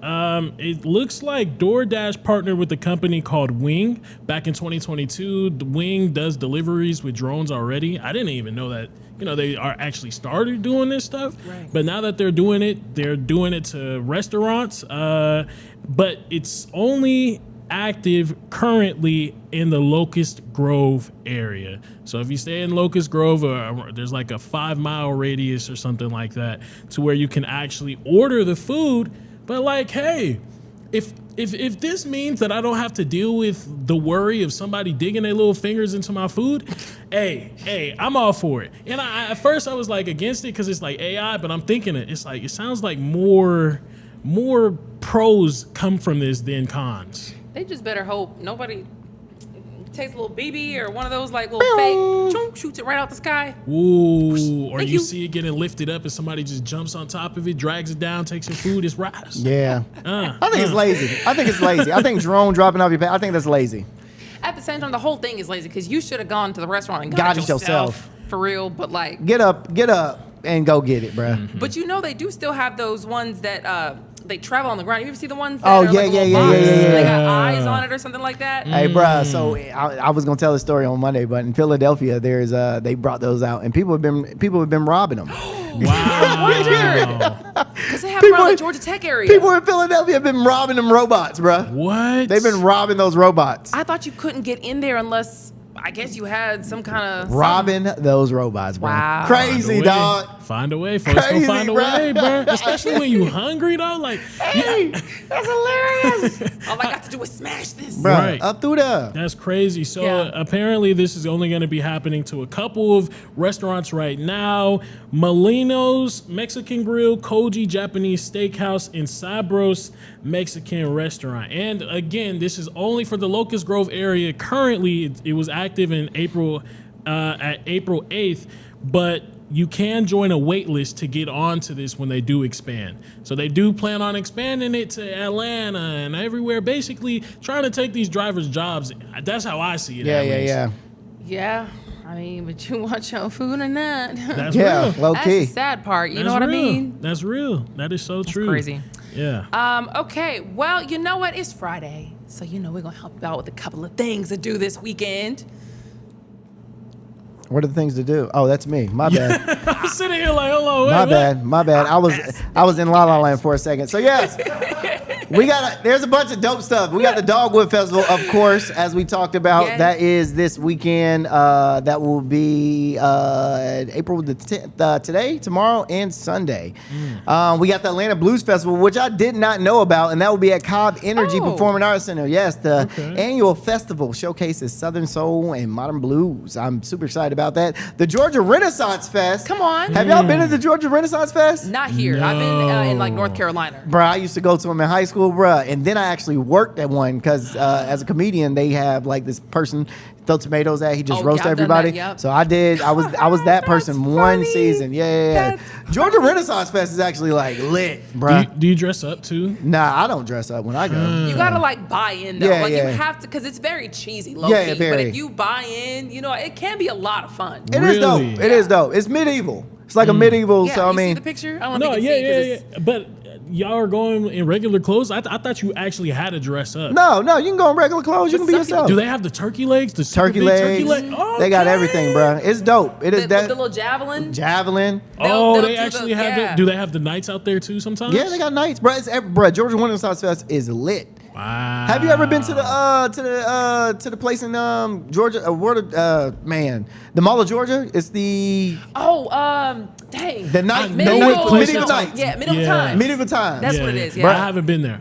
it looks like DoorDash partnered with a company called Wing back in 2022. Wing does deliveries with drones already. I didn't even know that, they are actually started doing this stuff. Right. But now that they're doing it to restaurants. But it's only active currently in the Locust Grove area. So if you stay in Locust Grove, there's like a 5-mile radius or something like that to where you can actually order the food. But like, hey, if this means that I don't have to deal with the worry of somebody digging their little fingers into my food, hey, I'm all for it. And at first I was like against it because it's like AI, but I'm thinking it sounds like more pros come from this than cons. They just better hope nobody takes a little BB or one of those like little fake, choom, shoots it right out the sky. Ooh, or you see it getting lifted up and somebody just jumps on top of it, drags it down, takes your food, it's wraps. Yeah. I think it's lazy. I think drone dropping off your bed, I think that's lazy. At the same time, the whole thing is lazy because you should have gone to the restaurant and got got it yourself. For real, but like. Get up and go get it, bruh. Mm-hmm. But they do still have those ones that they travel on the ground. You ever see the ones that Oh, are yeah, like yeah, little yeah, box, yeah, yeah, They yeah. got eyes on it or something like that. Hey, bruh, so I was gonna tell the story on Monday, but in Philadelphia, there's they brought those out, and people have been robbing them. Wow. Because they have them around the Georgia Tech area. People in Philadelphia have been robbing them robots, bruh. What? They've been robbing those robots. I thought you couldn't get in there unless, I guess you had some kind of Robbing those robots, bro. Wow. Crazy, dog. Find a way, folks. Crazy, Gonna find a way, bro. Especially when you hungry, though. Like, hey, that's hilarious. All I got to do is smash this. Bro, right. up through there. That's crazy. So apparently this is only going to be happening to a couple of restaurants right now. Molino's Mexican Grill, Koji Japanese Steakhouse, and Sabros Mexican Restaurant. And again, this is only for the Locust Grove area. Currently, it was active in April 8th, but you can join a wait list to get onto this when they do expand. So they do plan on expanding it to Atlanta and everywhere, basically trying to take these drivers' jobs. That's how I see it. Yeah. I mean, but you want your food or not? That's real. Low That's key. the sad part. You That's know what real. I mean? That's real. That is so true. Crazy. Yeah. Okay. Well, you know what? It's Friday. So, we're going to help you out with a couple of things to do this weekend. What are the things to do? Oh, that's me. My bad. I'm sitting here like, hello. My bad. I was in La La Land for a second. So yes, there's a bunch of dope stuff. We got the Dogwood Festival, of course, as we talked about. Yes. That is this weekend. That will be April the 10th, today, tomorrow, and Sunday. We got the Atlanta Blues Festival, which I did not know about, and that will be at Cobb Energy Performing Arts Center. Yes, the annual festival showcases Southern soul and modern blues. I'm super excited about that. The Georgia Renaissance Fest. Come on. Have y'all been to the Georgia Renaissance Fest? Not here. I've been in like North Carolina. Bruh, I used to go to them in high school, bruh. And then I actually worked at one because as a comedian, they have like this person throw tomatoes at. He just roast everybody. So I did. I was that person one season. Yeah. Georgia Renaissance Fest is actually like lit, bruh. Do you dress up too? Nah, I don't dress up when I go. You gotta like buy in though. Yeah, you have to, because it's very cheesy, low key. very. But if you buy in, it can be a lot of fun. It is dope. It is dope. It's medieval. It's like a medieval. So I you mean, see the picture? I don't know if you can see. But y'all are going in regular clothes. I thought you actually had to dress up. No, you can go in regular clothes. You can be yourself. Do they have the turkey legs? The turkey legs. They got everything, bro. It's dope. It is the little javelin. Oh, they actually have. Do they have the nights out there too? Sometimes. Yeah, they got nights, bro. Bro, Georgia Renaissance Fest is lit. Wow. Have you ever been to the place in Georgia? The Mall of Georgia. It's the dang. The night medieval nights. Yeah, medieval times. That's what it is. Yeah. Bro, I haven't been there.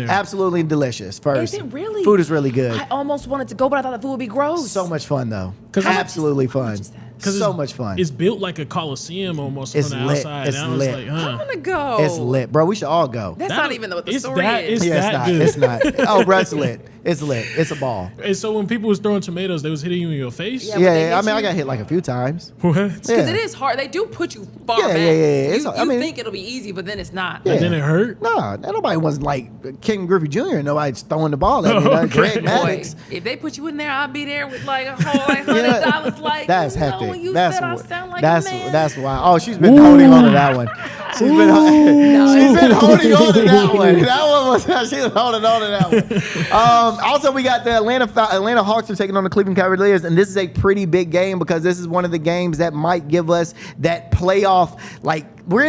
Absolutely delicious. First, is it really? Food is really good. I almost wanted to go, but I thought the food would be gross. So much fun though. Absolutely fun. So much fun. It's built like a coliseum almost it's from the lit. outside. It's and lit. I was like, I want to go. It's lit, bro. We should all go. That's not even what the story is. It's that good. It's not. Oh, bro, it's lit. It's lit. It's a ball. And so when people was throwing tomatoes, they was hitting you in your face? Yeah, I mean, I got hit like a few times. What? Because it is hard. They do put you far back. Yeah. You think it'll be easy, but then it's not. And then it hurt? Nah, nobody was like Ken Griffey Jr. Nobody's throwing the ball at me. Like Greg Maddox. If they put you in there, I'll be there with like a whole like $100. Like that's hectic. When you said I sound like a man. That's why. Oh, she's been holding on to that one. She's been holding on to that one. That one was she was holding on to that one. Also, we got the Atlanta Hawks are taking on the Cleveland Cavaliers, and this is a pretty big game because this is one of the games that might give us that playoff. Like we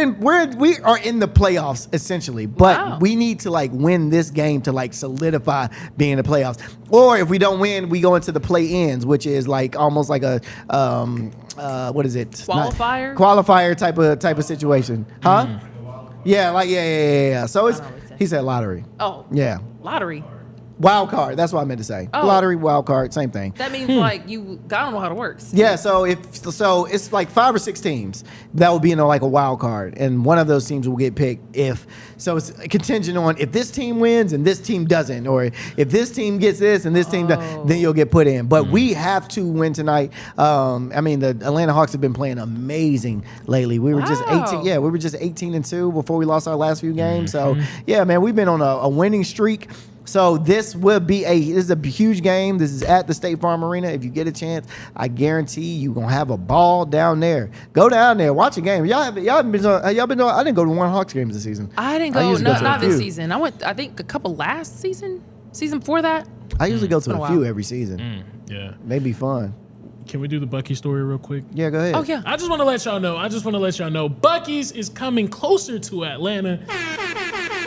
are in the playoffs essentially, but we need to like win this game to like solidify being in the playoffs. Or if we don't win, we go into the play-ins, which is like almost like a what is it? Qualifier type of situation, huh? Yeah. So he said lottery. Oh. Yeah. Lottery. Wild card. That's what I meant to say. Oh. Lottery, wild card, same thing. That means like you. I don't know how it works. Yeah. So it's like 5 or 6 teams that will be in like a wild card, and one of those teams will get picked if. So it's contingent on if this team wins and this team doesn't, or if this team gets this and this team doesn't, then you'll get put in. But we have to win tonight. I mean, the Atlanta Hawks have been playing amazing lately. We were just 18. Yeah, we were just 18-2 before we lost our last few games. So yeah, man, we've been on a winning streak. So this is a huge game. This is at the State Farm Arena. If you get a chance, I guarantee you're gonna have a ball down there. Go down there, watch a game. Y'all haven't been. I didn't go to one Hawks games this season. I didn't go. Not this season. I went. I think a couple last season. Season before that. I usually go to a few every season. Yeah, they be fun. Can we do the Bucky story real quick? Yeah, go ahead. Oh yeah. I just want to let y'all know. Bucky's is coming closer to Atlanta.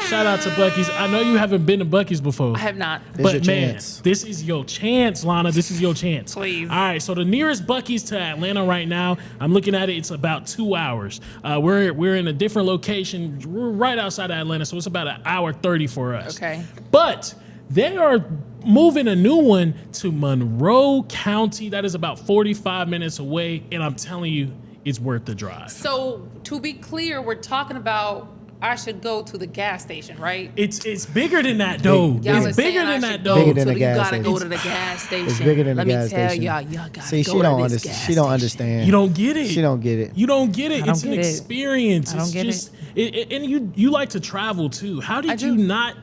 Shout out to Bucky's. I know you haven't been to Bucky's before. I have not. But man, this is your chance, Lana. This is your chance. Please. All right, so the nearest Bucky's to Atlanta right now, I'm looking at it, it's about 2 hours. We're in a different location. We're right outside of Atlanta, so it's about an hour 30 for us. Okay. But they are moving a new one to Monroe County. That is about 45 minutes away, and I'm telling you, it's worth the drive. So to be clear, we're talking about I should go to the gas station, right? It's bigger than that, though. It's bigger than that, though. Bigger than the you gas gotta station. go to the gas station. It's bigger than the gas station. Let me tell y'all gotta See, go she don't to this understand. gas She don't station. understand. You don't get it. She don't get it. You don't get it. I don't It's an get it. experience. I don't get it. And you like to travel too. How did you not?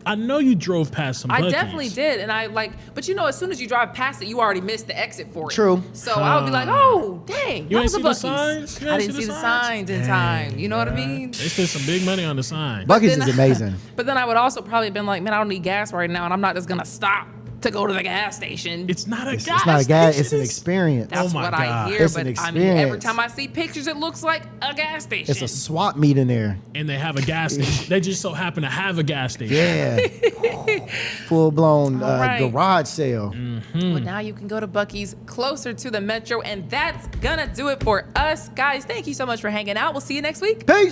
I know you drove past some Buc-ee's. I definitely did, and but you know, as soon as you drive past it, you already missed the exit for it. True. So I would be like, oh, dang, You that was ain't a see the Buc-ee's. signs? You I ain't didn't see see the the signs in time. You know what I mean? They spent some big money on the sign. Buc-ee's is amazing. But then I would also probably have been like, man, I don't need gas right now, and I'm not just gonna stop to go to the gas station. It's not a It's not a gas. It's an experience. That's what I hear. It's But an I mean, every experience. time I see pictures, it looks like a gas station. It's a swap meet in there. And they have a gas station. They just so happen to have a gas station. Yeah. Full blown All right. garage sale. Well, now you can go to Buc-ee's closer to the metro, and that's gonna do it for us, guys. Thank you so much for hanging out. We'll see you next week. Peace.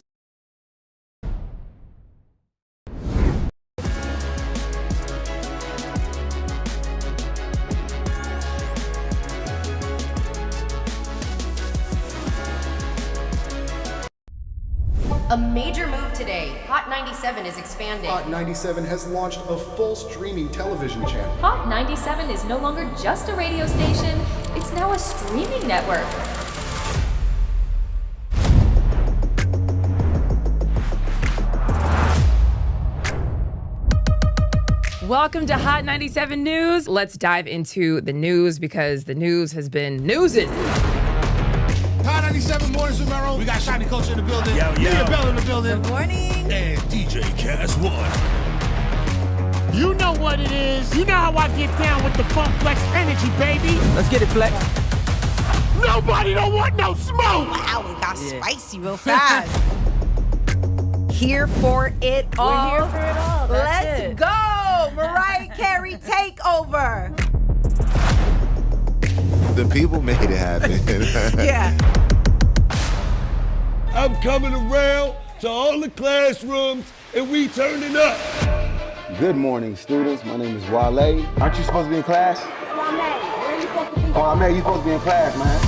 A major move today. Hot 97 is expanding. Hot 97 has launched a full streaming television channel. Hot 97 is no longer just a radio station, it's now a streaming network. Welcome to Hot 97 News. Let's dive into the news because the news has been newsing. Hot 97 Mornings with Merrill. We got Shiny Culture in the building. Leah Bell in the building. Good morning. And DJ Cass One. You know what it is. You know how I get down with the Funk Flex energy, baby. Let's get it, Flex. Nobody don't want no smoke. Wow, it got spicy real fast. Here for it all. We're here for it all. That's Let's it. go. Mariah Carey takeover. The people made it happen. Yeah. I'm coming around to all the classrooms and we turning up. Good morning, students. My name is Wale. Aren't you supposed to be in class? Oh, I'm you supposed to be in class, man.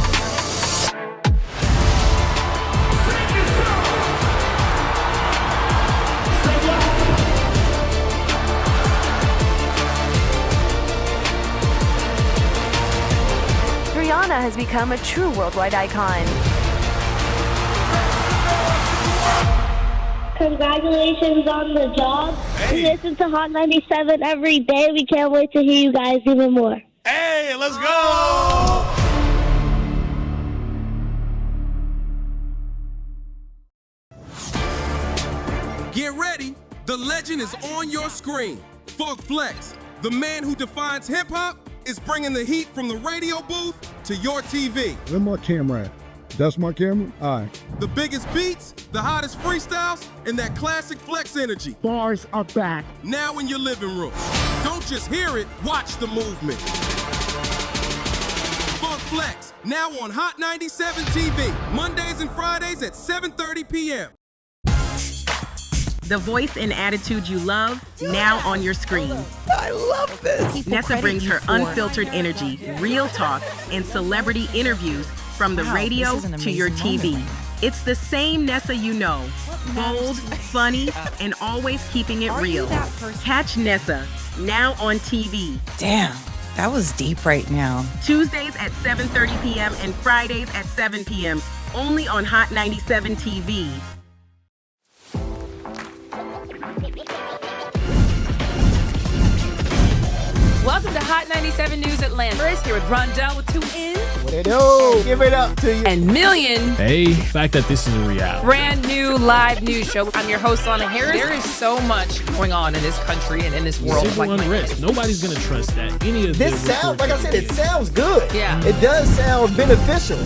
Nessa has become a true worldwide icon. Congratulations on the job. We listen to Hot 97 every day. We can't wait to hear you guys even more. Hey, let's go! Get ready, the legend is on your screen. Funk Flex, the man who defines hip-hop, is bringing the heat from the radio booth to your TV. Where my camera at? That's my camera? All right. The biggest beats, the hottest freestyles, and that classic Flex energy. Bars are back. Now in your living room. Don't just hear it, watch the movement. Funk Flex, now on Hot 97 TV, Mondays and Fridays at 7:30 p.m. The voice and attitude you love, now on your screen. I love this. Nessa brings her unfiltered energy, real talk, and celebrity interviews from the radio to your TV. It's the same Nessa you know. Bold, funny, and always keeping it real. Catch Nessa, now on TV. Damn, that was deep right now. Tuesdays at 7:30 p.m. and Fridays at 7 p.m. Only on Hot 97 TV. Welcome to Hot 97 News Atlanta. First, here with Rondell with 2 N's. What it do? Give it up to you. And Million. Hey, the fact that this is a reality. Brand new live news show. I'm your host, Lana Harris. There is so much going on in this country and in this world. Civil unrest. Nobody's going to trust that. Any of This sounds, like I said, it sounds good. Yeah. It does sound beneficial.